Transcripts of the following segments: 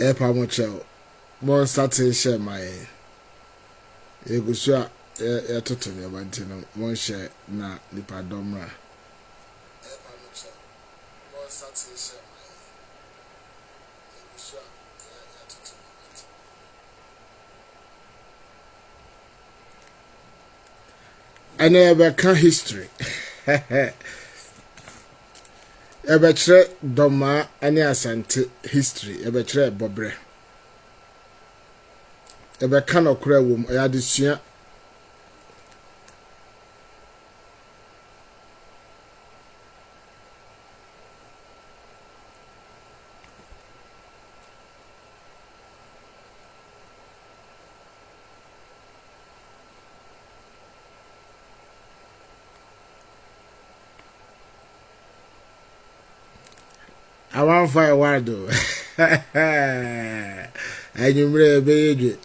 Epa mochel. More starting share my Egusua totally abantino. One share na nipa domra. Epa mochel. More starting share my Egusua totally abantino. I never can history. Ebetre Dormaa ane Asante history ebetre bobre ebe kan okra wom ayadesua I want fire wardo. And you may be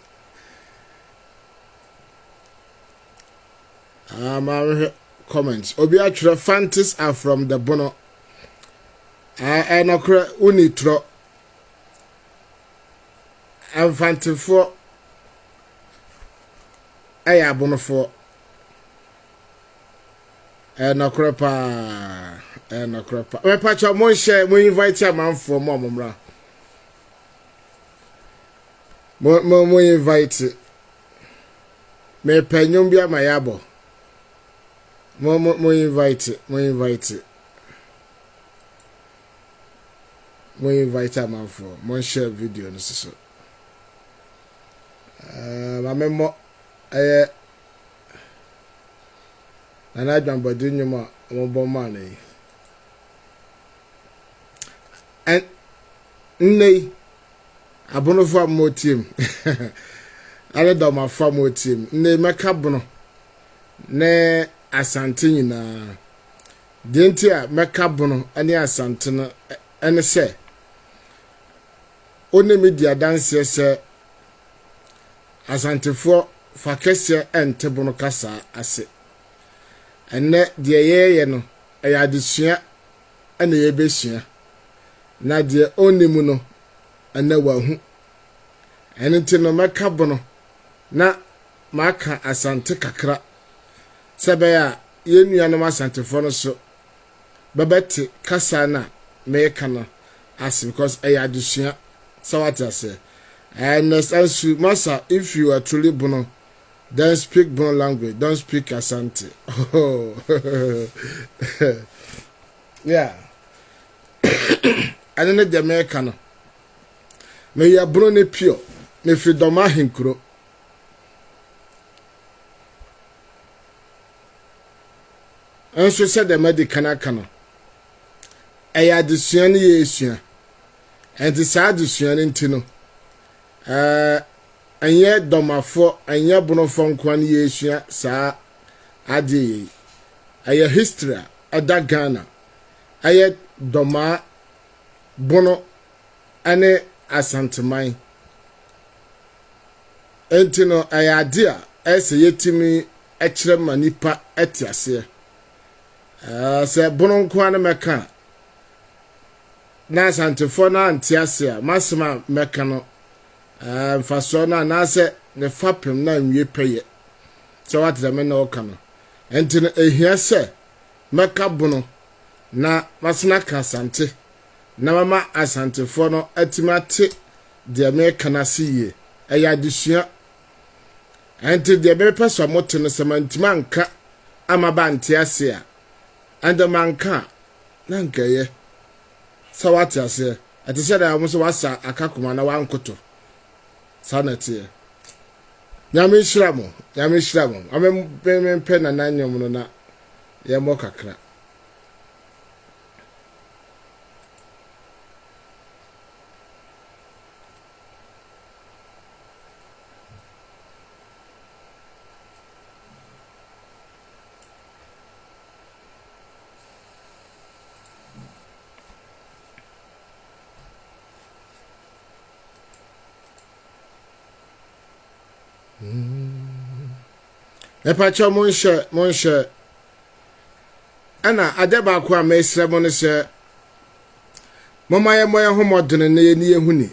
my comments. Obiatra fancies are from the bono. I know unitro. I'm fancy for I abono for no crepa. No crop. My patch of one share, we invite your man for Mamma. More invite it. May penum be my abo. More invite it, more invite it. More invite a man for more share video. My memo, and I don't body you more money. And nay, abono for more team. I don't my farm team. Nay, my cabono. Ne Asante na. Dintia, my cabono, and Asante, and say. Only media dance, sir. Asante for Fakesia and Tebono Casa, I say. And net dear ye no, I had this year and the yebesia. Na de onimu no ana wahu enenti no makabono na maka Asante kakra sebe ya yenua no Asante fo no so babati kasa na meka no as because I adusua so what I say and as masa if you are truly bono don't speak bono language, don't speak Asante. Oh. Yeah. I don't know the American. May ya brone pure, me fi Dormaa hinkro. And so said the medical cano. I had the Sian year, and the sad Sian intino. And yet Dormaa for and ya bonofon kwan year, sa adi. A history at that Ghana. I had Dormaa bono ane Asante man entino ayadea ese yetimi ekire manipa etiase se bono nko ane meka na Asante fo na antiase a masema meka no faso na se ne fapem na nwie peye so what the men no kana entino ehia se meka bono na masena ka Asante na mama Asante fo no atimate de America na siye eya disua enti de be peso moto no semantima nka amaba antiase a ande manka na nkaye sawati ase ati se da mo so wasa akakoma na wankoto sanate nyame shiramo amem pe na nanyom no na ye mo kakra. Epacho monshe ana adeba kwa mesre mo ne se mama ye moye homodene ne ye ni ehuni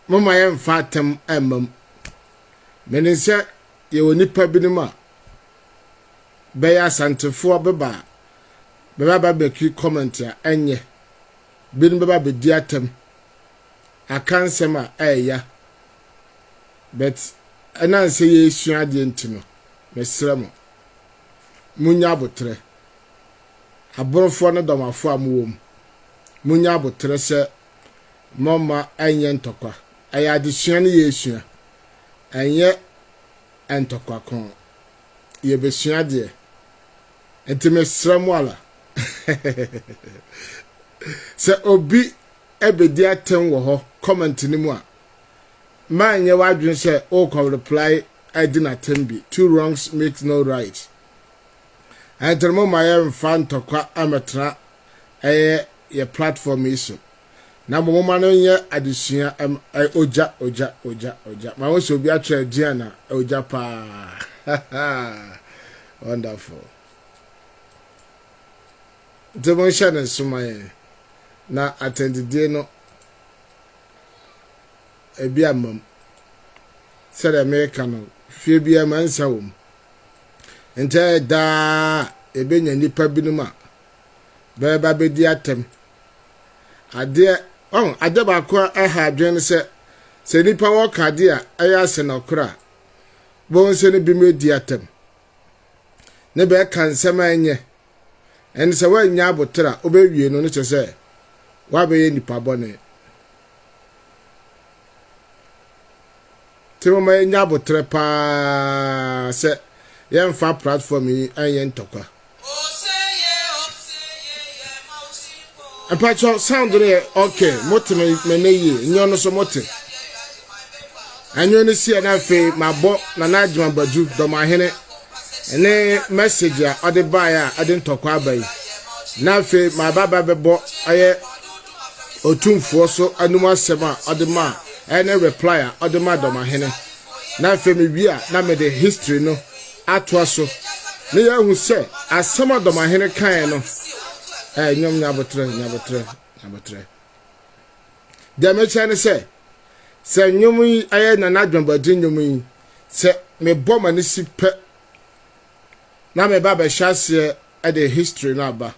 mama yɛn fatem emam menense ye woni pa binuma be ya santefo beba be ki comment ya enye bin beba be di atem akansema eya but ananse ye sua de ntino mesremo munya abotre aborofo no domafo amwom munya abotre se mama enye ntokwa aya de sua ne ye sua enye entokwa kon ye be sua de enti mesremo ala se obi ebedi atem wo ho comment ni mu a man ye wadwen se o ko reply I didn't attend be. Two wrongs makes no right. And the moment I am fan to qua amateur a platform issue. Now, woman on ye addition am oja. My wish will be a Gianna oja pa. Wonderful. The motion is so my now attended dinner a beer mum said American. Fibia mansa wom ente da ebenya nipa binuma beba bedi atem ade ba ko ha adwen se nipa wo kade a aya se na kora bon se ne bi medi atem ne be kan sema enye en se wa nya abotra obewie no ne se wa be ye nipa bone Timo may nyabo trepa se yemfa platform yi enye ntokwa. Apacho sound re okay mote me neyi nyono so mote. Anyo ne si na fe mabo na najma badu do ma hene ene message a ode buy a ade ntokwa abai. Na fe ma baba bebo aye otumfo so anum asema ode ma any reply or the madam hene na femi bia na me the history no atwa so ne ya hu se asema dom hene kan no nyom nyabotre de me chane se nyom yi aye na nadwan badi nyom yi se me boma ne sipe na me baba hyase e the history no aba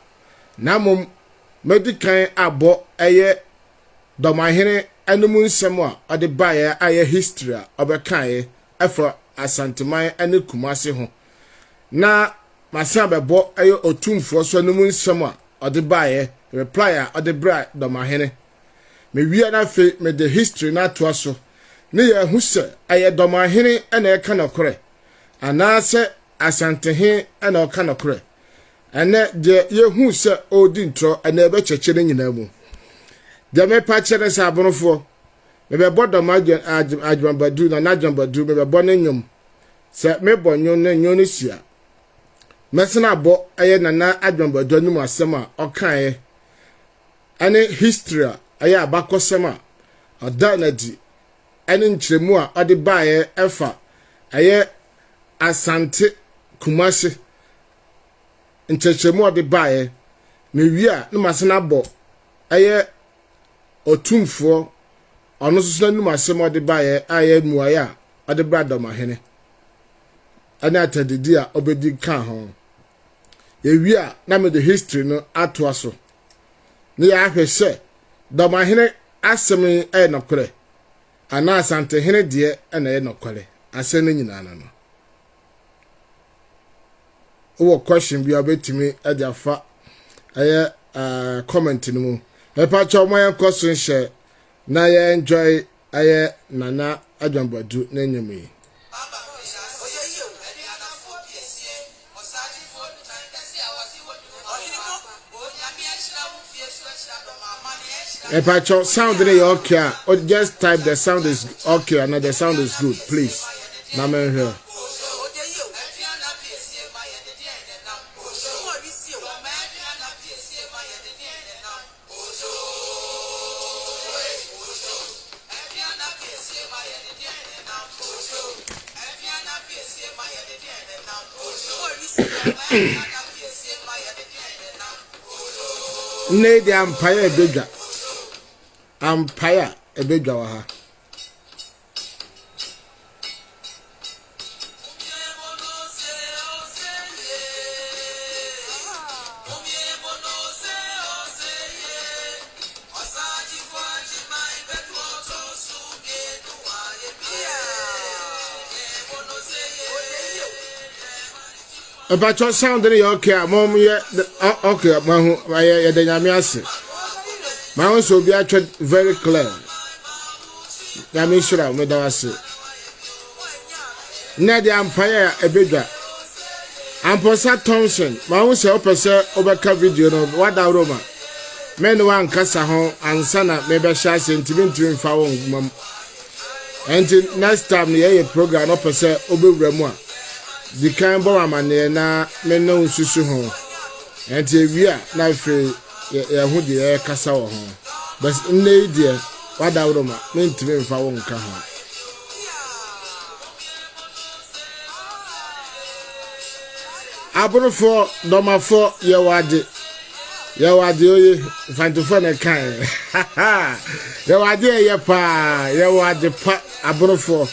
na mom medikan abo aye dom hene Anu nsem a ode bae aye history a obekae efo asanteman ane kumase ho na masa bebo aye otumfo so anu nsem a ode bae reply a ode bra do mahene me wi na fe me the history na to so ne ye hu se aye do mahene ene e kana kore ana se asantehe ene o kana kore ene de ye hu se odi ntro ene e be chechene nyina mu de me pa chere sa abonofo me be bodo ma ajwambadu na najwambadu me be bone nyom se me bonyo na nyo ne sia mesena abo aye na ajwambadu anum asem a okan ane history aye abakosem a odanadi ane nkremu a ode baaye efa aye asante kumase nkremu ode baaye me wi a no masena abo aye otumfo ono so nanu asem ode bae aye muaya ode brada mahene ana atadidi a obedi kan ho ewi a na me the history no ato aso ne ya hwese do mahene asem e nokore ana asante hene de na e nokore ase no nyina na no wo question bi obetimi e dia fa aye comment no mu Epa chomo yan kosun she na ye enjoy aye nana adwambadu na nyemi. Epa cho sound dey okay. Or just type the sound is okay and the sound is good, please. Na me here. Ne de empire ebedwa wa ha About your sound in your care, mom, yeah, okay, my yeah, the Yamiasi. My own so be actually very clear. Yamishra, Medawasi. Nadia Empire, a bigger. Amposa Thompson, my own self, over video of what our Roma. Men one casa home and sana, maybe shas intimate for mum. And next time, the air program opposite Obu Remoa. The kind of man na men no susu home. And we are now free, who the air casa home. But in the idea, what our Roma meant to me for one car. Abro for Doma for your wadi, find to find a kind. Your wadi, your pa, your wadi pa, abro for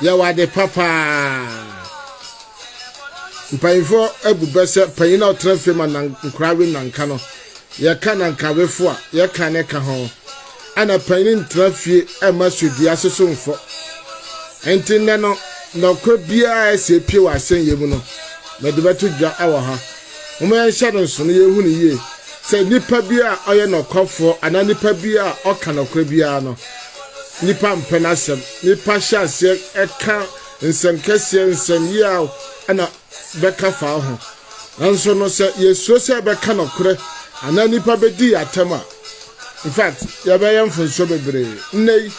your wadi papa. Painful Ebu Besser, paying out traffic and crowing and cano. Your can and carry for your caneka home. And a paying traffic and must be the assassin for. And no could be as a pure saying you know. But the better jar hour. Woman shadows on you ye. Say Nipa beer or no cough for and a Nipa beer or can of Crebiano. Nipa penasem, Nipa shas a can in some cases and yell and a Becca foul. And so no say yes, so say Becca no cre and a Nipa bedi at Tema. In fact, Yabayam for Sobebre. Nay,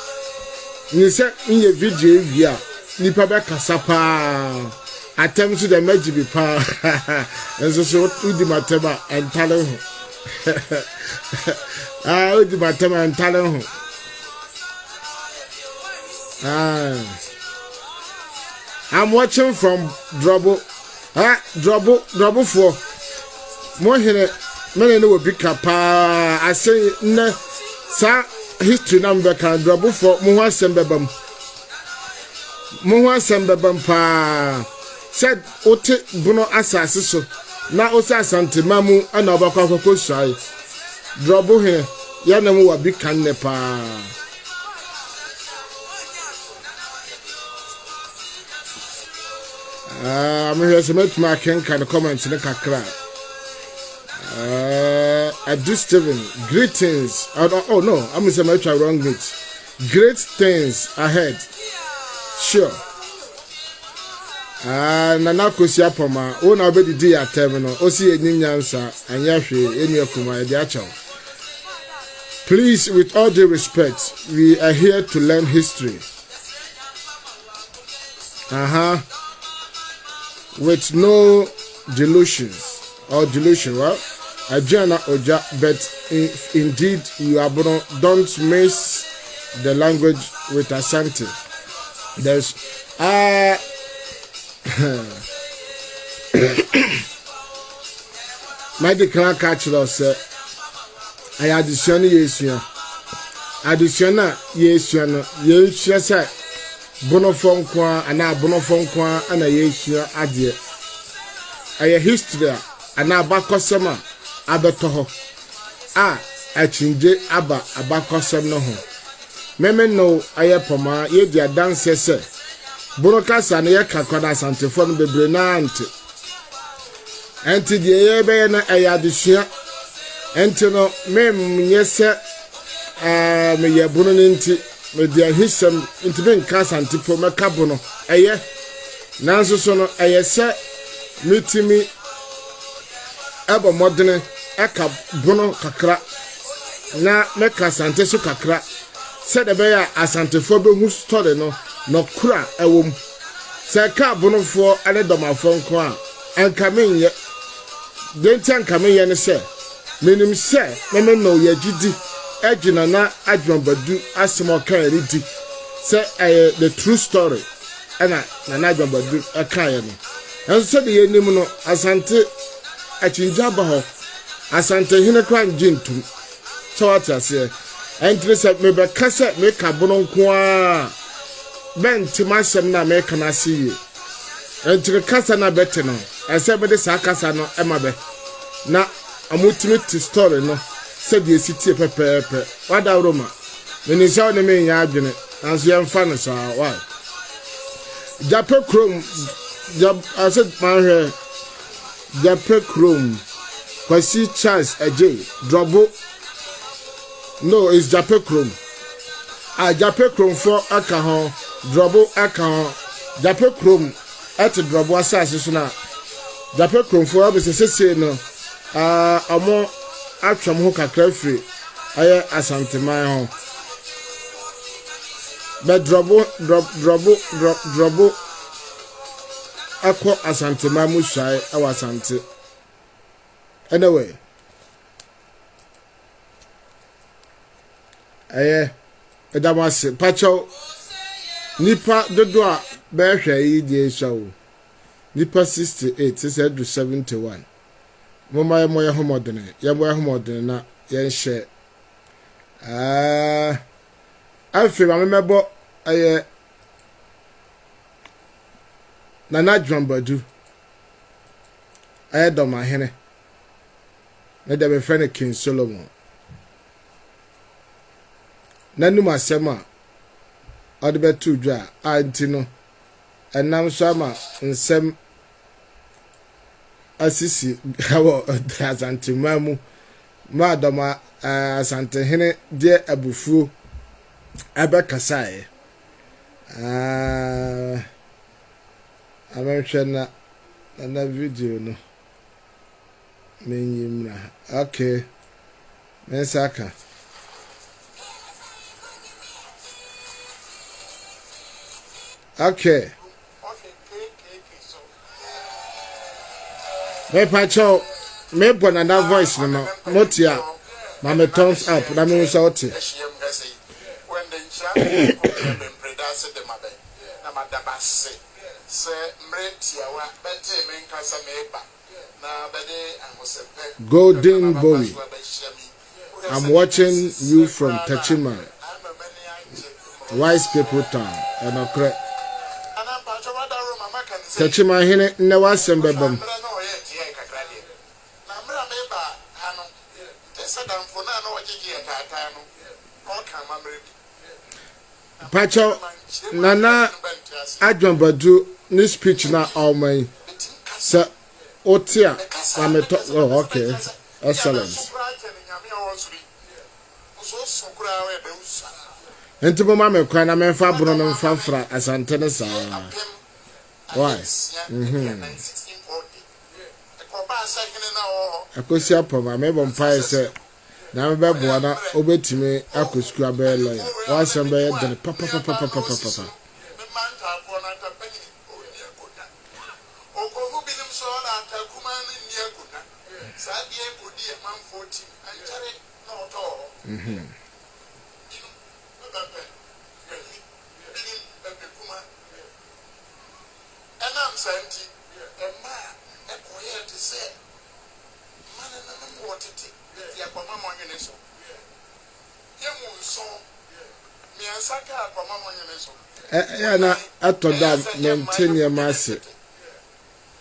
you said in your video, yeah, Nipa Becca Sapa. Attempt to the magic pa and so with the matema and talent. With the matema and talent. I'm watching from Drobble. Drobble for more here. Many know big pa. I say, no, sir, history number can Drobble for Mua Sembebam pa. Said Ote Bruno Assassin, now Asante Mamu and Abacco Sai. Drobble here, Yanamu a big can nepa. I'm here to make my kind of comments in the Kakra. I do Steven, greetings. Oh no, I'm going to make a wrong bit. Great things ahead. Sure. Nana kosia poma o na obedi di ya terminal o si enyansa anya hwe eni akuma e dia Please, with all due respect, we are here to learn history. With no delusions or delusion, well, Ajana Oja, but indeed you are don't mix the language with Asante. There's my declare catch loss. I addition yesia. Addition yesia. Yesia bonofon kwa ana bonofon kwa ana yesia adie. Aya history ana abakosema abetoho. Achinje aba abakosem no ho. Meme no aya poma ye dia dance se. Borokasa na yeka kwada Asante fo no bebre na ante. Enti die ye be na ayadesua. Enti no mem nyese me ye bono nti me dia hisem enti ben ka Asante fo me ka bono. Eye nanso so no eye se mitimi abo modene aka bono kakra na me ka Asante so kakra. Se de be ya Asante fo be hu story no kura ewom se ka bonofo ane domafo nko a anka menye denti anka menye ne se menim se meme no ye gidi ejina na adwambadu asemo kan ridi se the true story ana na adwambadu aka ye no enso de yenim no Asante achinja ba ho Asante hine kwan jintum so what I say entre se me be kase me ka bono nko a Ben Timasem na make na see you. And to the casa na better no. I said, but this Akasa no emabe. Na amutimity story no. Said the city pepe. What a Roma. When you saw the main yard, as young fans are why. Japan Chrome, I said, my hair, Jape Chrome. Kwasi Charles AJ. Drobo. No, it's Jape Chrome. Jape Chrome for Akahon. Drobo Akahon. Jape Chrome. At Drobo Assassin. Jape Chrome for Abis no. Amo Atram Hoka Crefree. Aye Asante my home. But Drobo. Ako Asante Mamu Shai, our Asante. Anyway, Edamase, Pacho Nipa Dodua Bersha Di Show Nipa 68, said to 71. Mama Moya Homodene, Yamoya Homodena, Yen share. I feel I remember Nana Drambadu. I had on my henny. Let them be friend King Solomon. Nanuma Sema. I'll be too dry. I didn't and now summer and some assisi. How as Auntie Mamu. Madama Asante Hene, dear Abufu Abakasai. I'm sure na video no. Menyimra. Okay. Mensaka. Okay. Me pacho me pon another voice no motia. Mama thumbs up. That means out. Golden Bowie. I'm watching you from Tachima. Wise people town. And okay. Tachima hene never sembebem. Pacho Nana Adjambadu this speech na all my sir Otia oh okay excellent Enti mama me kwa na me fa bro no fa fra asante ne sa why akosi apoma me bompa se na me be boa na obetime akosku abe lawyer wa sem be de papa na atoda maintain your mass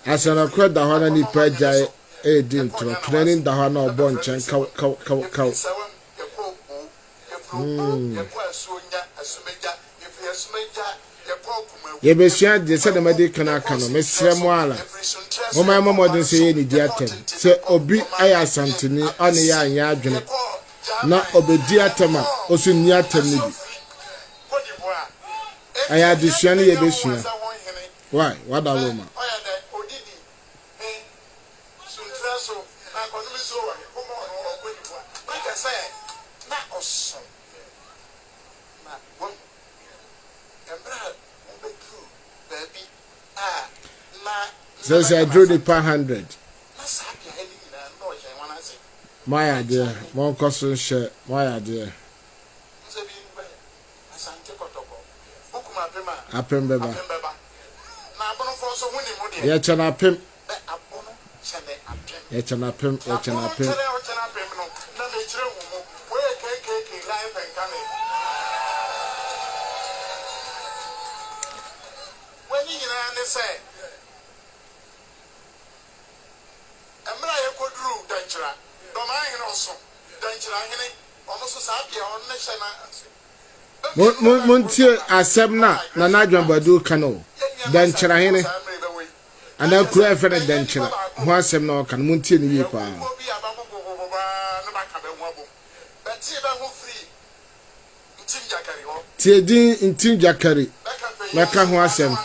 asana kwa da hona ni pagya din tro training da hona obo nchen kaw ye besua de se de mede kana kana mesremo ala o ma modern se ye ni di atem se obi aya santini one ya anya adwene na obedi atema osu ni atem ni bi aya disua ni ye besua why what that woman says I drew the per 100. My idea, one custom share, my idea. Apem beba. Yeah, chana pim. Yeah, chana pim. Yeah, chana pim. When you say. Montie asebna na Adwambadu kano dan chira hene ana kura fe den chira ho asem na oka no montie ne yie pa tie din ntim jakari meka ho asem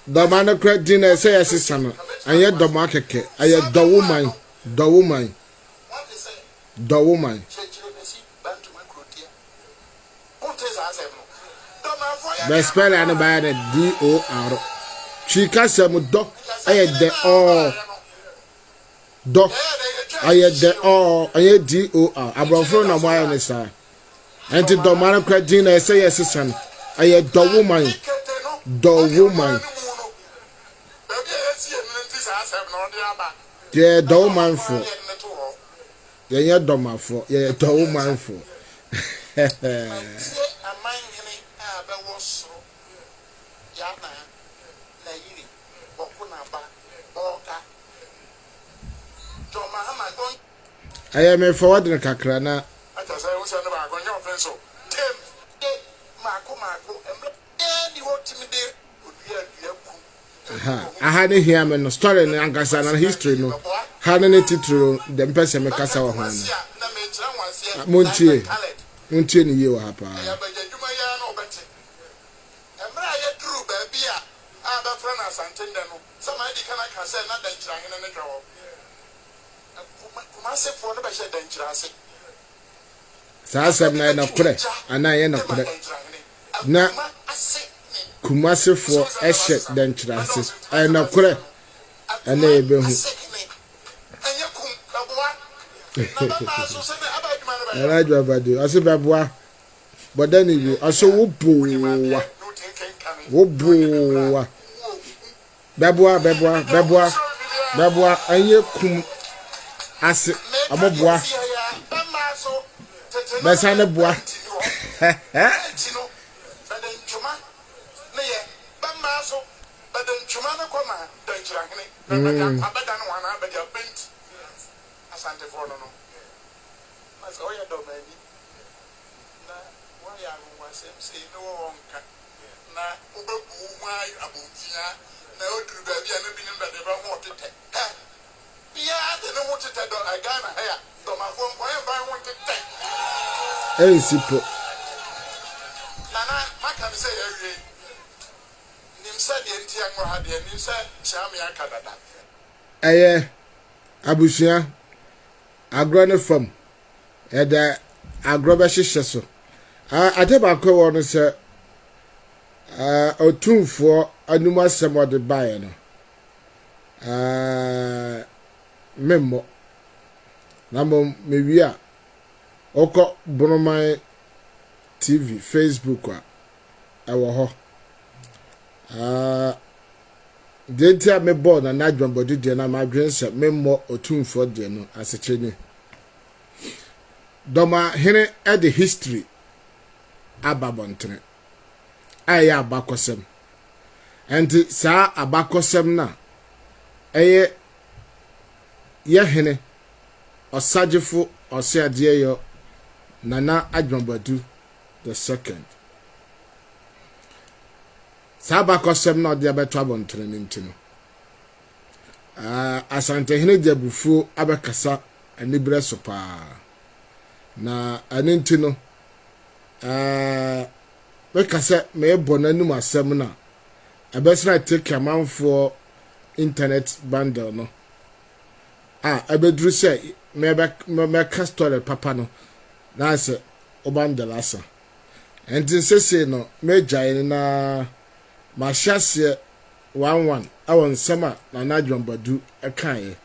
Dormaa no kra din na say yesesa no anye Dormaa keke aye do woman the spell and by the DOR chika sem do aye de all do aye de all aye DOR abrofo na mo aye ne sa enti Dormaa no kra din na say yesesa no aye do woman yeah, do man for. Yeah, Dormaa for. Yeah, do man for. I am a forward in Kakrana. I had a hear me no story in Ankasa and history no. Hadn't it true the person make us our home. Muntie ni you hapa. Sasa na kure anaye na kure na Kumasi for eshet dentrasi na kure ana ebe hu ana jabadi aso beboa bodani bi aso wobowa beboa anye kum ase amoboa besane boa Asante for no. Mas oya do mani. Na wa ya nwa say no wonka. Na obebu mai abuntia na oduru ba bia na binim ba de ba ho tete. Bia de no ho tete do agana ha do ma fo nko e ba ho tete. Sipo. Nana maka mi say ewie. Nim say de ntia ngwa ha de nim say cham ya kadada. Abusia agrone fam eda agrobe hihye so ateba kwa wonu se otumfo anuma semode bae no memmo na mo mewia oko Bonoman TV Facebook ewo ho Dentia me born and Nadwan body de na my grandson memmo otumfo de no asecheni Dormaa hene at the history ababontre aya abakosem enti sa abakosem na eye ye hene osagefo osiade yo Nana Adwambadu the second Sabakosem na de abeto abontre ntino Asante hene de bufu abekasa anibre so pa na anintino bekasa me bonanum asem na abesra take amanfo internet bundle no abedru se me story papa no na se obandle asa entin sese no me jai na Mashase 11 awon sama na Adwambadu ekaye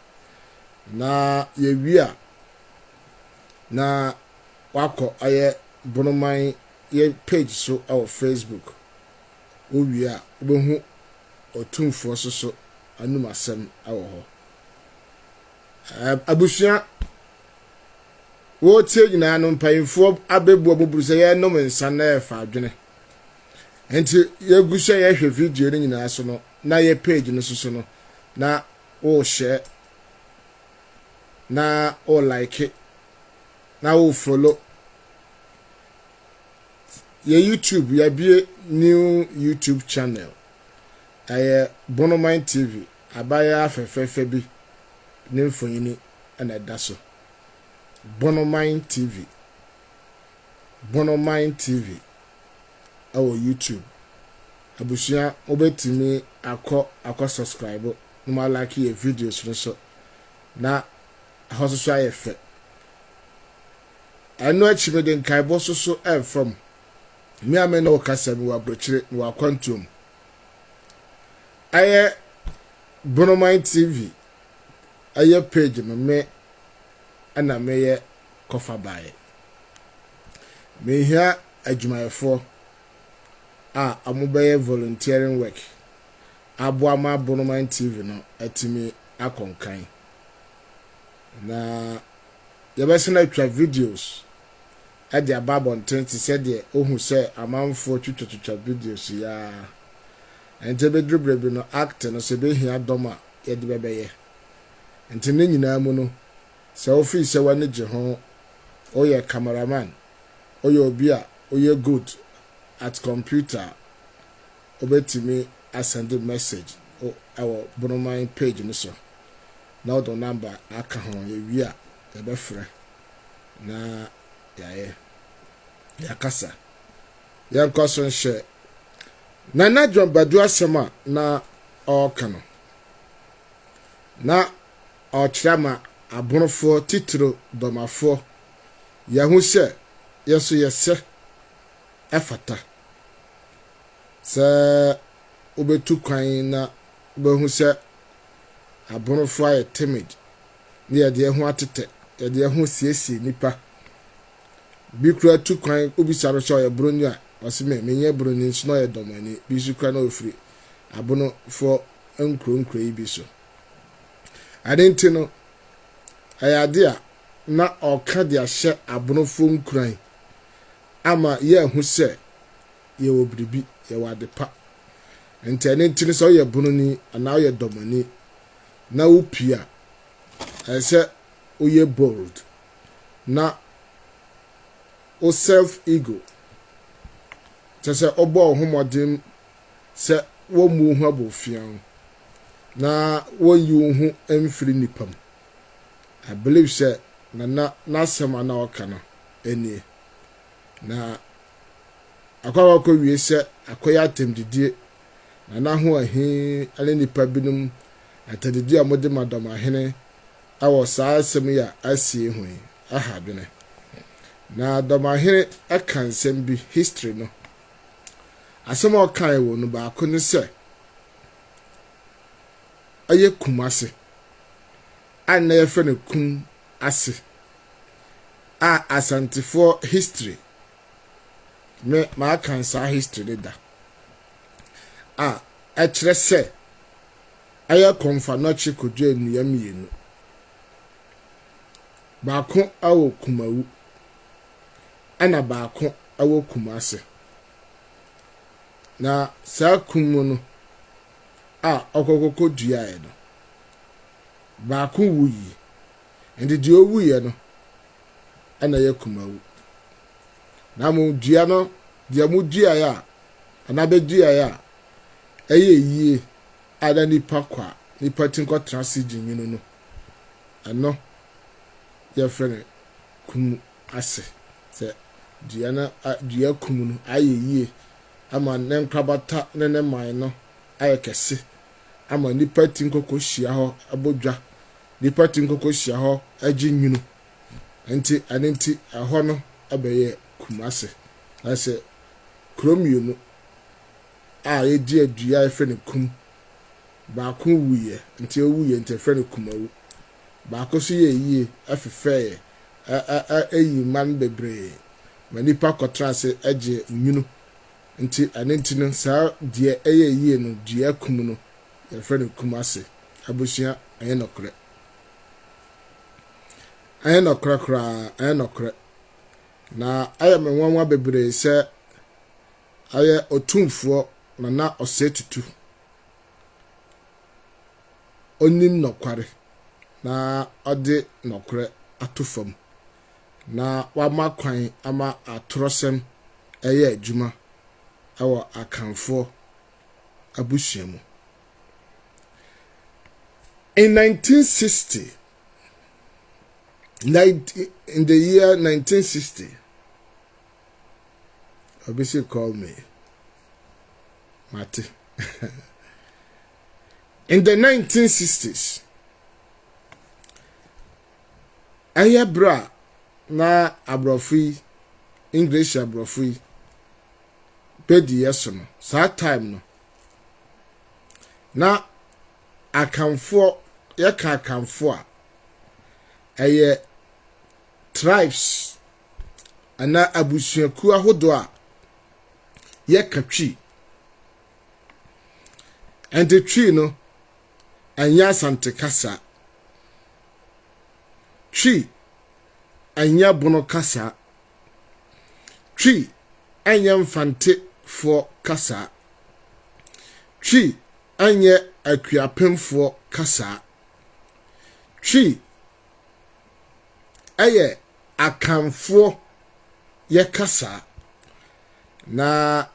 na yewia na wako aye Bonoman ye page so our Facebook owie a obehu otumfo so anumasem awo ho abusua wo tie nyina no mpayimfo abebu obuburu se ye nom nsa na efa adwene enti ye gusua ye hwe video ni nyina so no na ye page no so no na o share na o like it na o follow ye YouTube ya bie new YouTube channel Bonomine TV abaya afefefe bi ne mfonyini na daso Bonomine TV awo YouTube abusia obetimi akọ subscribe no ma like your videos so na hoso ayefe eno achimede nkaibo so from mi amena okasa mi wa brochire mi wa kwantum aye Bonomine TV aye page me ana meye kofa bae me hia adwumayefo amobeye volunteering work abo ama Bonomine TV no atimi akonkan na yebesena twa videos ade ababon 20 said de ohun se amanfo twitwitwa videos ya ente bedrubrebi no act no se be hia doma yede bebeye ente ne nyina mu no se ofi se wane je ho oye cameraman oye obi a oye good at computer obetimi send a message our Bonomine page no so now the number aka ho ye wi a e be frɛ na ya kasa ya nkoso nhye na John Badu asema na okano na ochirama abonofo titiro domafo ya hu se yeso yese efata se obetu kwan na obehu se abonofo aye timid ni ya de hu atete ya de hu siesie nipa bi kura tu kwan obi saro so ya broni a osime menye broni nso no ya domani bi su kra na ofiri abono fo enkro yi bi so adenti no ayade a na oka de ahye abono fo nkran ama ye hu se ye obribi ye wadepa enti anenti so ya broni ana ya domani na upia ese oye bold na o self ego tese obo ohomodin se wo mu hu abofian na wo yi hu emfiri nipam I believe se na sema na okana enie na akwa ko wie se akoya atemdidie na ho ahi ale nipa binum atadidie amode madam ahene awo saa asem ya asie hu aha bene na domahene akansem bi history no asem o kan wo no ba ko ne se aye kumase ana ye fe ne kum ase Asante for history me ma kansa history da e kire se aye konfa no chi kodwe enu mienu ba ko awo kumawu ana ba ko awo kumase na sa kumu no okokoko dua e no ba ko wuyi ndi di owuye no ana ye kumawu na mu dua no dia mu dua ya ana be dua ya eye yie ada nipa kwa nipa tinko transigi nyino no ano ye frene kum ase se dua na dua kum no aye yie ama ne nkrabata ne man no aye kese ama nipa tinko ko hia ho abodwa nipa tinko ko hia ho agi nyino enti anenti aho no abeye kumase ase kromio no edi adua efe ne kum ba ko wuye enti owuye enti efe ne kumawu ba ko so ye yie afefe eyi man bebre manipa kotrase eje nwunu nti anentino sa die yie no die kum no ye frɛ no kumase abusua ɛyɛ nokre ɛyɛ nokre na ayɛ me nwanwa bebre sɛ ayɛ otumfuo na ɔsɛ tutu onim nokware na ɔde nokre atofam na wama kwan ama atorosem ɛyɛ adwuma ɛwɔ akanfo abusua mu. In 1960, in the year 1960, Obisi called me, Mate. In the 1960s, Ayabra na abrofui, English abrofui, bedi yesono, sa time no. Na akamfo, yaka akamfo a, eye tribes, ana abusuaku ahodo a, yaka twi. And the tree no, anya Asante kasa. Tree, anya bono kasa. Tree, anya mfante for kasa. Tree, anya akuapem for kasa. Tree, aye akamfo ye kasa. Na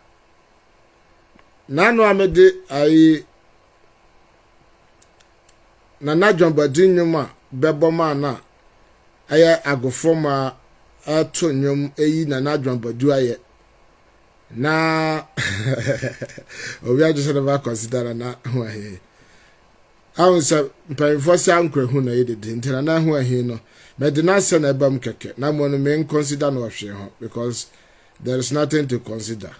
nano amede ayi na najwambadi nyuma beboma na aye agofoma ato nyum eyi na najwambadu aye na obi ajo se ba consider na ho ahe awunsa mpanyfo se ankwahu na yedede ntina na ho ahe no medina se na ebam keke na mo no men consider no hwe ho because there is nothing to consider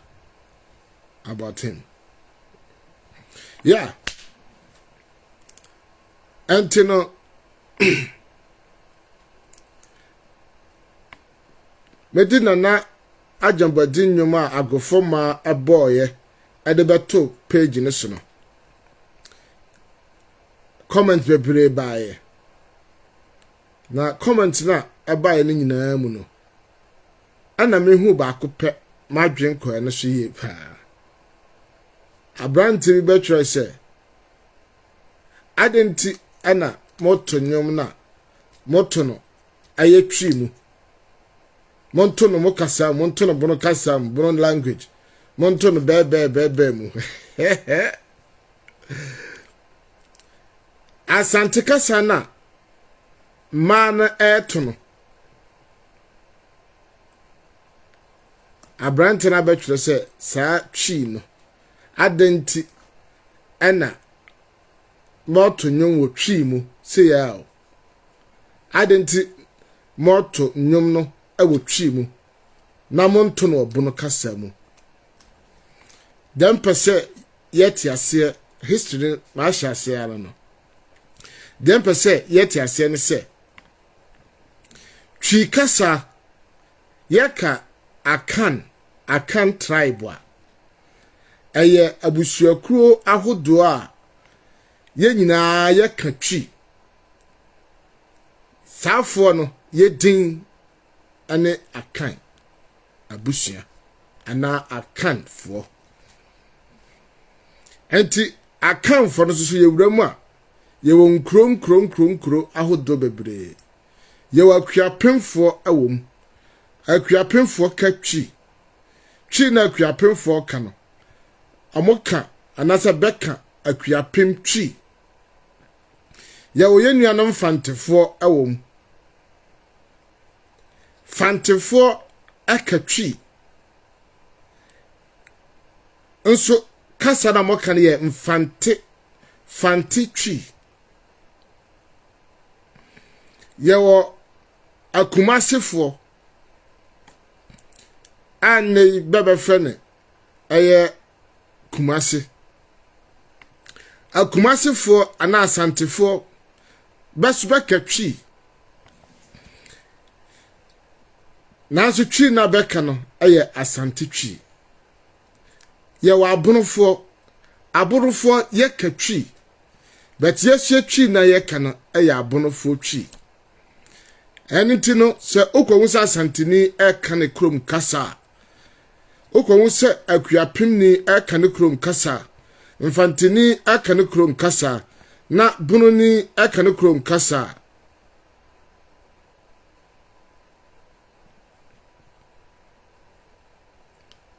about him. Yeah. Antino Medina na ajambadi nyuma agofoma eboye edebeto page ne so no. Comment bebre bae. Na comment na ebae ne nyina mu no. Ana mehu ba akopɛ madwen ko ene so yie pa. Abrante bi betwe se adenti ana moto nyom na moto no ayetwi mu monto no mokasa monto no bono kasa bono language monto no bebe mu Asante kasa na man eto no abrante na betwe se saa twi no adenti ana moto nyom wo twi mu se ya o adenti moto nyom no ewo twi mu na monto no obono kasa mu dem pese yeti ase history ma sha ase ara no dem pese yeti ase ne se twi kasa yeka akan tribe a eye abusuakuo ahodo a ye nyina ye ka twi safo no ye din ane akan abusua ana akanfo enti akanfo no so ye wuramu a ye won kro ahodo bebre ye wa akuapemfo awom akuapemfo ka twi na akuapemfo ka no amoka anasa beka akuapem twi ya wo yenuanom fantefo awom fantefo akatwi nso kasa na moka ne ye fante twi ye wo akumasefo ane bebe fene eye kumase akumasefo ana asantefo basubaka twi nanso twi na beka no eye asante twi ye wa aborofo ye ka twi but yesu twi na ye ka no eye abonofo twi eniti no se okowu sa asanteni e ka ne krom kasa okowu se akuapemni e ka ne krom kasa mfanteni e ka ne krom kasa na bunoni e ka ne krom kasa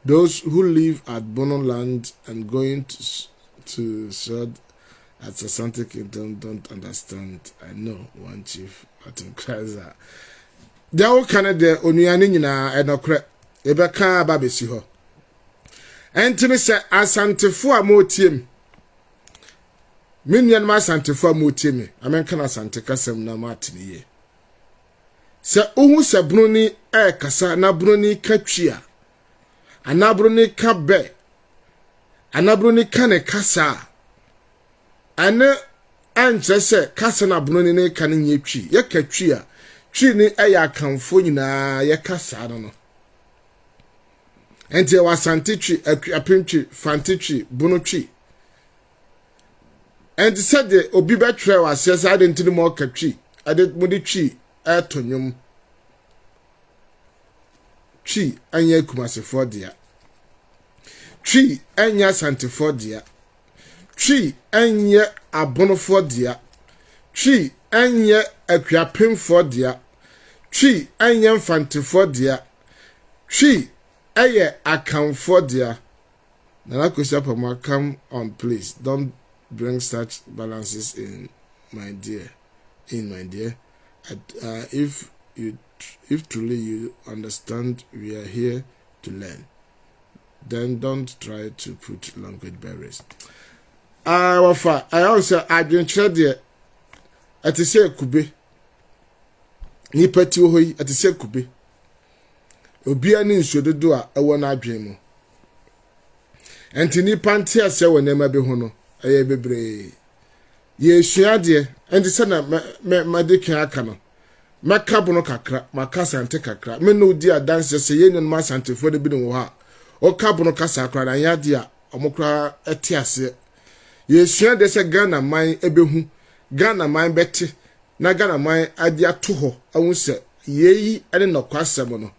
those who live at Bono land and going to Sod at Asante Kingdom don't understand. I know one chief at Nkraza. They all Canada onuane nyina enokre ebeka ba besi ho. Entimi se asantefo amotiem. Minyan ma asantefo amotiem. Amenka na asante kasem na matiniye. Se ohu se broni kasa na broni katwia. Anabroni kabe anabroni kane kasa ane anchese kasa na broni ne kane nyetwi ye katwi a twi ni eya kanfo nyina ye kasa no ente wasante twi apentwi fante twi bunu twi ente sede obi betwe wase sa ade ntini mo katwi ade mudi twi etonyum twi anya kumasefo dia twi anya santefo dia twi anya abonofo dia twi anya akuapemfo dia twi anya mfantefo dia twi eye akamfo dia Nana Kusapama, come on please, don't bring such balances in my dear if truly you understand we are here to learn, then don't try to put language barriers. I also adventure there at the say kube ni pati hoi at the say kube obia ni nsudo do a ewo na adwen mu enti ni panti ase wo nema be ho no eye bebre ye sua de enti se na me de kan aka no maka bono kakra maka sante kakra me no di adanse se ye nenu sante fo de bi no ha o ka bono kasa akra na ya de a omokra eti ase ye sua de se Ghana man ebehu Ghana man beti na Ghana man ade ato ho awun se yeyi ene no kwasem no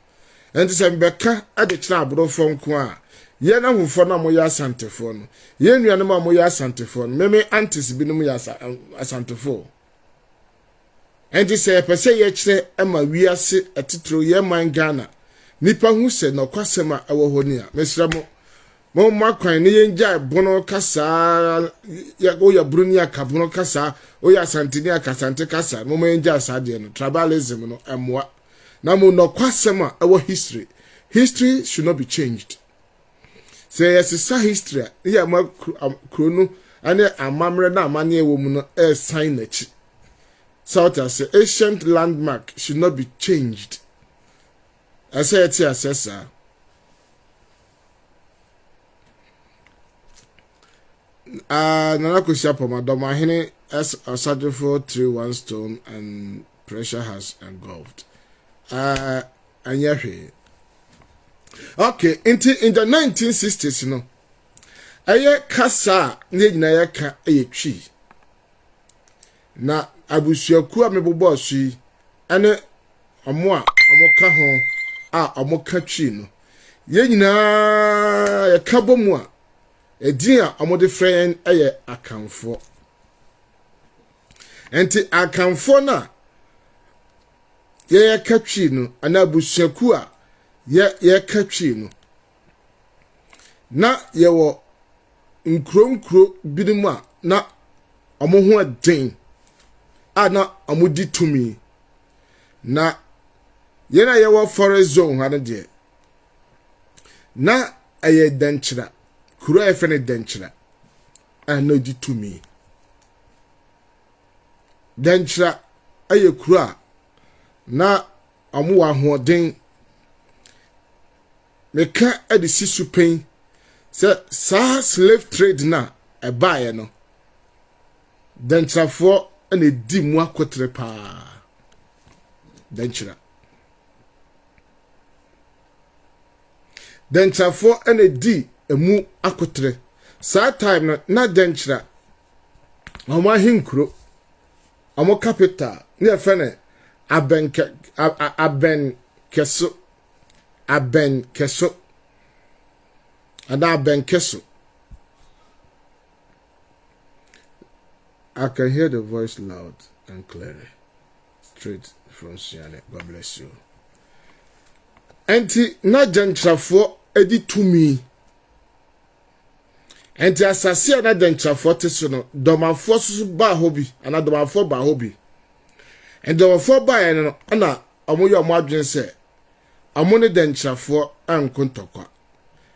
enti se mbeka ade kira aborofo nko a ye na hufo na mo ya asantefo no ye nua na mo ya asantefo no meme antis bi no mo ya asantefo enti se pese ye kire ema wiase etitro ye man Ghana nipa hu se no kwasem a ewo ho ni a mesra mo makwan ne ye nja bono kasa ya o ya bruni aka bono kasa o ya santini aka sante kasa mo nja asade no tribalism no emwa na mo no kwasem a ewo history should not be changed. Say yes history ya ma krono ane amamre na amane ewo mu no sign na chi south as ancient landmark should not be changed. I say it here assessor Nana Kushapo Madoma Hene as a for 3-1 stone and pressure has engulfed. And yeah, okay, in the 1960s, you know, aye kasa na ya ka aye twi na abusuaku a mebobo asu ane omo ka ho a omo ka twi no ye nyina ya ka bomu a edin a omo de friend aye akamfo enti akamfo na ye ka twi no ana abusuaku a ye ka twi no na ye wo nkro bidimu a na omo ho den ana omo di tumi na ye na ye wo forest zone ha de na aye danchira kuro efene danchira ana di tumi danchira aye kuro a na omo wa ho den meka edisi supen sa slave trade na ebaye no danchirafo ene di mu akotre pa danchira denchafo ene di emu akotre saa time no na denchra omo ahinkro omo capital ne efene aben keso ada aben keso. I can hear the voice loud and clearly straight from Siane. God bless you. Enti na denchafo edi tumi. Enti asase na denchafo teso no domafo susu ba hobi ana domafo ba hobi. And domafo ba ya no ana omo yo mo adwen se omo ne denchafo ankontokwa.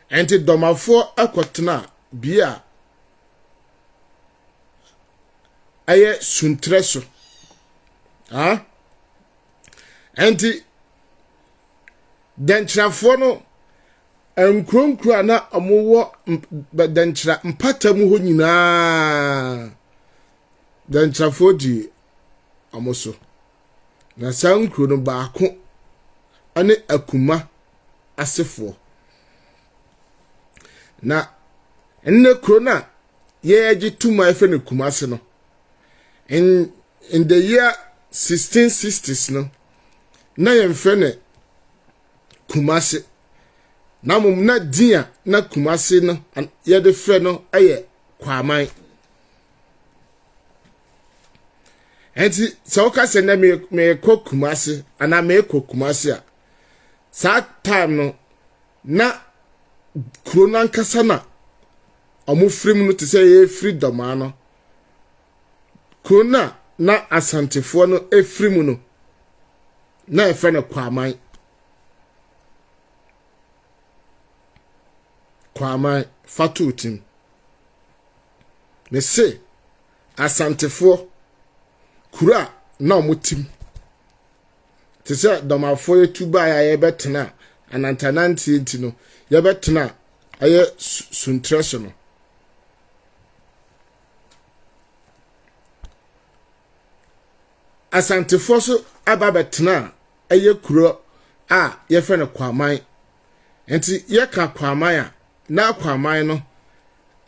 Enti domafo akotena bia aye suntreso. Enti denchafo no enkronkro na omowo denchra mpatamu ho nyina denchafo di amoso na sankro no baako ane akuma asefo na enne krona ye agi tuma efe ne kumase no in the year 1660s no na yemfe ne kumase na mum na dia na kumase no ye de fe no aye kwaman enti so ka se na me ko kumase ana me ko kumase a sa time no na krona nkasa na omufrim no te se ye freedom ano krona na asantefo no efrim no na efe ne kwaman fatutim me se asantefo kura na omutim te se domafo yetuba ya yebetena anantananti ntino yebetena aye suntreso no asantefo so ababetena aye kuro a yefe ne kwaman enti yeka kwaman a na kwaman no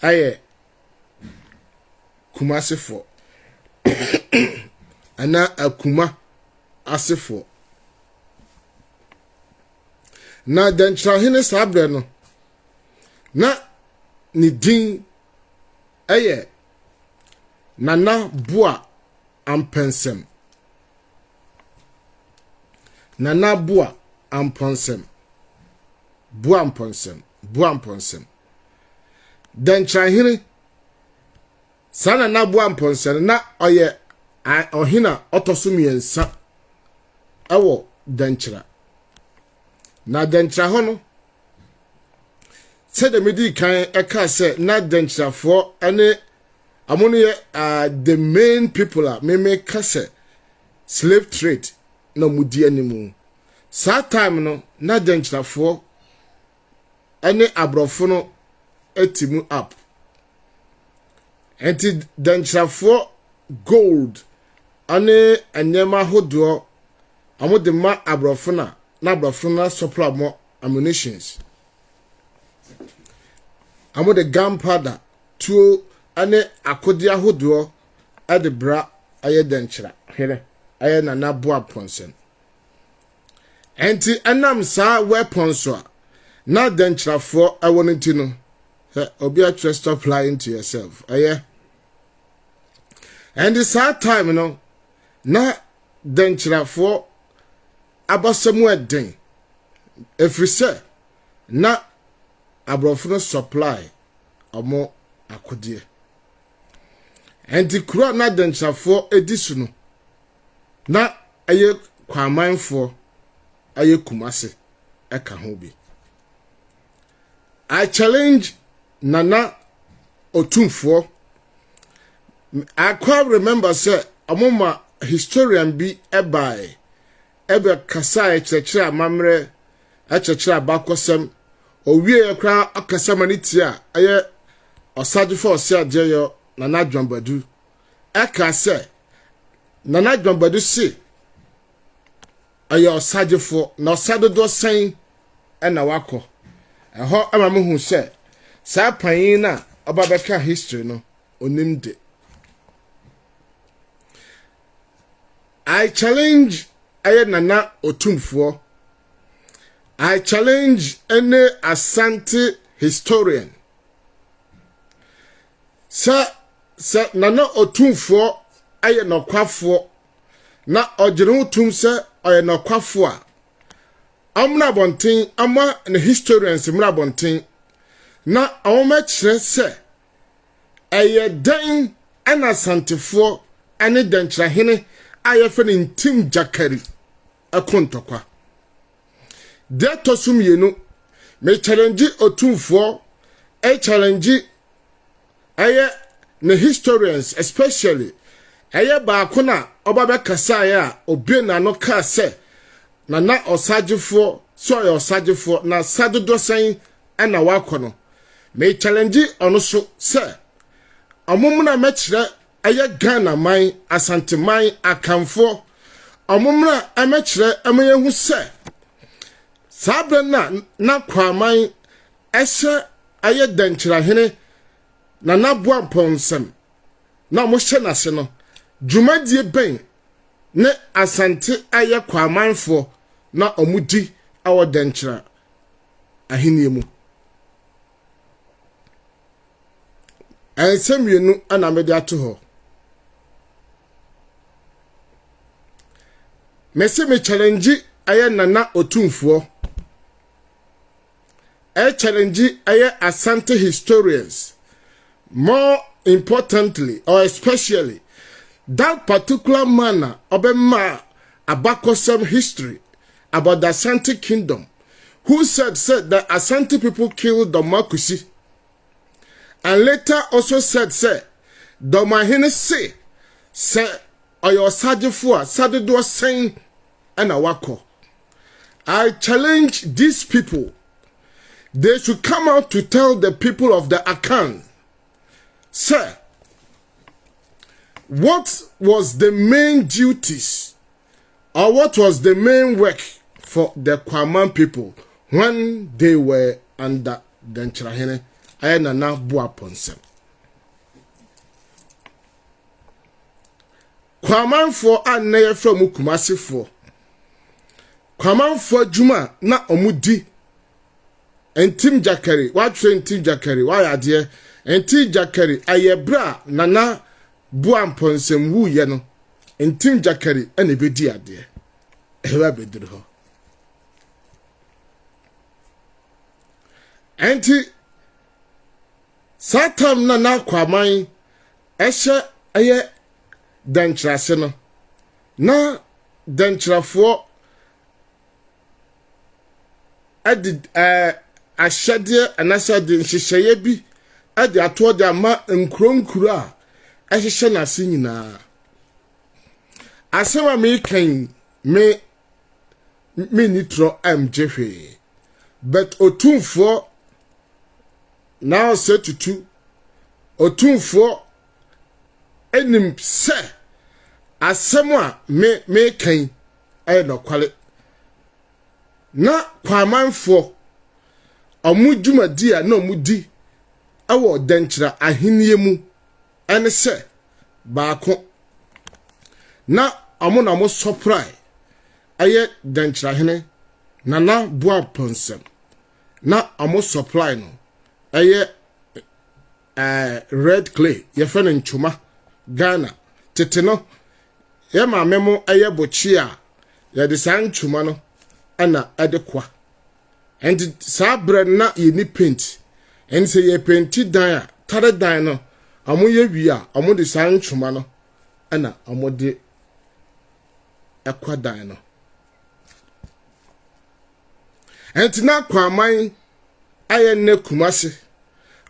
aye kumasefo ana akuma asefo na denchra hene sabre no na ni din aye nana bua ampensem nana bua amponsem denchra hene sana na bua amponsem na oye ohina otosumiensa awo denchra na denchra hono se de medi kan eka se na denchafo ane amone the main people are me kase slave trade no mudi animu sa time no na denchafo ane abrofo no etimu up enti denchafo gold ane anyama hodo amode ma abrofo na abrofo na supply mo ammunitions amode gunpowder tuo ane akodia hodo adebra aye denchra here aye na boa ponsen enti anam sa weapons so na denchafo awonti no obi a try stop lying to yourself aye. And this hard time, you know, na denchirafo abasamu eden. If we say, na abrofo supply omo akodie. And the kura na denchirafo edisu no. Na aye kwamanfo aye kumase eka ho bi. I challenge Nana Otumfo. I quite remember say amoma historian bi ebe kasa echechira mamre echechira bakosem owie kra akasa manitia aye osadifo osia jeyo Nana Dwambadu eka say Nana Dwambadu si aye osadifo na osadodo sen na wako Eho ama me hu se sa panyin na oba beka history no onim de. I challenge aye nana otumfo. I challenge any Asante historian. Sa nana otumfo aye nokwafo na ogere utum se aye nokwafo a amna bonten ama ne historians mra bonten na awoma kire se aye dan ana Asantefo ane dankrahene aye fe ne ntim jakari akontokwa de tosum yenu me challenge otumfo challenge aye ne historians especially aye ba akona oba be kasa ya obi na no ka se na osagefo so ya osagefo na sadodo san ana wakono me challenge ono so se amomna mekire aye Ghana man Asante man akamfo amomna amekire amayehu se sabre na kwaman ese aye dankrahene na nabua ponsem na mo hye nase no dwumadie ben ne Asante aye kwamanfo na omudi awo dankra ahenie mu ensemienu ana mede ato ho mese me challenge aye nana otumfo challenge aye Asante historians. More importantly, or especially, that particular manner obema about some history about the Asante kingdom, who said that Asante people killed Dormaa, and later also said Dormaa say oyo sajefua sadedo saying and awako. I challenge these people. They should come out to tell the people of the Akan, sir, what was the main duties or what was the main work for the Kwaman people when they were under Dankrahene Ayenana Buaponsem. Kwaman for aneye from Kumasi for Kwaman for Juma na omudi entim jakari what train entim jakari why ade entim jakari ayebra nana Buaponsem wu ye no entim jakari ene bedi ade ewa bedru ho enti satam nana kwaman ehye aye dankrase no na dankrafo adi ahyade anasade nhyehyeye bi adi ato de ama nkronkuro a ehyehyɛ nase nyinaa asema me kan me nitro amjehwe but otumfo now say tutu otumfo enim se asema me kan no kwale na kwamanfo omudwumadi a na omudi awo dankyira ahenie mu ene se baako na na mo surprise aye dankyira hene nana Buaponsem na amo supply no aye red clay ye fe nchuma Ghana tete no ye ma memo aye bochi a ye de san nchuma no ana adekwa and sabre na ye ni paint and say ye painti dan a tare dan no amo ye wi a amo de san nchuma no ana amo de akwa dan no entina kwaman aye ne Kumasi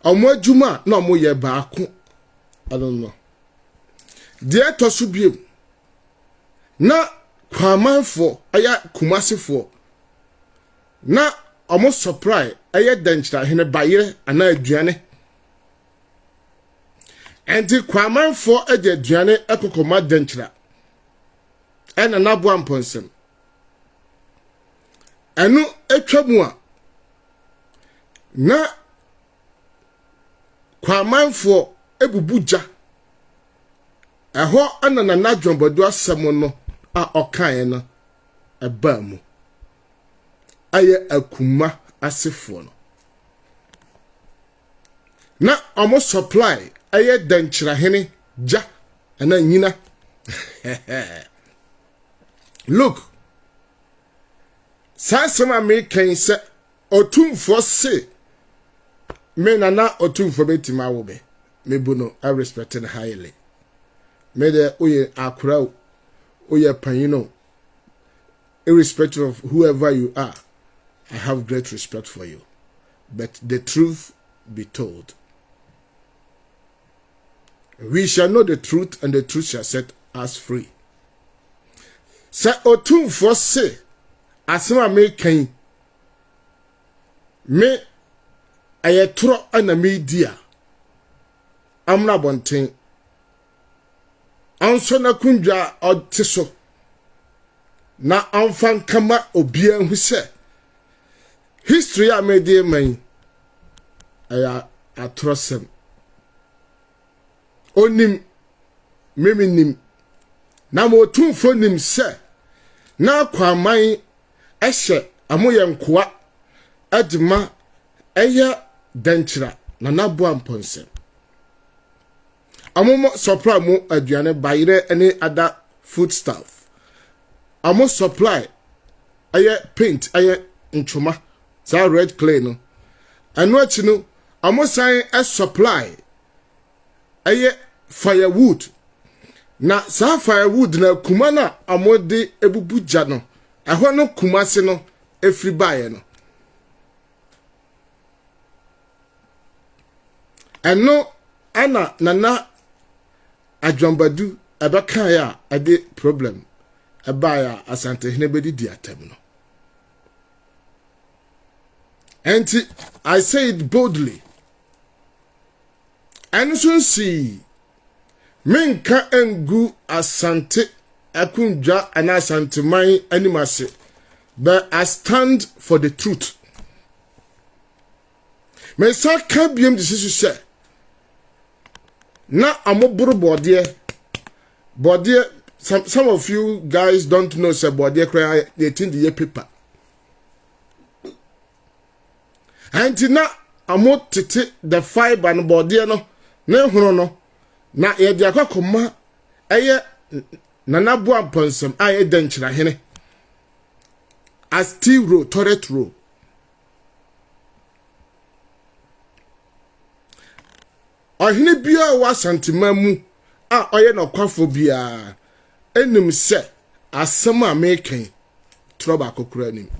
omo adwuma na omo ye baako I don't know de to so biem na kwaman fo aya Kumasi fo na omo surprise aye dankyira hene bayire ana aduane enti kwaman fo ade aduane ekokoma dankyira ena na Buaponsem enu etwamu a na kwamanfo ebubuja eho ana na nadwombodo asem no a okae no eba mu aye akuma asefo no na omo supply aye danchirahene ja ana nyina look sasema me kan se otumfo se me nana otumfo betima wo be me buno I respect it highly me de oye akura oye panyino irrespective of whoever you are. I have great respect for you, but the truth be told, we shall know the truth and the truth shall set us free. Sa otumfo se asema me kan me ayetro ana media amna bonten anso na kundwa otiso na amfan kama obia hu se history a mede man aya atrosem onim meminim na mo tumfo nim se na kwaman ehye amoye nkoa adima eya danchira na nabo amponse amomo supply mo aduane bayire any other food stuff amo supply aye paint aye nchoma za red clay no anu achi no amo san supply aye firewood na sa firewood na kuma na amo de ebubuja no eho no kuma se no efri baye no eno ana nana adwambadu abaka ya ade problem abaya asante hinebedi di atem no. And I say it boldly. And soon see menka engu asante akunja and asante my animase, but I stand for the truth. Me sa ka biem disisu se na amoburu body some of you guys don't know say body cry they think the paper. And na amo tete the fiber and body no na hunu no na ye dia kwakoma eye nanabu amponsem aye danchira hene as steel row turret row ohine bia wa santima mu a oye na kwafo bia enim se asem a meken troba kokura nim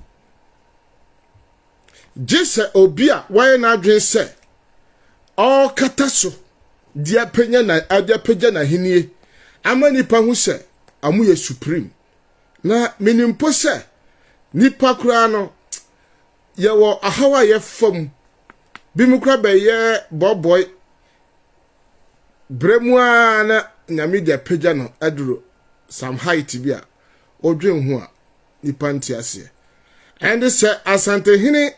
Jese obia why na adwen se all kataso dia penya na hinie ama nipa hu se amu ye supreme na menimpo se nipa kura no ye wo ahawa ye fam bi mu kura be ye boboy bremua na nyame dia pegya no aduro some height bia odwen hu a nipa ntiase and se asante hini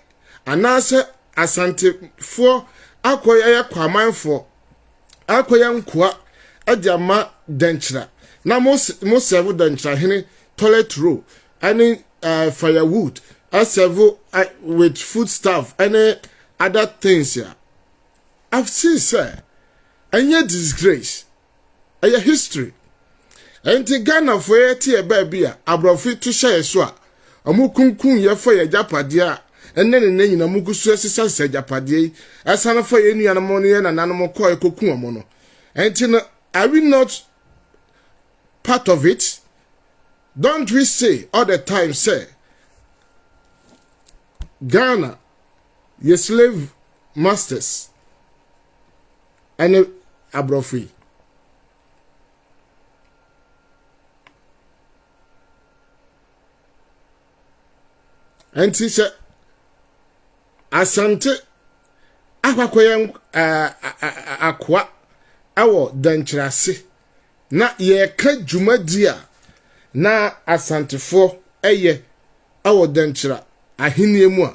anase asante fo akoya kwamanfo akoya nkoa adama danchira na mo serve danchira hene toilet roll any firewood serve with food stuff any other things here. I've seen sir any disgrace a history and Ghana for a baby abrofi to share so amukunkun ye for ya japadia and then in a mugusu said japadi as an for any animal and animal coy cocoon. And are we not part of it? Don't we say all the time, say Ghana, your slave masters and abrofi. And he said Asante akwakoyen akwa awo danchirase na ye ka dwumadi a na asantefo eye awo danchira ahenie mu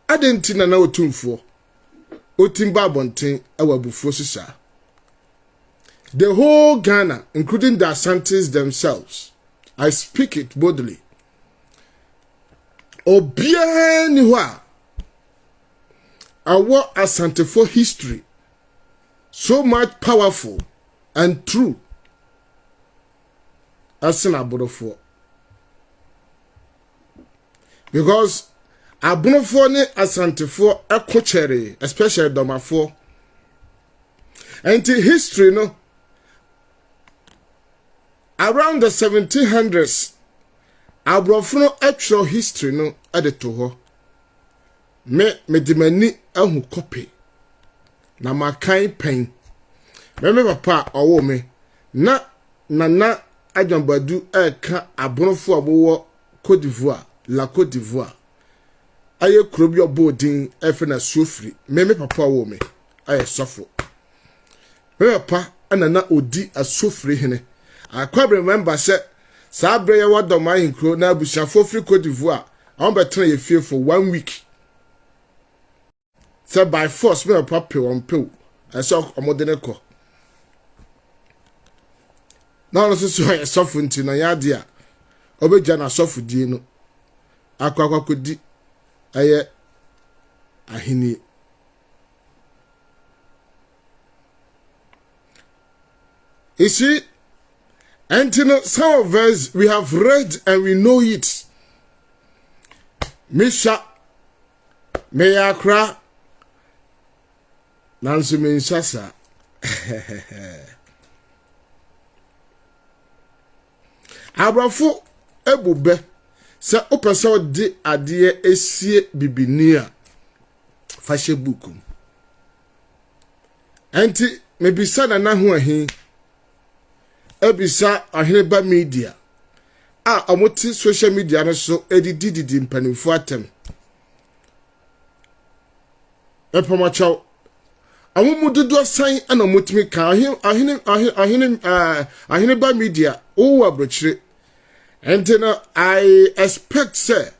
a adenti na otumfo otimba bonten awabufuo sisa. The whole Ghana, including the Asantes themselves, I speak it boldly. Obia ni hwa our Asante for history so much powerful and true as in Abonofo. Because Abonofo ne Asante for ekochere, especially Dormaa. And the history no around the 1700s, Abrofo actual history no ade to ho. Me dimani ahu copy. Na makai pen. Me papa owo me. Na nana Adjambadu eka Abonofo abowo Côte d'Ivoire, la Côte d'Ivoire. Aye krobio bodin efe na sofri. Me papa owo me. Aye sofo. Me papa anana odi asofri hene. I quite remember said Sabre ya wa Dormaa hinkro na abusiafo free Côte d'Ivoire. I better ye feel for 1 week. So by force me papa on pill. I saw omodene ko. Now no so ya sofo nti na ya dia. Obeja na sofo die no. Akwa kodi aye ahini. You see, and you know, some of us, we have read and we know it. Misha, Meyakra, Nancy Minshasa. Abrafo, Ebube, sa opesa di adie esie bibinia. Fashe buku. Enti, mebisa na nahu ahin. Ebisa aheneba media amoti social media no so edididi mpanimfo atem epamachaw amududu san ana motimi ka aheneba media o abrochire entena I expect say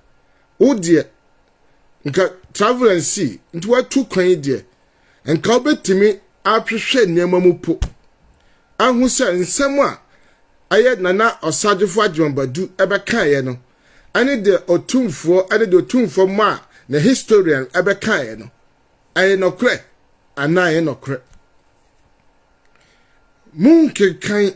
odie nka travel and see nti watu kwan die nka obetimi ahwehwe niam mupo ahu se nsem a aye nana osagefo Adjambadu ebekaye no ane de otumfo ma na historian ebekaye no aye nokre ana aye nokre munke kan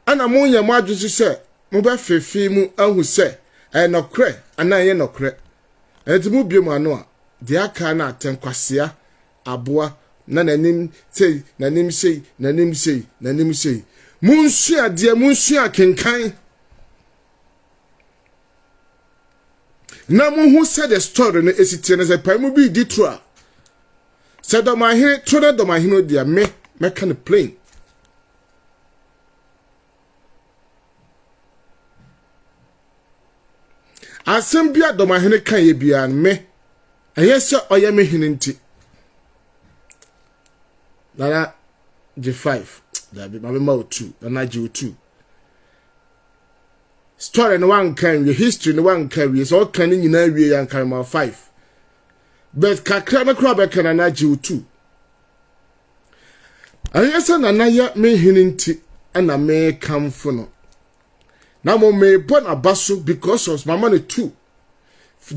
ana munya madwusu se mo ba fefi mu ahu se aye nokre ana aye nokre enti mu biem ano a de aka na atenkwasea aboa na nanim sei munsua de munsua kenkan na muhu said the story no esitie na se pa mu bi di tro a se Dormaa hene tro na Dormaa hene dia me can plane asem bia Dormaa hene kan ye bia me ayese oye me hene nti Nana G5 that be my 2 Nana G2 story no one can your history no one can is all can in na wie yan kan ma 5 but kakra na kra be kan Nana G2 ayesa nana ya me hininti ana me come for no na mo me born abaso because of my money too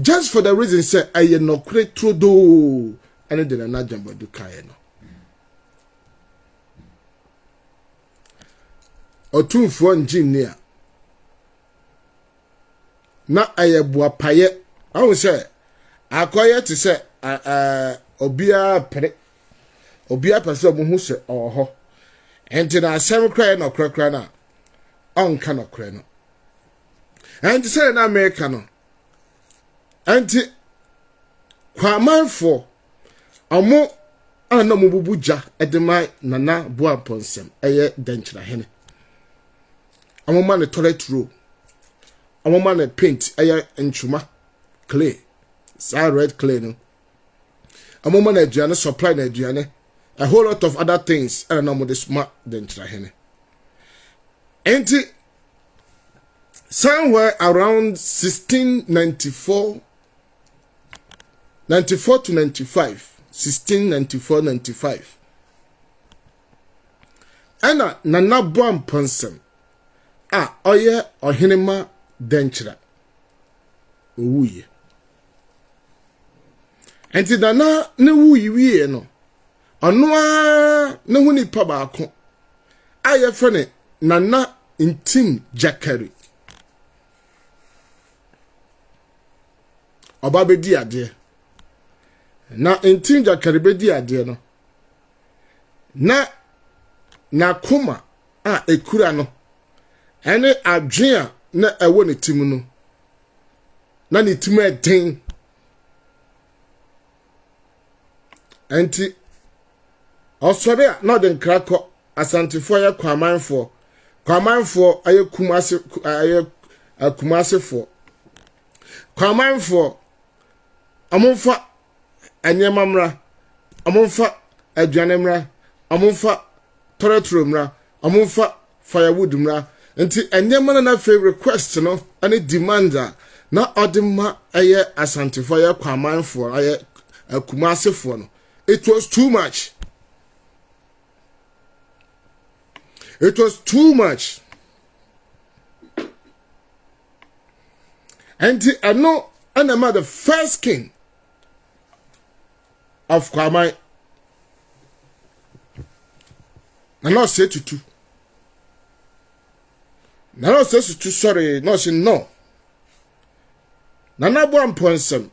just for the reason say I no create through do and then Nana Adjambadu kai no otumfo engineer na ayebua paye awu se akoye te se obia pese omu se oho enti na asem kra na krakra na onka no kra no enti se na America no enti kwamanfo omo ana mo bubuja edema nana boa ponsem eye denchira hene amoma ne toilet roll amoma ne paint aya enchuma clay sa red clay no amoma na aduane supply na aduane a whole lot of other things and no more smart than trahene enti somewhere around 1694 94 to 95, 1694-95. Ana Nana Boam Ponsem, oye ohinema denchira. Owuye. Enti Nana ne wuyi wiye no. Onwa ne huni pa baako. Aye frene Nana Intim Jakari. Oba bedi ade. Na Intim Jakari bedi ade no. Na kuma ekura no. Ene adwen na ewo ne tim no. Na ne tim eden. Enti osore a no den krako asantefo ya kwamanfo aye kumasefo kwamanfo amonfa anyemamra amonfa aduanemra amonfa toretromra amonfa firewood mra nti anyemana na favorite request no ani demander na odima aye asantefo ya kwamanfo aye kumasefo no. It was too much. It was too much. And I know I'm the first king of Kwamai. I not say to two. I not say to two, sorry, no say no. Nana Boam Ponsem.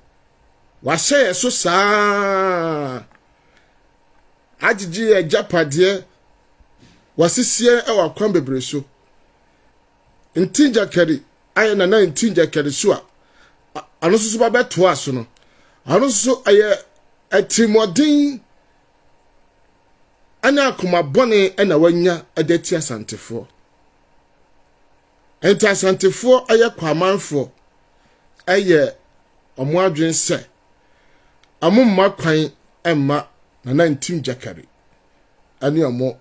Was say so sa. Ajiji e japade wasisie e wakwan bebre so ntinja kari aye na ntinja kari so a ano so ba beto aso no ano so aye atimodin ana akoma bone na wanya adati asantefo enti asantefo aye kwamanfo aye omo adwen se amumma kwan emma na Intim Jakari ani amo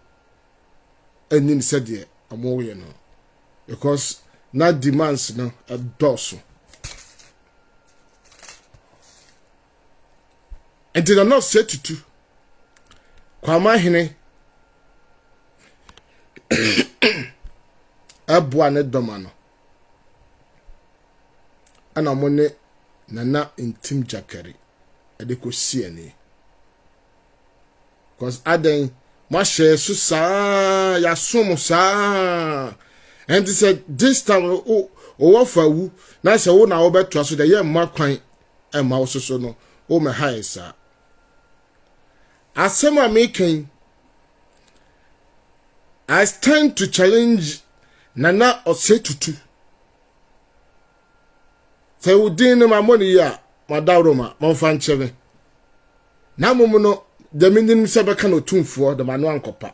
enin sede amo we no because na demands no adoso and did not say to kwama hene abua ne doma no ana mo ne Nana Intim Jakari edeko siani. Because Aden, my share so sa ya sumo sa, and he said this time oh for wu na say wo na wo beto so the year ma kwan e ma wo so no o me high sa asema making. I stand to challenge Nana Osetutu. Say we din my money ya ma dawroma ma fan cheve na momo no the meaning sebeka no tumfo the manu ankopa.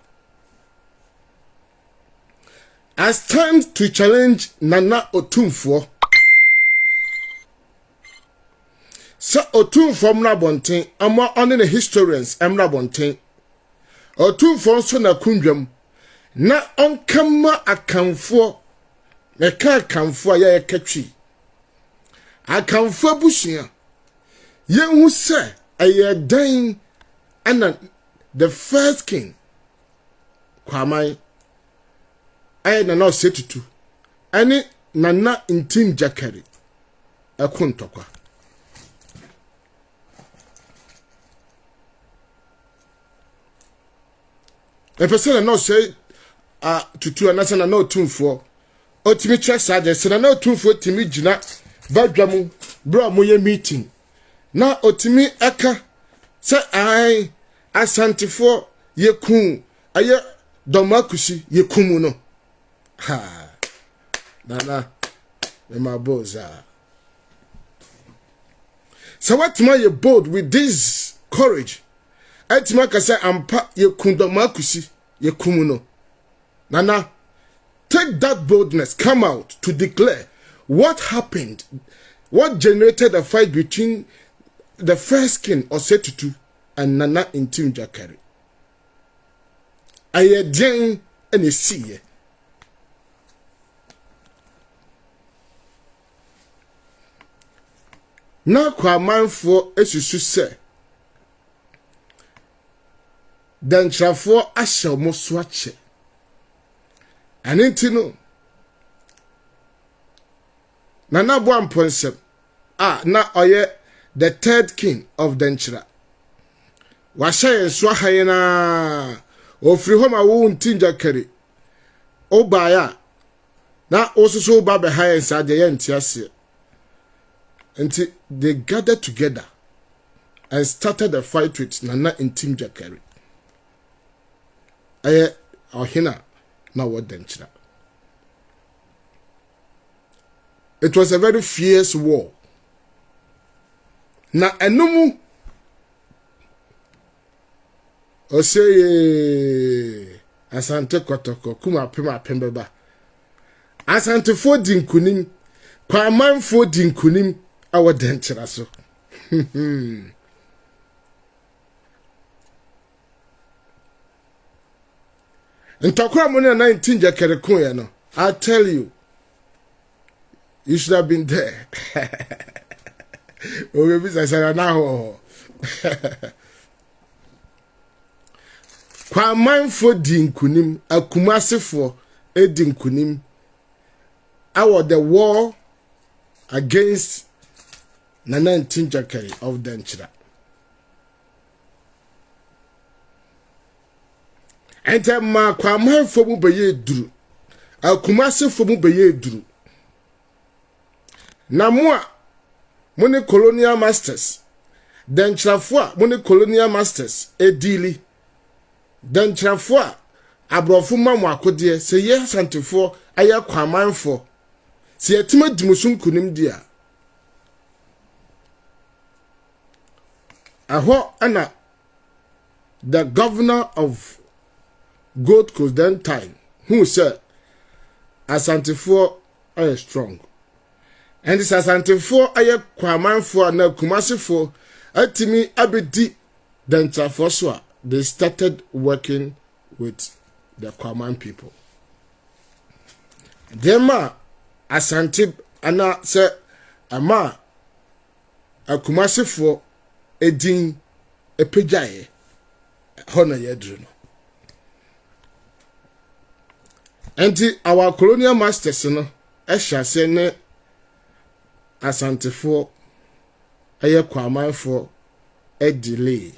I stand to challenge Nana Otumfo. So Otumfo mna bonten ama on the historians emna bonten. Otumfo so na kundwam na onkama akamfo me ka akamfo ya katwi. Akamfo bushia yehu se ayedan and the first king Kwamai I na no setutu ani Nana Intim Jakari akuntokwa e person no say tutu anasa na no tumfo otimi check sergeant na no tumfo timi gina badwamu bro mo ye meeting na otimi aka se ai asantefo yekun aye domakusi yekumu no ha Nana my boza. So what my you bold with this courage etima ka say ampa yekun domakusi yekumu no Nana take that boldness come out to declare what happened, what generated a fight between the first king Osetutu and Nana Intim Jakari. Aye den ene siye. na kwamanfo esusu se danchafo ahye mo so ache anenti no na bo amponsem na oye the third king of Danchira wa shaye so hayena ofiri homa wo ntinja kari obaya na osusu ba be hayen sa de yentiase until they gathered together and started a fight with Nana in Team Jakari. Aye, Ohina, now what Danchira. It was a very fierce war. Na enumu Oseye Asante Kotoko kuma pema pembeba. Asante fo dinkunim, kwa manfo dinkunim awa Danchira so. Ntokwa mo na 19 Jakari kun ya no. I tell you, you should have been there. Oh, maybe I said now. Kwa manfo dinkunim, akumasefo edinkunim. Our the war against Nana Jakari of Danchira. Ente ma kwa manfo mu beye duru. Akumasefo mu beye duru. Na moa mone colonial masters. Danchirafo mone colonial masters edili. Danchirafo abrofo mamu akode se ye santefo aye kwamanfo. Se yetima dimusun kunim dia. Aho ana the governor of Gold Coast then time who said Asantefo are strong. And this Asantefo aye kwamanfo na kumasefo atimi abedi Danchirafo so they started working with the Kwaman people. Dema Asante ana se ama akumasefo edin epejaye hono yedru no. And our colonial masters no ehya ne Asantefo aye kwamanfo delay.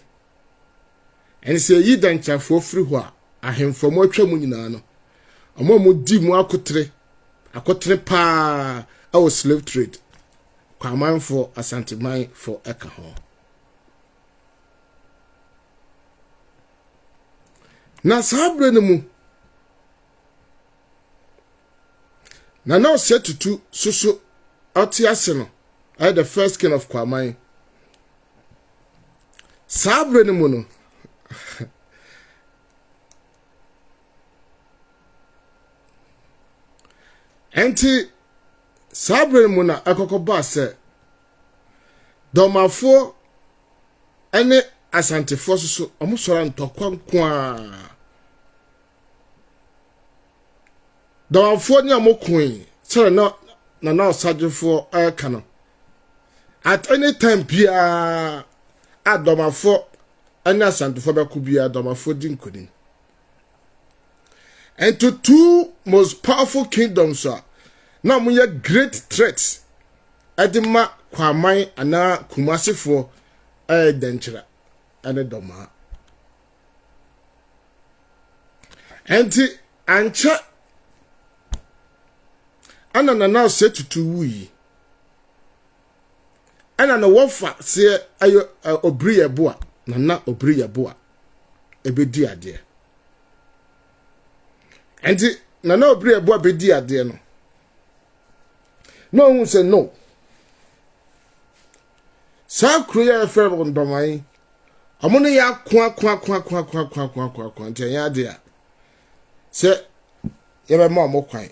And say yi Danchirafo free ho a ahemfo mo atwa mu nyina no omo di mu akotre pa our slave trade kwamanfo Asanteman for eka ho. Na sabre ne mu na now set to susu otiase no I the first king of Kwaman. Sabre ne mu no enti sabre mu na akokoba se domafo ene Asantefo so omosora ntokwa kwa domafo ni amokun sere na osagefo aka no at any time bia adomafo ene Asantefo be ku bia domafo dinkodin. And to two most powerful kingdoms are now we have great threats. Adima Kwaman ana kumasefo Danchira and Dormaa. Enti ancha ana now set to two we. Ana na wofa se ayo obriye boa na obriye boa ebedi ade. Enti Nana obriye boa bedi ade no. No one say no. Sa kruya efe Dormaa. Amone ya kwa nti ya de a. Se ye be ma mo kwan.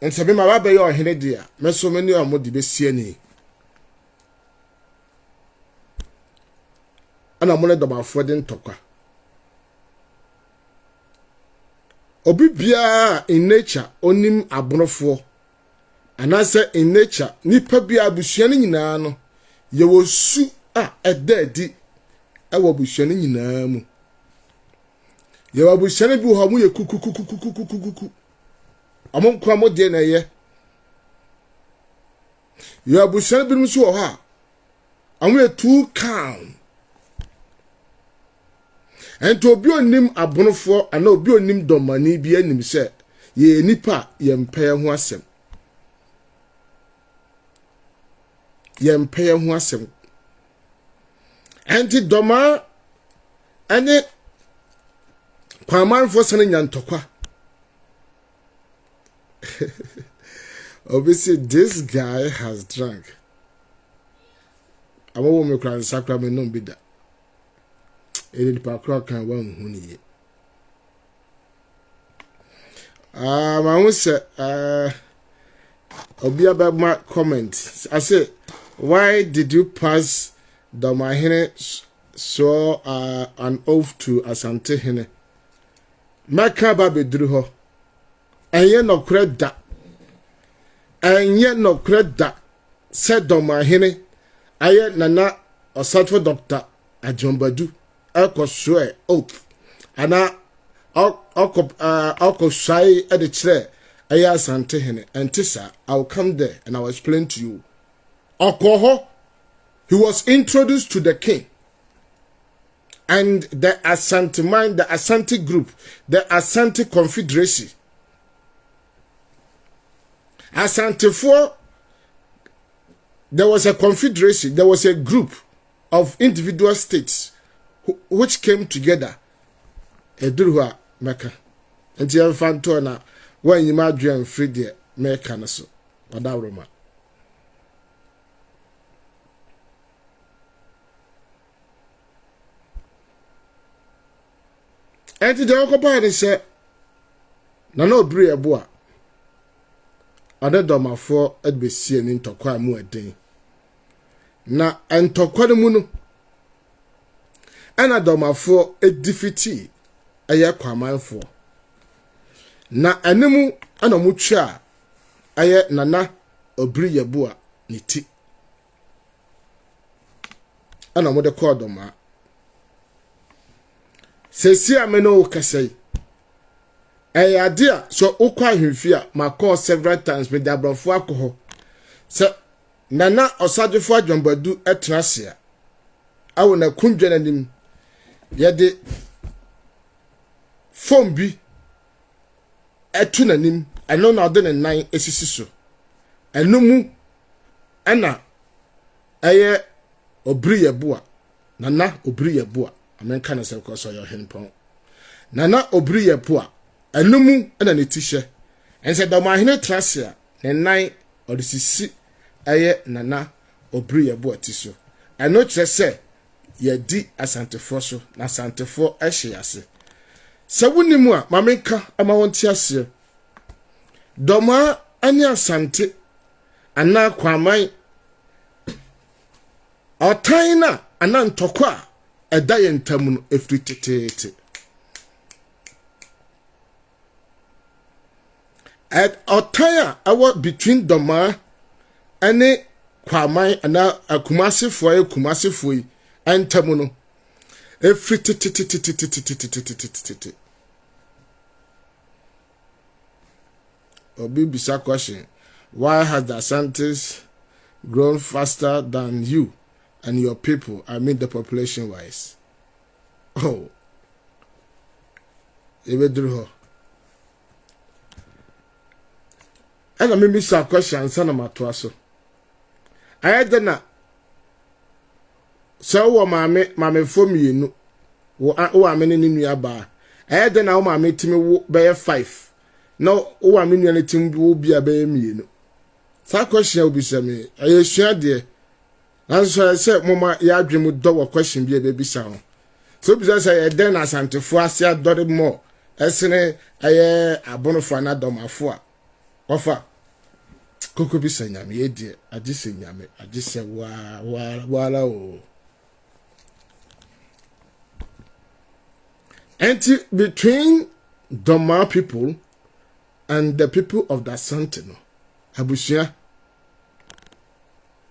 Nti be ma ba be ye ohene de a. Meso me ni omo de be sie ni. Ana mo ne Dormaafo de ntokwa. Obi bia in nature onim abonofo. Anase in nature nipa bia abusua ni nyina no ye wo su edadi ewo buhwene nyinaa mu ye wo buhwene bi ho mu ye kukukukukukukuku amon kwa mo de na ye ye buhwene bi nso ho ha amu ye too calm ento obi onim abonofo ana obi onim domani bi anim se ye nipa ye mpɛ ho asɛm ye mpɛ ho asɛm enti doma ane kwamanfo sene nyantokwa obviously this guy has drunk awo me kran sakra me no bida eri pa kra kan wa hu ni ye ma hu se obi abama comment I say why did you pass Dormaa hene so an oath to Asante hene maka ba bedru ho enye no kreda said Dormaa hene aye nana osatfo doctor ajombadu ekoswe oath ana okosai e de kire aye Asante hene entisa I will come there and I will explain to you okoho. He was introduced to the king and the Asante mind, the Asante group, the Asante confederacy. Asante for there was a confederacy, there was a group of individual states which came together. Edurwa Mecca. And you have found to when you might and free the Mecca so Roma. Enti de okopa de se na no bri ebo a ade domafo adbesie ni ntokwa mu eden na entokwa de mu no ana domafo edifiti aye kwamanfo na anemu ana mutwa aye nana obri yebo a ni ti ana mo de ko Dormaa sesi ameno kasai ayadia so ukwa hwefia ma call several times with abrafo akoho se nana osadefo adwombadu etrasia awo na kundwa nanim yede phone bi etu nanim eno na ode ne nan esisi so eno mu ana aye obri yeboa nana obri yeboa amenka na se ko so yo henpon nana obri yepoa anumu na ne tishe ense Dormaa hene trasia ne nan odisisi aye nana obri yeboa tiso eno kire se yedi asantefo so na asantefo ehye ase se wonimu a mamenka ama wonti ase Dormaa ani Asante ana kwaman otaina ana ntokwa eda yentam no efritete at otaya awa between Dormaa ane kwaman ana akumasefo entam no efritete obi bisa question why has the Asantes grown faster than you and your people, I mean the population wise? Oh, Ebedruho. And I mean, Mr. Question, son of Matuaso. I had na so, mammy for me, no, I mean in your bar. I had na mammy to me by 5. No, I mean anything will be a baby. So, question will be some me. I sure, dear. Answer I said, Mama, ya dream with double question be a baby sound. So because I then Asante for I said, dotted more. Esene, a bonafana Dormaa for offer. Coco be saying, I'm ye dear. I just say, Yammy. I just say, wow. And between Dormaa people and the people of the Asante, Abusia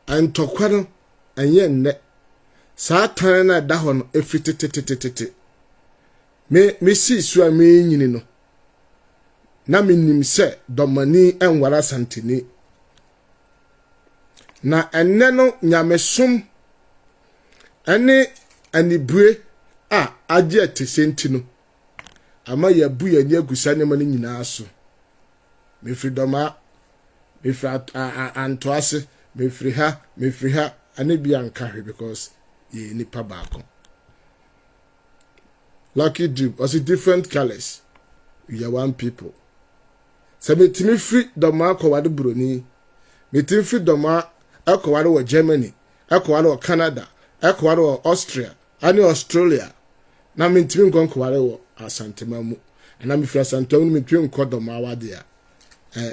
and Tokwano. enye nne saa tan na da ho no efitetetetete me si so a me nyini no na menim se domani enwara Asanteni na enne no nyamesom ene anibue a agye atesenti no ama yabu ya ni agusa ne mane nyina so mefri Dormaa mefri antoase mefri ha anabi anka hwe because ye nipa baako lucky dream was different colors we are one people so metimi free Dormaa kwade broni metimi free Dormaa akwade wo Germany akwade wo Canada akwade wo Austria ani Australia na metimi kwade wo Asantema mu na me free Asantema mu metimi Dormaa wade a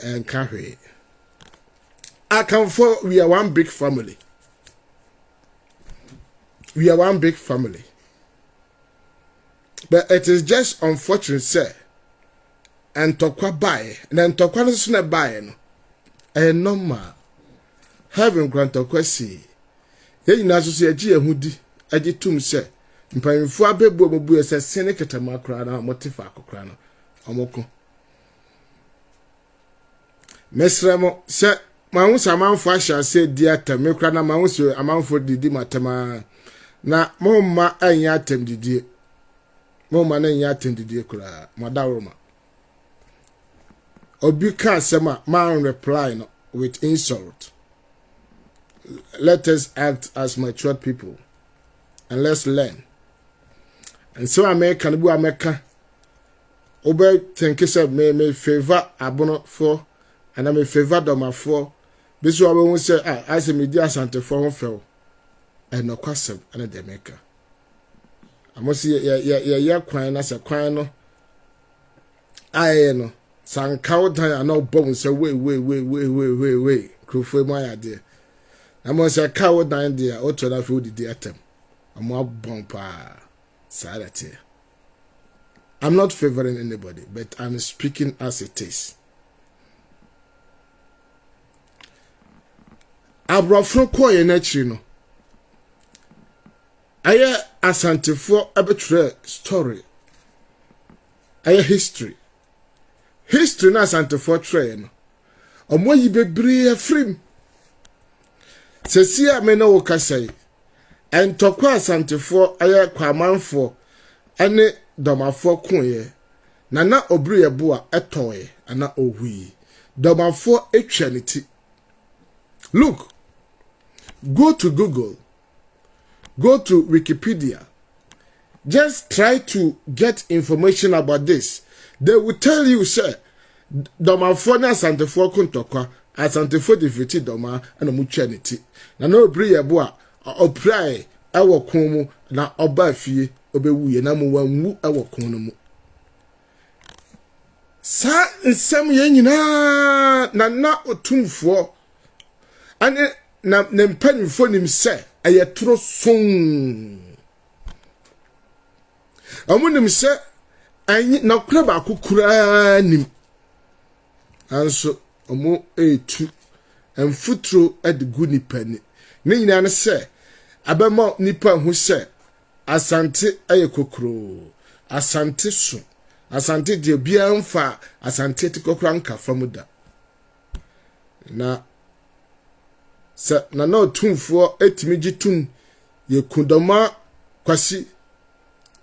enka hwe I come for we are one big family. We are one big family. But it is just unfortunate, sir. And tokwa buy, and tokwa no so na buy no. Normal. Having grant tokwa see. Ye nyina so se agi ehudi, agi tum se. Mpanyimfo abebu obubu se sene ketama kra na motifa akokra no. Omoko. Mesremo se mahunsa amanfo ahya se di atam mekra na mahunso amanfo didi matama na momma anya atam didi momma na anya atam didi kura madawroma obi ka asema man reply no with insult. Let us act as mature people and let's learn. And so America bu America obe think say me favor abono for and I me favor Dormaa for this one we say I say media Asante for ho fel and no kwasem and the America amosi ya kwan na se kwan no aye no sankaw dan na obom say we krofo mu ayade amosi kaw dan dia oto na fe odidi atem amo abon pa salate. I'm not favoring anybody, but I'm speaking as it is. Abrafro koye na chiri no aye Asantefo abetre story aye history na Asantefo tre no omoyi bebre afrim sesi a me na wo kasai entokwa Asantefo aye kwamanfo ane Dormaafo koye na obru ye bo a etoye ana ohui Dormaafo etwaniti. Look, go to Google, go to Wikipedia, just try to get information about this. They will tell you, sir, Dormaafo na Asantefo kontokwa Asantefo defeated Dormaa and mutuality. Na no bri ye bo a oprai ewo kon mu na oba fie obewuye na mu wanwu ewo kon no mu. Sa nsem ye nyina na otumfo ane na mpanimfo nim se ayetro son amunim se anyi na kura ba kokura nim anso omo etu emfutro adgu nipani ne nyina ne se abema nipa hu se Asante ayekokro Asante so Asante de bia mfa Asante tikokra nka famuda na sa na no tumfo etimi gitum ye kudoma kwasi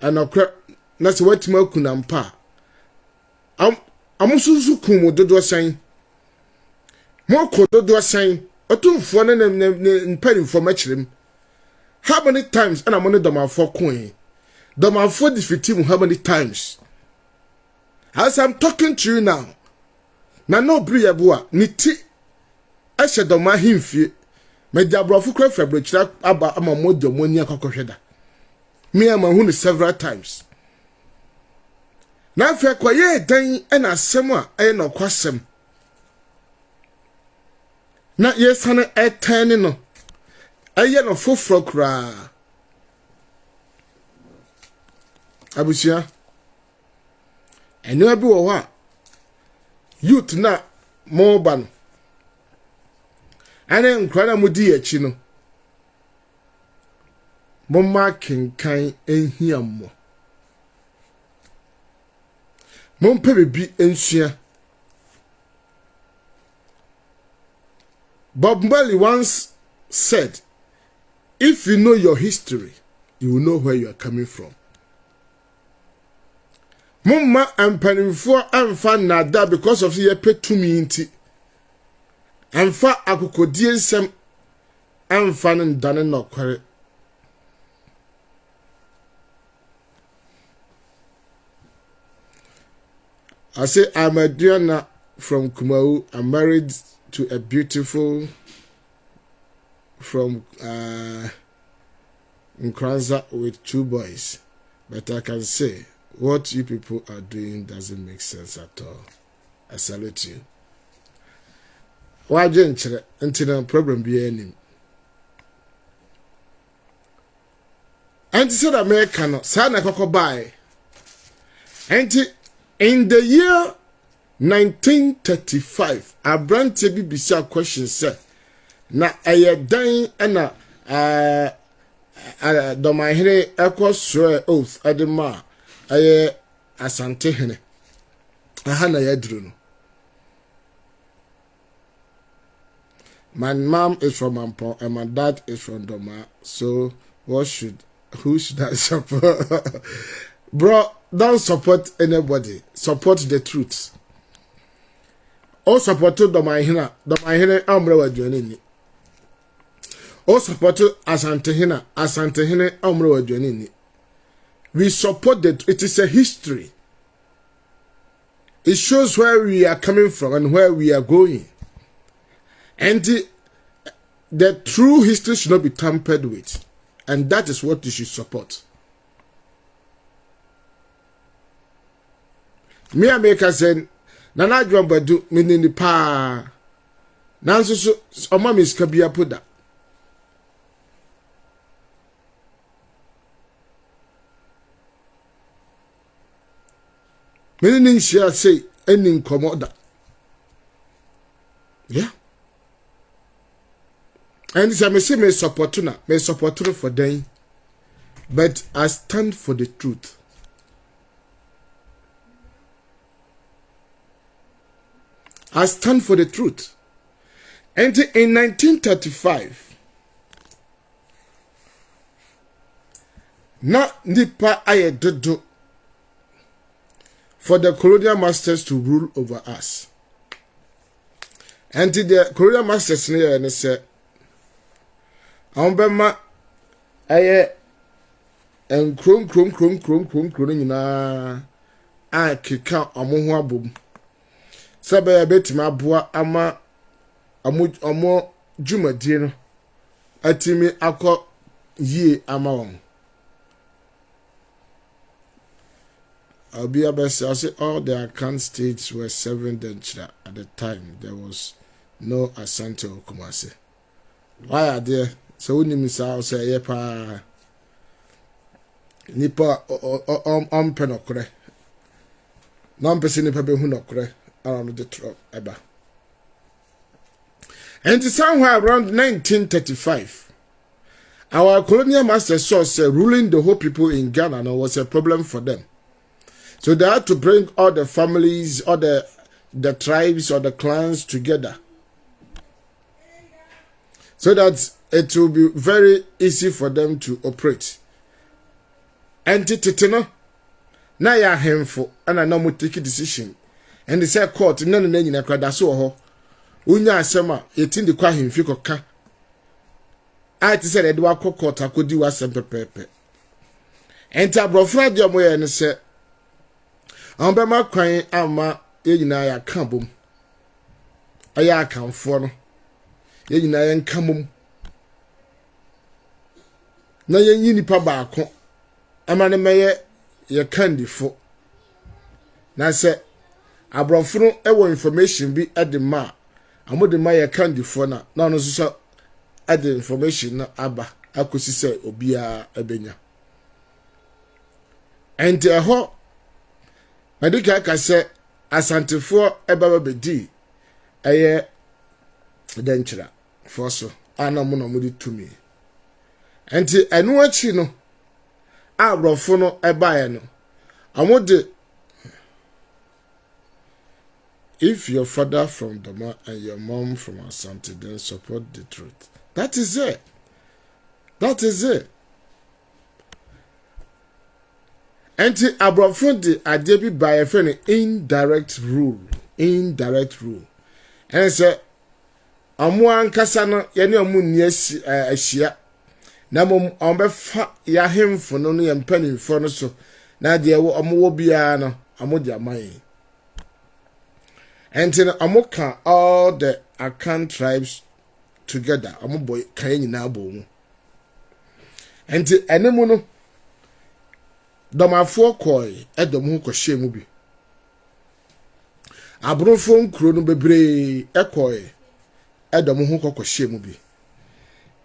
anakra na se watima kunampa amususu kumu dodo san mo ko dodo san otumfo ne mpanimfo machirem. How many times and I'm on the Dormaafo coin? Dormaafo defeat him how many times? As I'm talking to you now, na no bri aboa niti ashe Dormaa himfie me diabrofo kra fabrechira aba ama modo moni akokohweda me am hu several times na fe kwaye dan na asem a aye no kwasem na yesane etane no aye no foforo kra abusia enu abi wo ha youth na mo ba no ane nkra na mudi achi no Momma kenkan enhiammo. Mompe bebi ensua. Bob Marley once said, if you know your history, you will know where you are coming from. Momma ampanimfo amfa nada because of ye petumi nti. Amfa akokodie nsem amfa ndane nokware. I say I'm Adriana from Kumau. I'm married to a beautiful from Nkranza with 2 boys. But I can say what you people are doing doesn't make sense at all. I salute you. Why didn't you until the problem be any? And said American, Sana Coco buy. And in the year 1935, a brand BBC question said, na aye dan na Dormaa hene ekosro oath adema aye Asante hene aha na yadru no. My mom is from Ampon and my dad is from Dormaa, so who should I support? Bro, don't support anybody, support the truth. O support Dormaa hene amre wadwane ni. O support Asante hene amre wadwane ni. We support it is a history. It shows where we are coming from and where we are going. And the true history should not be tampered with. And that is what you should support. Me America said, Nana Jwambadu, meaning pa. Nanso so, Omam is Kabia Puda. Meaning she say, ending commoda. Yeah. And it's a say me support for them. But I stand for the truth. I stand for the truth. And in 1935, na nipa aye dodo for the colonial masters to rule over us. And the colonial masters ne say, Ambema aye en krom nyina a keka omo ho abom. Sabe ya betima aboa ama omo dwumadie no atimi akọ yie ama won. I say all the Akan states were serving the Nchira at the time. There was no Asante or Kumasi. Why are there? So when you say yepa nipa penokre. Non person nipa be hunokre around the truck eba. And somewhere around 1935, our colonial masters saw ruling the whole people in Ghana and was a problem for them. So they had to bring all the families, all the tribes or the clans together, so that it will be very easy for them to operate. And titino na ya hemfo and na mo take decision. And they say court no nyina kwada so ho. Unya asema yetin de kwa hemfi koka. I ti say de wa court akodi wa sempepepe. Enta brofra de omo ye ne say Ambema kwan ama yeyina ya kabom. Aya akanfo no. Yeyina ya nkamom. Na yenyi nipa baako. Ama ne meye ye kandifo. Na se abrofo ewo information bi edema. Amode ma ye kandifo na no so ade information na aba akosi se obia ebenya. Ente ho Madika ka se asantefo ebaba bedi eye denchira for so ana mo no mudi tumi enti enu achi no abrofo no ebae no amode if your father from Dormaa and your mom from Asante, then support the truth. That is it. That is it. Enti abrofo de ade bi by a friend indirect rule. Indirect rule. And say amu ankasa no ye ne amu ni ahia. Na mom ombefa ya hemfo no ye mpanimfo no so. Na de wo omo bia no amu de aman. And then amoka all the Akan tribes together. Amo boy kan nyina bo. And enemu no domafo koi edom ho kohye mu bi. Abrofo nkro no bebre ekoi edom ho kohye mu bi.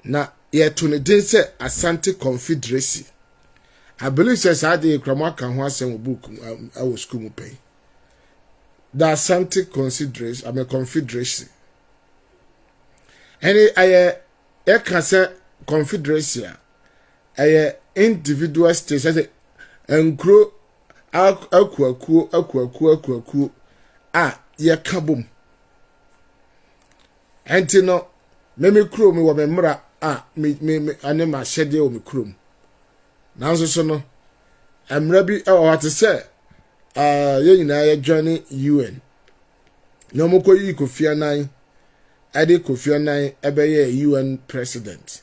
Na ye to ne din se Asante Confederacy. I believe says I dey krama kan ho asem book I was school mu pay. The Asante Confederacy. And I can say Confederacy. A individual states as a grow aku ye kabum. And you know, me crew me wa me mra me anema shede o me crew. Now so no emra bi e what to say. Ye nyina ye join UN. No mo ko yi Kofi Annan. Ade Kofi Annan ebeye UN president.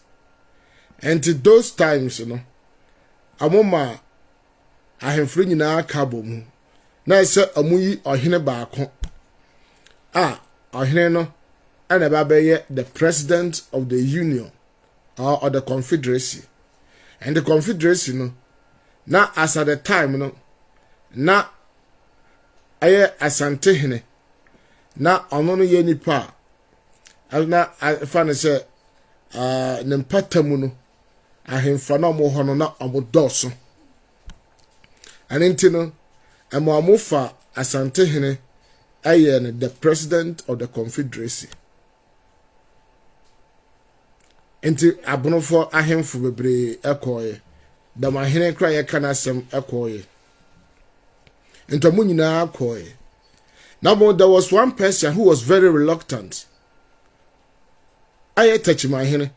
And to those times, you know, amoma ahemfro nyina kabo mu. Na se amuyi ohene baako. Ohene no ana babeye the president of the union or the confederacy. And the confederacy no na as at the time no na aye Asante hene na ono no ye nipa na fa ne se ne mpatamu no ahemfa na mo hono na omodoso anenti no amofa Asante hene aye the president of the confederacy enti abonofo ahemfo bebre ekoye da mahene kra ye kana asem ekoye. Into munyina koi. Now, there was one person who was very reluctant. I touch my hen.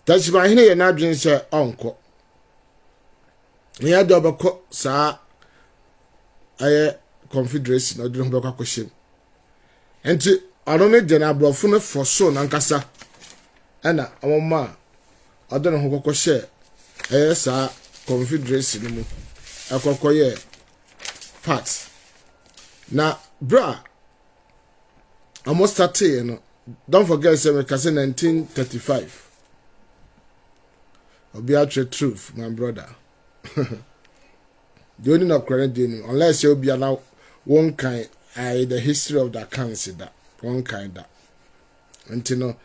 Touch my hen, and I didn't say uncle. We had double coat, sir. I confederation, I didn't have a question. And I don't need the brofuna for so nankasa. Anna, our ma. I don't know who share. Sir, confederation. I call part. Now, bra, almost 30, you know. Don't forget, say, 1935. I'll be out the truth, my brother. The only not correct, unless you'll be allowed one kind, the history of that cancer, that one kind that. And you know,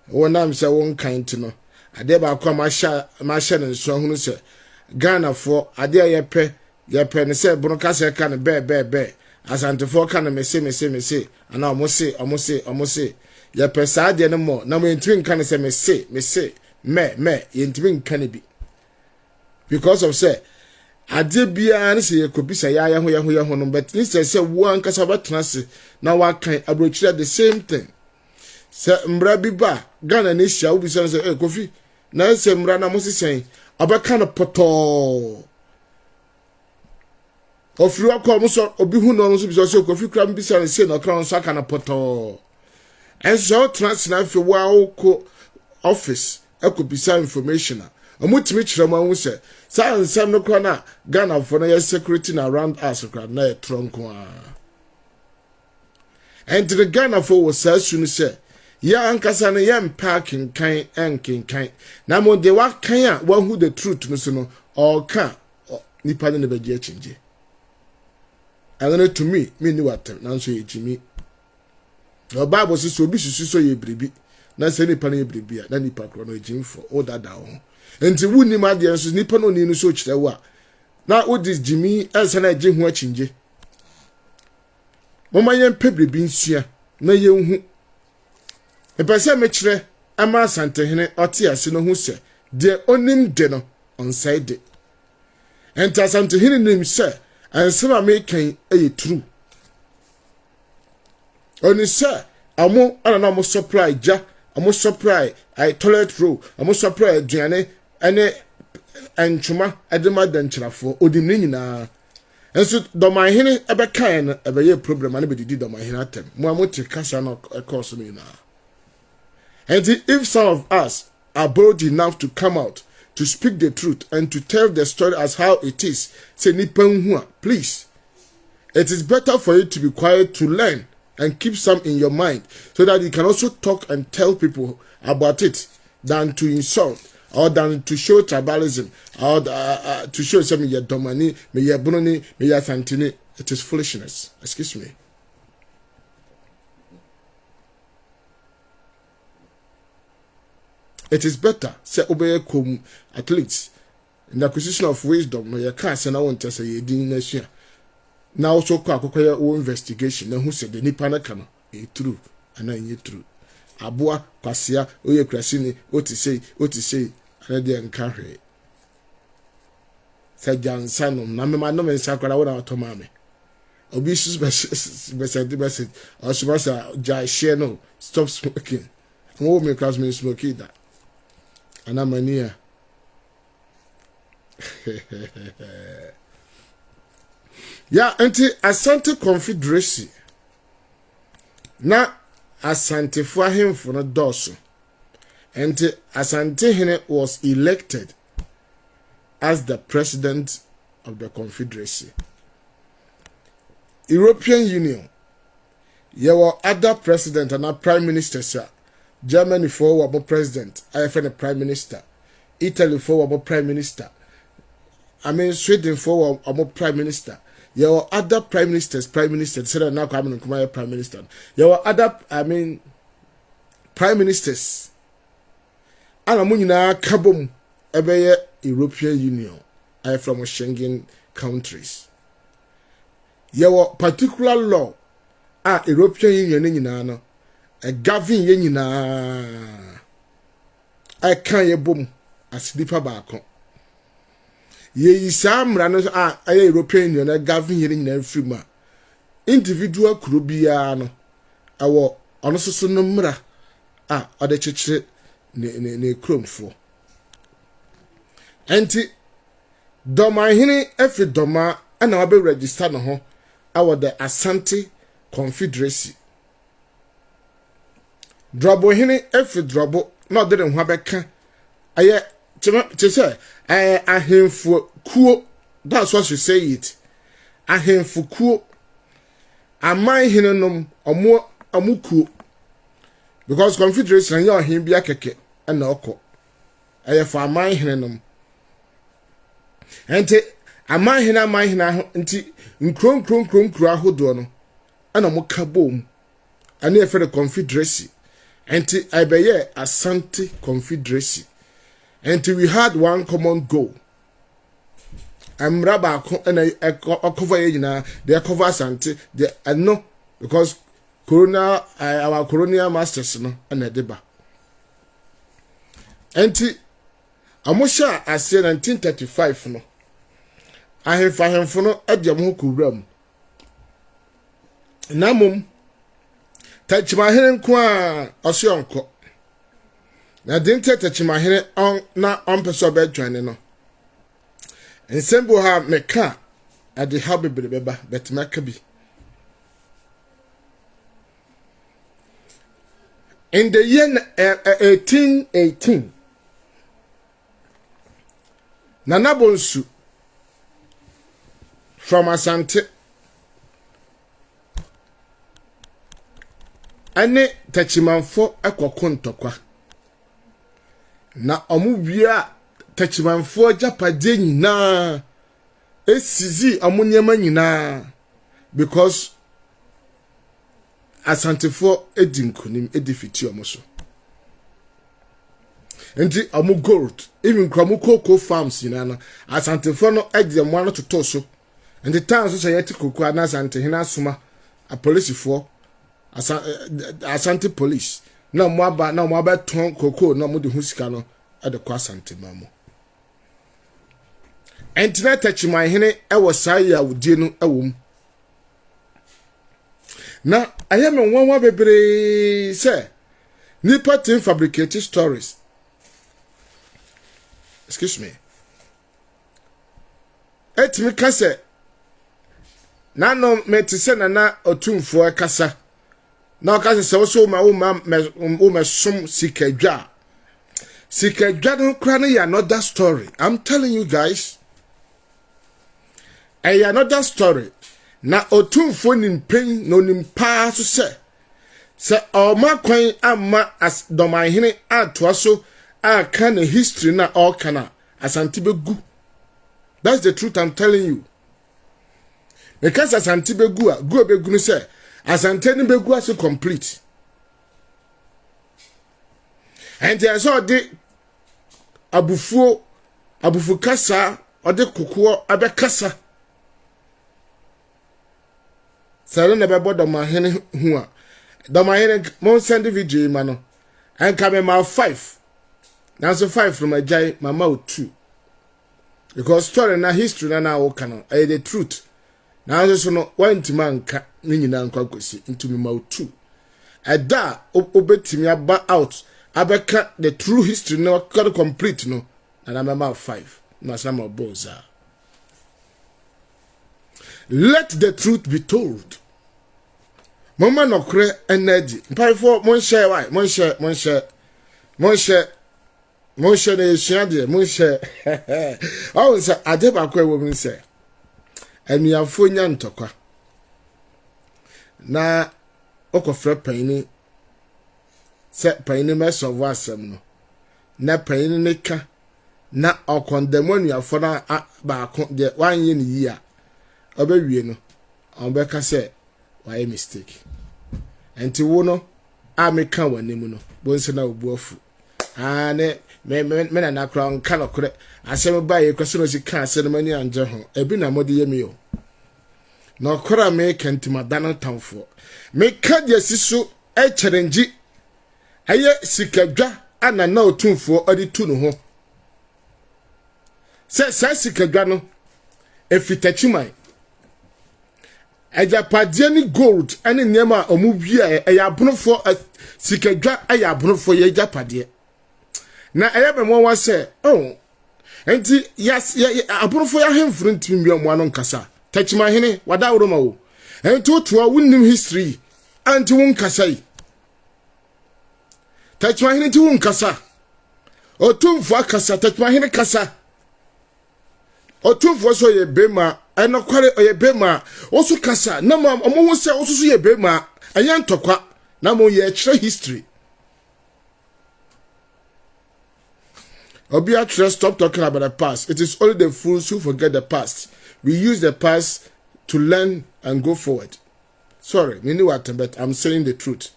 one time say one kind to know. I dare about come my share and so who say, Ghana for, I dare ye pay. Ye pen say Bonocasa can bear. Asante for can me say, and I must say. Ye pesad no more. Now me twin can say me say, me, in twin can be. Because of say, I did be an say could be say ya honum, but instead say one cassava transi. Now I can approach the same thing. Say Mbrabi ba, Ghana Nisha will be saying, Kofi. Now say Mrana must say, about kind of poto. Of you are come so obi hu no so bi so Kofi kram bi say say no kran so aka na poto and so transfer fi wa ko office ekobisa information amutimi kire ma hu say nsam no kran na Ghana for na security na around us kran na tronko and the Ghana for was soon say ya ankasa no yam parking kan enkinkan na mo de wa kan a wa hu the truth no so no all kan nipa ne be je chinje. And to me ni what now so Jimmy. The Bible says so be so ye bribi. Na say nipa na ye bribi na nipa kro no Jim for all that down. Enti wuni ma de so nipa no ni so kire wa. Na wo dis Jimmy else na je hu achinje. Mama ye mpe bribi nsua na ye hu. E pese me kire ama Asante hene ote ase no hu se de onim de no on side enta Asante hini nim se ansema making a true oni se amo ana na mo supply ja amo supply I toilet roll amo supply aduane ene enchuma edema danchirafo odim ni nyina enso Dormaa hini ebe kan no ebe ye problem ani be didi Dormaa hini atem mo amote kasa no course no nyina. And if some of us are bold enough to come out to speak the truth and to tell the story as how it is, say nipa please. It is better for you to be quiet, to learn and keep some in your mind so that you can also talk and tell people about it than to insult or than to show tribalism or to show some me Dormaa, me Bruni, me Asante. It is foolishness. Excuse me. It is better say obey come at least in the acquisition of wisdom. You can't say na want to say you didn't nation. Now also akokoya o investigation na who said the nipa na kana e true and na true. Aboa kwasea oye krasini o ti say and dey enka hwe. Say jansanom na me ma no me sakwara wo na otoma me. Obi sus message or supposed jai share no stop smoking. Mo me class me smoking that. Anamania. Yeah, anti Asante Confederacy. Na Asante for him for no doso. Anti Asante hine was elected as the president of the Confederacy. European Union. There were other president and prime minister, sir. Germany for wabo president, IFN prime minister. Italy for wabo prime minister. Sweden for wabo prime minister. There were other prime ministers, said now coming to prime minister. There were other, prime ministers. And amunina kabum ebeye European Union. I from Schengen countries. There were particular law. European Union no. A govern ye nyina I can ye bom as nipa baako ye isa mra no European Union a govern ye nyina free ma individual kuro bia no awo ono soso no mra ode chechire ne kromfo enti Dormaa hini efi Dormaa ana wabe register no ho awo the Asante Confederacy. Drobo hini efi drobo na odere ho abeka aye chese ahemfo kuo, that's what you say it, ahemfo kuo amai hini nom omo kuo because Confederation ya ohim bia keke na okọ aye for amai hini nom ente amai hini nti nkron ahodo no ana mo kabom ana efe the Confederacy. And I be Asante Confederacy. And we had one common goal. I'm Rabba and I cover they cover Asante. They no because our colonial masters no and a deba. And Amosha I said 1935 no. I have for him for no at Yamuku realm. Namum Tachimahene kwa osionko. Na dinte tachimahene on na onpeso bedwane no. Ensemble ha meka ade ha bebrebeba bet meka bi. In the year 1818 Nana Bonsu from Asante ane tachimanfo akoko ntokwa na omubia tachimanfo japade nyina esizi amunyema nyina because Asantefo edinkunim edifiti omoso enti amu gold even kwamu cocoa farms nyina na Asantefo no ede mo ano toto so enti tan so say yeti cocoa na Asante hina soma a police for Asante police na mo aba ton cocoa na mo de husika no at the Asante Mamo. And tonight, touch my henny, I was sorry I would deal a womb. Now, I am a one baby, sir. Nipa team fabricated stories. Excuse me. Et me kase. Nano me te se nana otumfo kasa. Na kase se so ma me som sikadwa. Sikadwa no kra no ya another story. I'm telling you guys. Another story. Na otumfo nimpen no nimpa so se. Se oma kwan amma as domahene atoa so aka na history na all kana Asante begu. That's the truth I'm telling you. Because Asante begu a go begu no say Asante ni begu aso complete. And there so de abufu kasa ode kokoɔ abekasa. Sare na bebo domahene hu a domahene mon send video ma no. And come ma 5. Now so 5 from a jai mama 2. Because story na history na o kana the truth. Now so no one to man ka ni nyina nkwakosi into me ma 2. Ada obetimi aba out abeka the true history no got complete no na mama 5. Na some of boza. Let the truth be told. Mama no kre energy. Pai for mon share why? Mon share na yesiade mon share. Oh say ade ba kwa wo mi say. Amiafo nya ntokwa. Na okofre panini se panini meso wa asem no. Na panini ne ka na okondemoniafo na ba ko de wanye ni yi a obawie no. Ombeka say why mistake. Enti wo no a meka wanem no bonse na obuafu ne me na kra nka no kre asem ba ye kwese no sika asem mani anje ho ebi na mode yemi o no kra me kantima dana tamfo me ka de siso e challenge aye sikadwa ana na otumfo odi tu no ho se sikadwa no efitachimai Ejapadie ni gold ene niema omubia eyabunofo sikadwa eyabunofo ye japadie na eyabemo wa se oh enti yes abunofo ya hemfuru ntimi mi omo anon kasa tachima hene wada woro ma wo enti otua wunnim history anti won kasa yi tachima hene ti won kasa otumfo akasa tachima hene kasa otumfo so ye bema eno kware oye bema osu kasa na mo wo se osusu ye bema anya ntokwa na mo ye kire history Obia stop talking about the past. It is only the fools who forget the past. We use the past to learn and go forward. Sorry, me know what, but I'm saying the truth.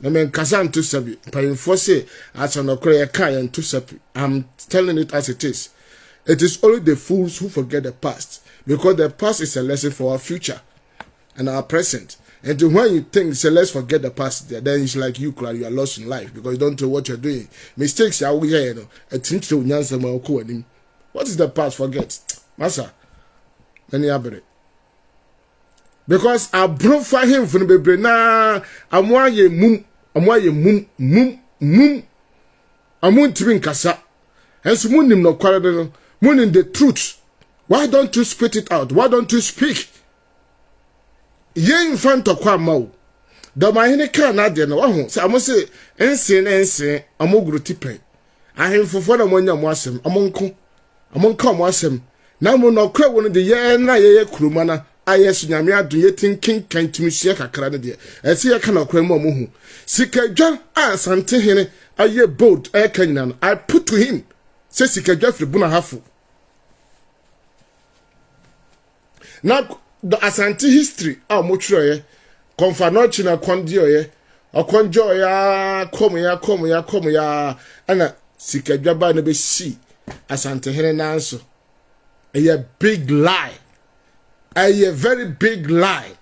I mean, Kazan to Sabi, Painforce, as an Okoya Kai and to Sabi. I'm telling it as it is. It is only the fools who forget the past, because the past is a lesson for our future and our present. And when you think, say, let's forget the past, then it's like you are lost in life because you don't know what you're doing. Mistakes are here, you know. What is the past? Forget. Massa. Because I brought for him from the baby. Nah, I'm why you mum. I'm going to bring Kasa. And so moon no quarrel. Mooning the truth. Why don't you spit it out? Why don't you speak? Ye in front of Kwamo. The mahine can not de no. So I must say, ensin, amogru tipe. I have for one yam wasem, among come wasem. Now no crab one of the year na ye crumana. I yes, Yamia do ye think king can to me shake a crane. I see a cannot cremo muhu. Sika John Asante hene, a ye boat, a canyon. I put to him. Says Sika Jeffrey Bunahafu. Now, the Asante history, much confanochi na kondio ye, okonjo ya, komu ya, ana sikajaba no be si, Asante hene nanso. A big lie. A very big lie.